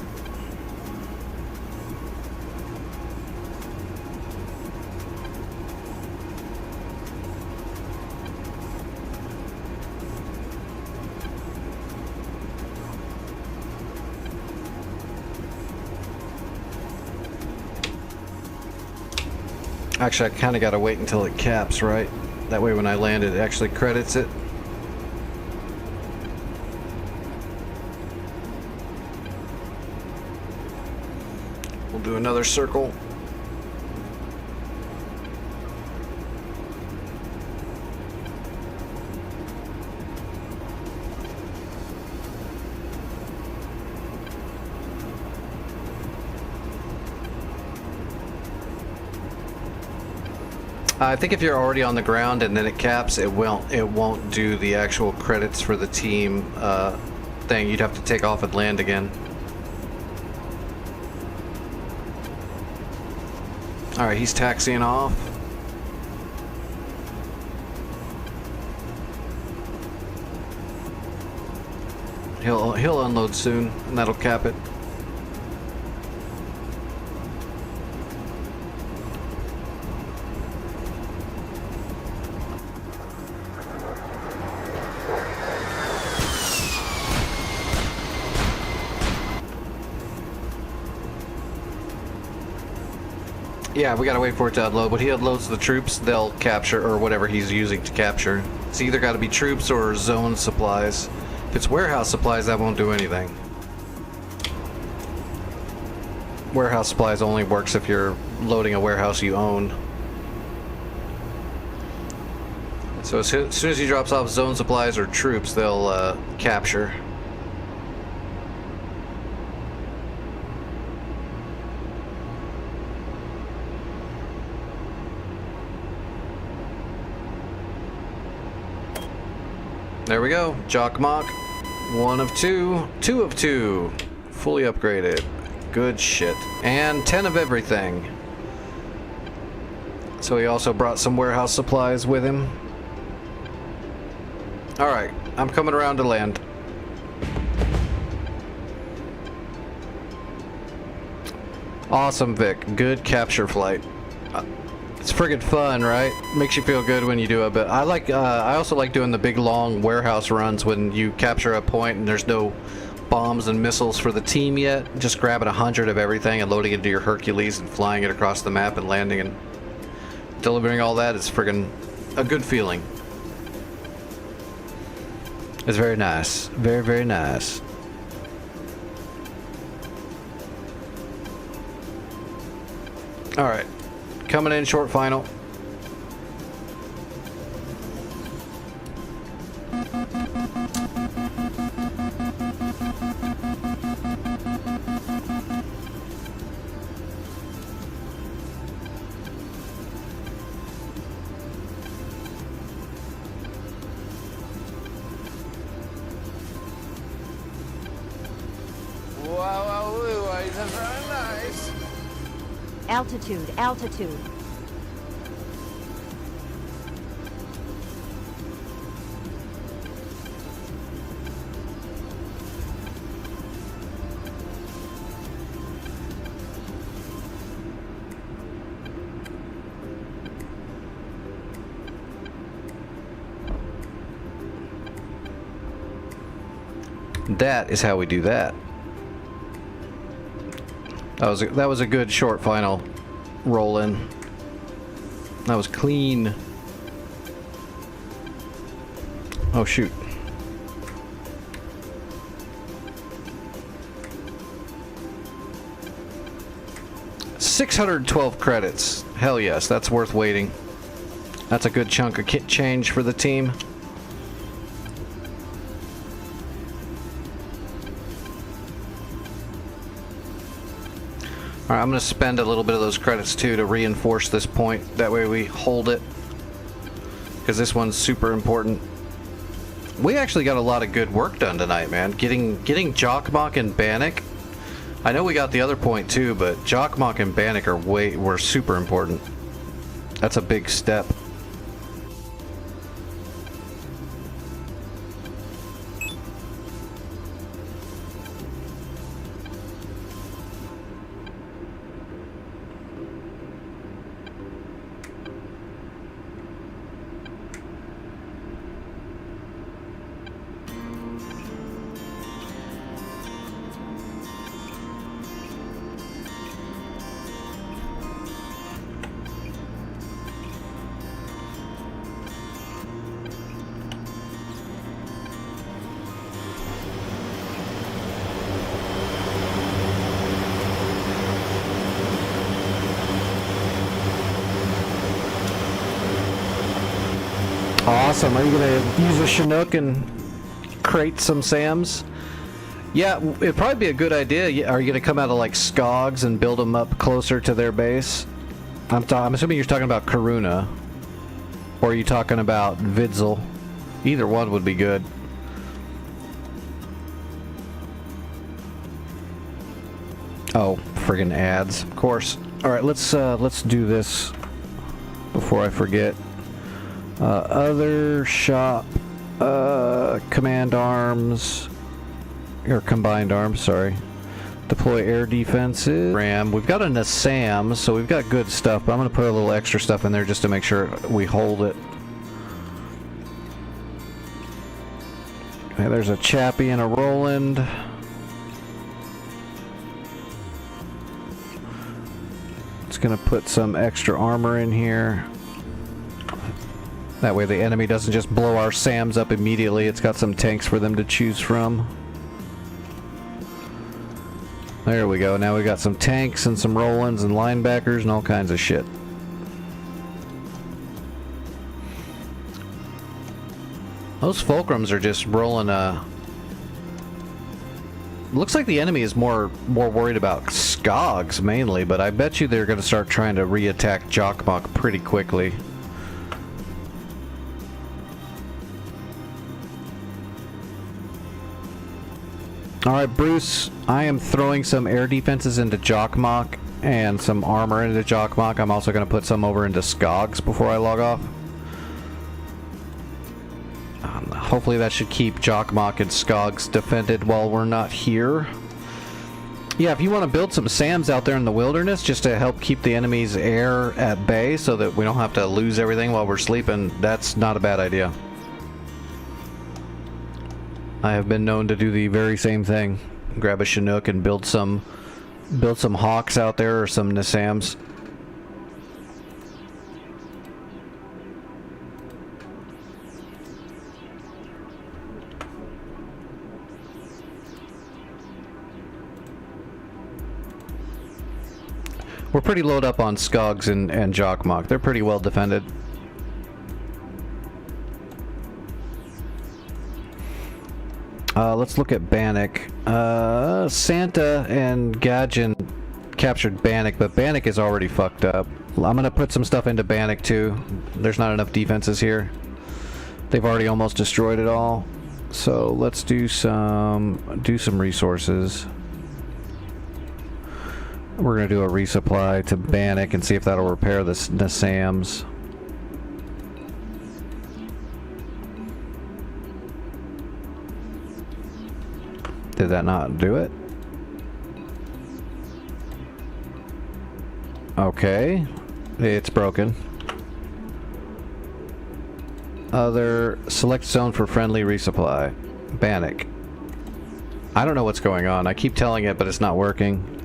Actually, I kind of got to wait until it caps, right? That way when I land it actually credits it. We'll do another circle. I think if you're already on the ground and then it caps, it won't do the actual credits for the team thing. You'd have to take off and land again. All right, he's taxiing off. He'll unload soon, and that'll cap it. Yeah, we gotta wait for it to unload. When he unloads the troops, they'll capture, or whatever he's using to capture. It's either gotta be troops or zone supplies. If it's warehouse supplies, that won't do anything. Warehouse supplies only works if you're loading a warehouse you own. So as soon as he drops off zone supplies or troops, they'll capture. There we go. Jock Mock. 1 of 2. 2 of 2. Fully upgraded. Good shit. And 10 of everything. So he also brought some warehouse supplies with him. Alright, I'm coming around to land. Awesome, Vic. Good capture flight. It's friggin' fun, right? Makes you feel good when you do it, but I also like doing the big long warehouse runs when you capture a point and there's no bombs and missiles for the team yet. Just grabbing 100 of everything and loading it into your Hercules and flying it across the map and landing and delivering all that is friggin' a good feeling. It's very nice. Very, very nice. Alright. Coming in short final. Altitude, altitude. That is how we do that. That was a good short final roll in. That was clean. Oh shoot. $612 credits. Hell yes, that's worth waiting. That's a good chunk of kit change for the team. Alright, I'm going to spend a little bit of those credits too to reinforce this point. That way we hold it. Because this one's super important. We actually got a lot of good work done tonight, man. Getting Jockmock and Bannock. I know we got the other point too, but Jockmock and Bannock were super important. That's a big step. Awesome. Are you going to use a Chinook and crate some SAMs? Yeah, it'd probably be a good idea. Are you going to come out of like Skogs and build them up closer to their base? I'm assuming you're talking about Karuna. Or are you talking about Vidzel? Either one would be good. Oh, friggin' ads. Of course. Alright, let's do this before I forget. Other shop, command arms, or combined arms, sorry. Deploy air defenses. RAM. We've got a Nassam, so we've got good stuff, but I'm going to put a little extra stuff in there just to make sure we hold it. Okay, there's a Chappie and a Roland. Just gonna put some extra armor in here. That way the enemy doesn't just blow our SAMs up immediately. It's got some tanks for them to choose from. There we go. Now we got some tanks and some roll-ins and linebackers and all kinds of shit. Those fulcrums are just rolling looks like the enemy is more worried about Skogs mainly, but I bet you they're going to start trying to re-attack Jokkmokk pretty quickly. Alright, Bruce, I am throwing some air defenses into Jokkmokk and some armor into Jokkmokk. I'm also going to put some over into Skogs before I log off. Hopefully that should keep Jokkmokk and Skogs defended while we're not here. Yeah, if you want to build some SAMs out there in the wilderness just to help keep the enemy's air at bay so that we don't have to lose everything while we're sleeping, that's not a bad idea. I have been known to do the very same thing. Grab a Chinook and build some Hawks out there or some Nassams. We're pretty loaded up on Skogs and Jokkmokk. They're pretty well defended. Let's look at Bannock. Santa and Gadgeon captured Bannock, but Bannock is already fucked up. I'm gonna put some stuff into Bannock too. There's not enough defenses here. They've already almost destroyed it all. So let's do some resources. We're gonna do a resupply to Bannock and see if that'll repair the SAMs. Did that not do it? Okay. It's broken. Other select zone for friendly resupply. Bannock. I don't know what's going on. I keep telling it, but it's not working.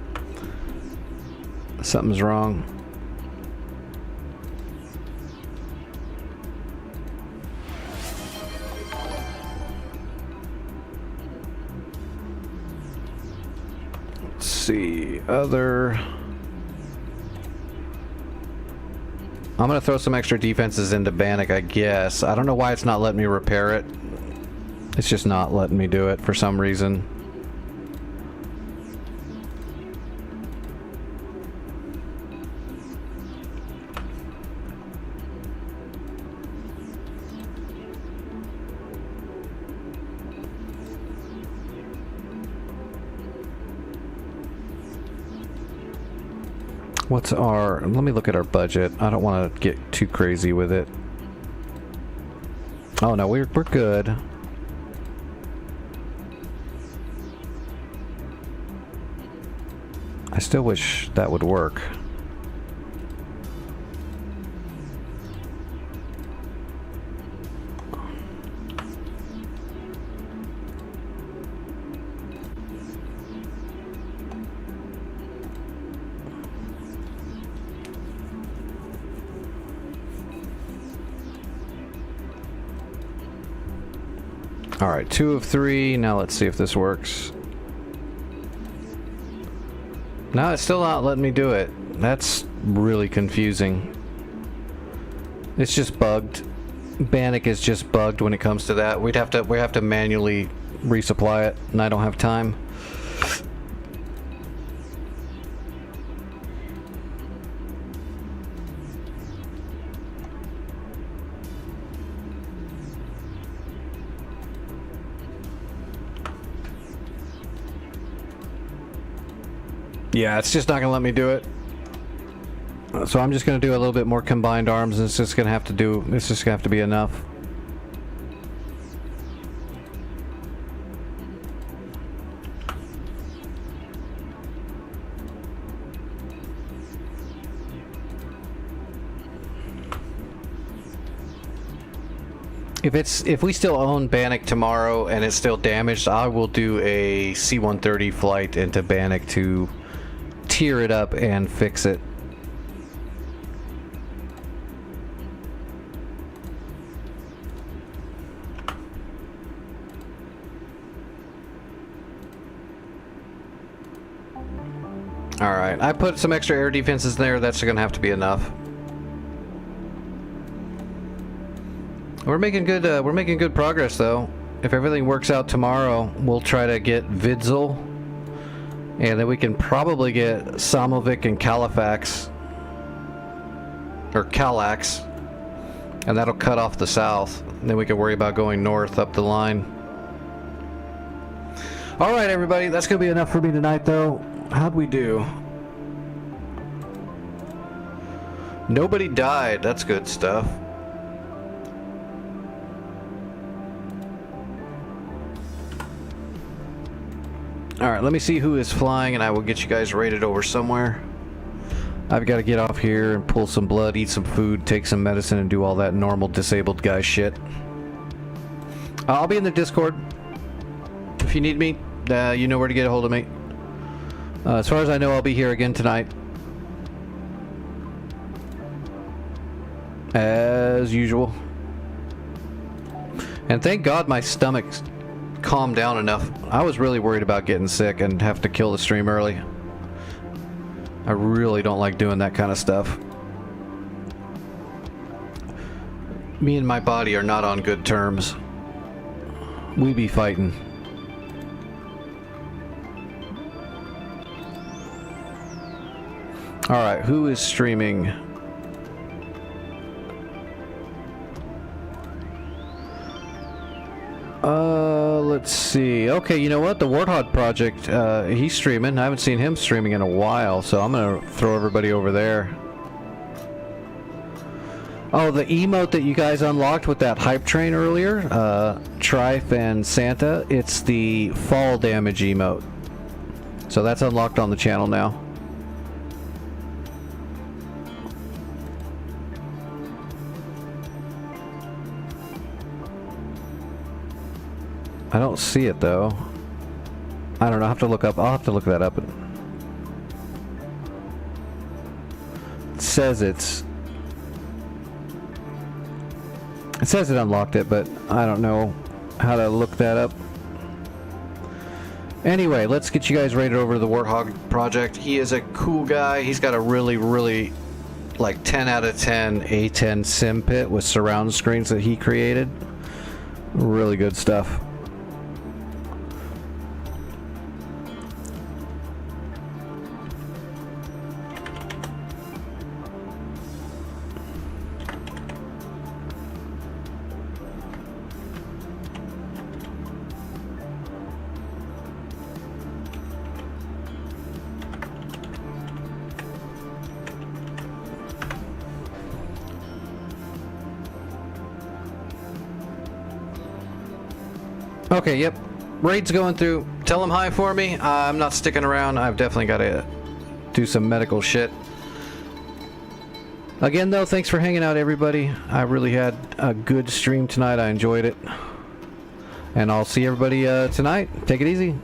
Something's wrong. Let's see. Other. I'm gonna throw some extra defenses into Bannock, I guess. I don't know why it's not letting me repair it. It's just not letting me do it for some reason. What's our... Let me look at our budget. I don't want to get too crazy with it. Oh no, we're good. I still wish that would work. Alright, 2 of 3. Now let's see if this works. No, it's still not letting me do it. That's really confusing. It's just bugged. Bannock is just bugged when it comes to that. We have to manually resupply it, and I don't have time. Yeah, it's just not gonna let me do it. So I'm just gonna do a little bit more combined arms, and it's just gonna have to be enough. If we still own Bannock tomorrow and it's still damaged, I will do a C-130 flight into Bannock to tear it up and fix it. Alright, I put some extra air defenses there. That's gonna have to be enough. We're making good progress though. If everything works out tomorrow, we'll try to get Vidzel, and then we can probably get Samovic and Califax, or Calax, and that'll cut off the south. And then we can worry about going north up the line. Alright everybody, that's gonna be enough for me tonight though. How'd we do? Nobody died, that's good stuff. Alright, let me see who is flying and I will get you guys rated over somewhere. I've got to get off here and pull some blood, eat some food, take some medicine, and do all that normal disabled guy shit. I'll be in the Discord. If you need me, you know where to get a hold of me. As far as I know, I'll be here again tonight. As usual. And thank God my stomach's calmed down enough. I was really worried about getting sick and have to kill the stream early. I really don't like doing that kind of stuff. Me and my body are not on good terms. We be fighting. Alright, who is streaming? Let's see. Okay, you know what? The Warthog Project, he's streaming. I haven't seen him streaming in a while, so I'm gonna throw everybody over there. Oh, the emote that you guys unlocked with that hype train earlier, Trife and Santa, it's the fall damage emote. So that's unlocked on the channel now. I don't see it though. I don't know. I'll have to look up. I'll have to look that up. It says it unlocked it, but I don't know how to look that up. Anyway, let's get you guys rated over to the Warthog Project. He is a cool guy. He's got a really like 10 out of 10 A10 sim pit with surround screens that he created. Really good stuff. Okay, yep. Raid's going through. Tell him hi for me. I'm not sticking around. I've definitely got to do some medical shit. Again, though, thanks for hanging out, everybody. I really had a good stream tonight. I enjoyed it. And I'll see everybody tonight. Take it easy.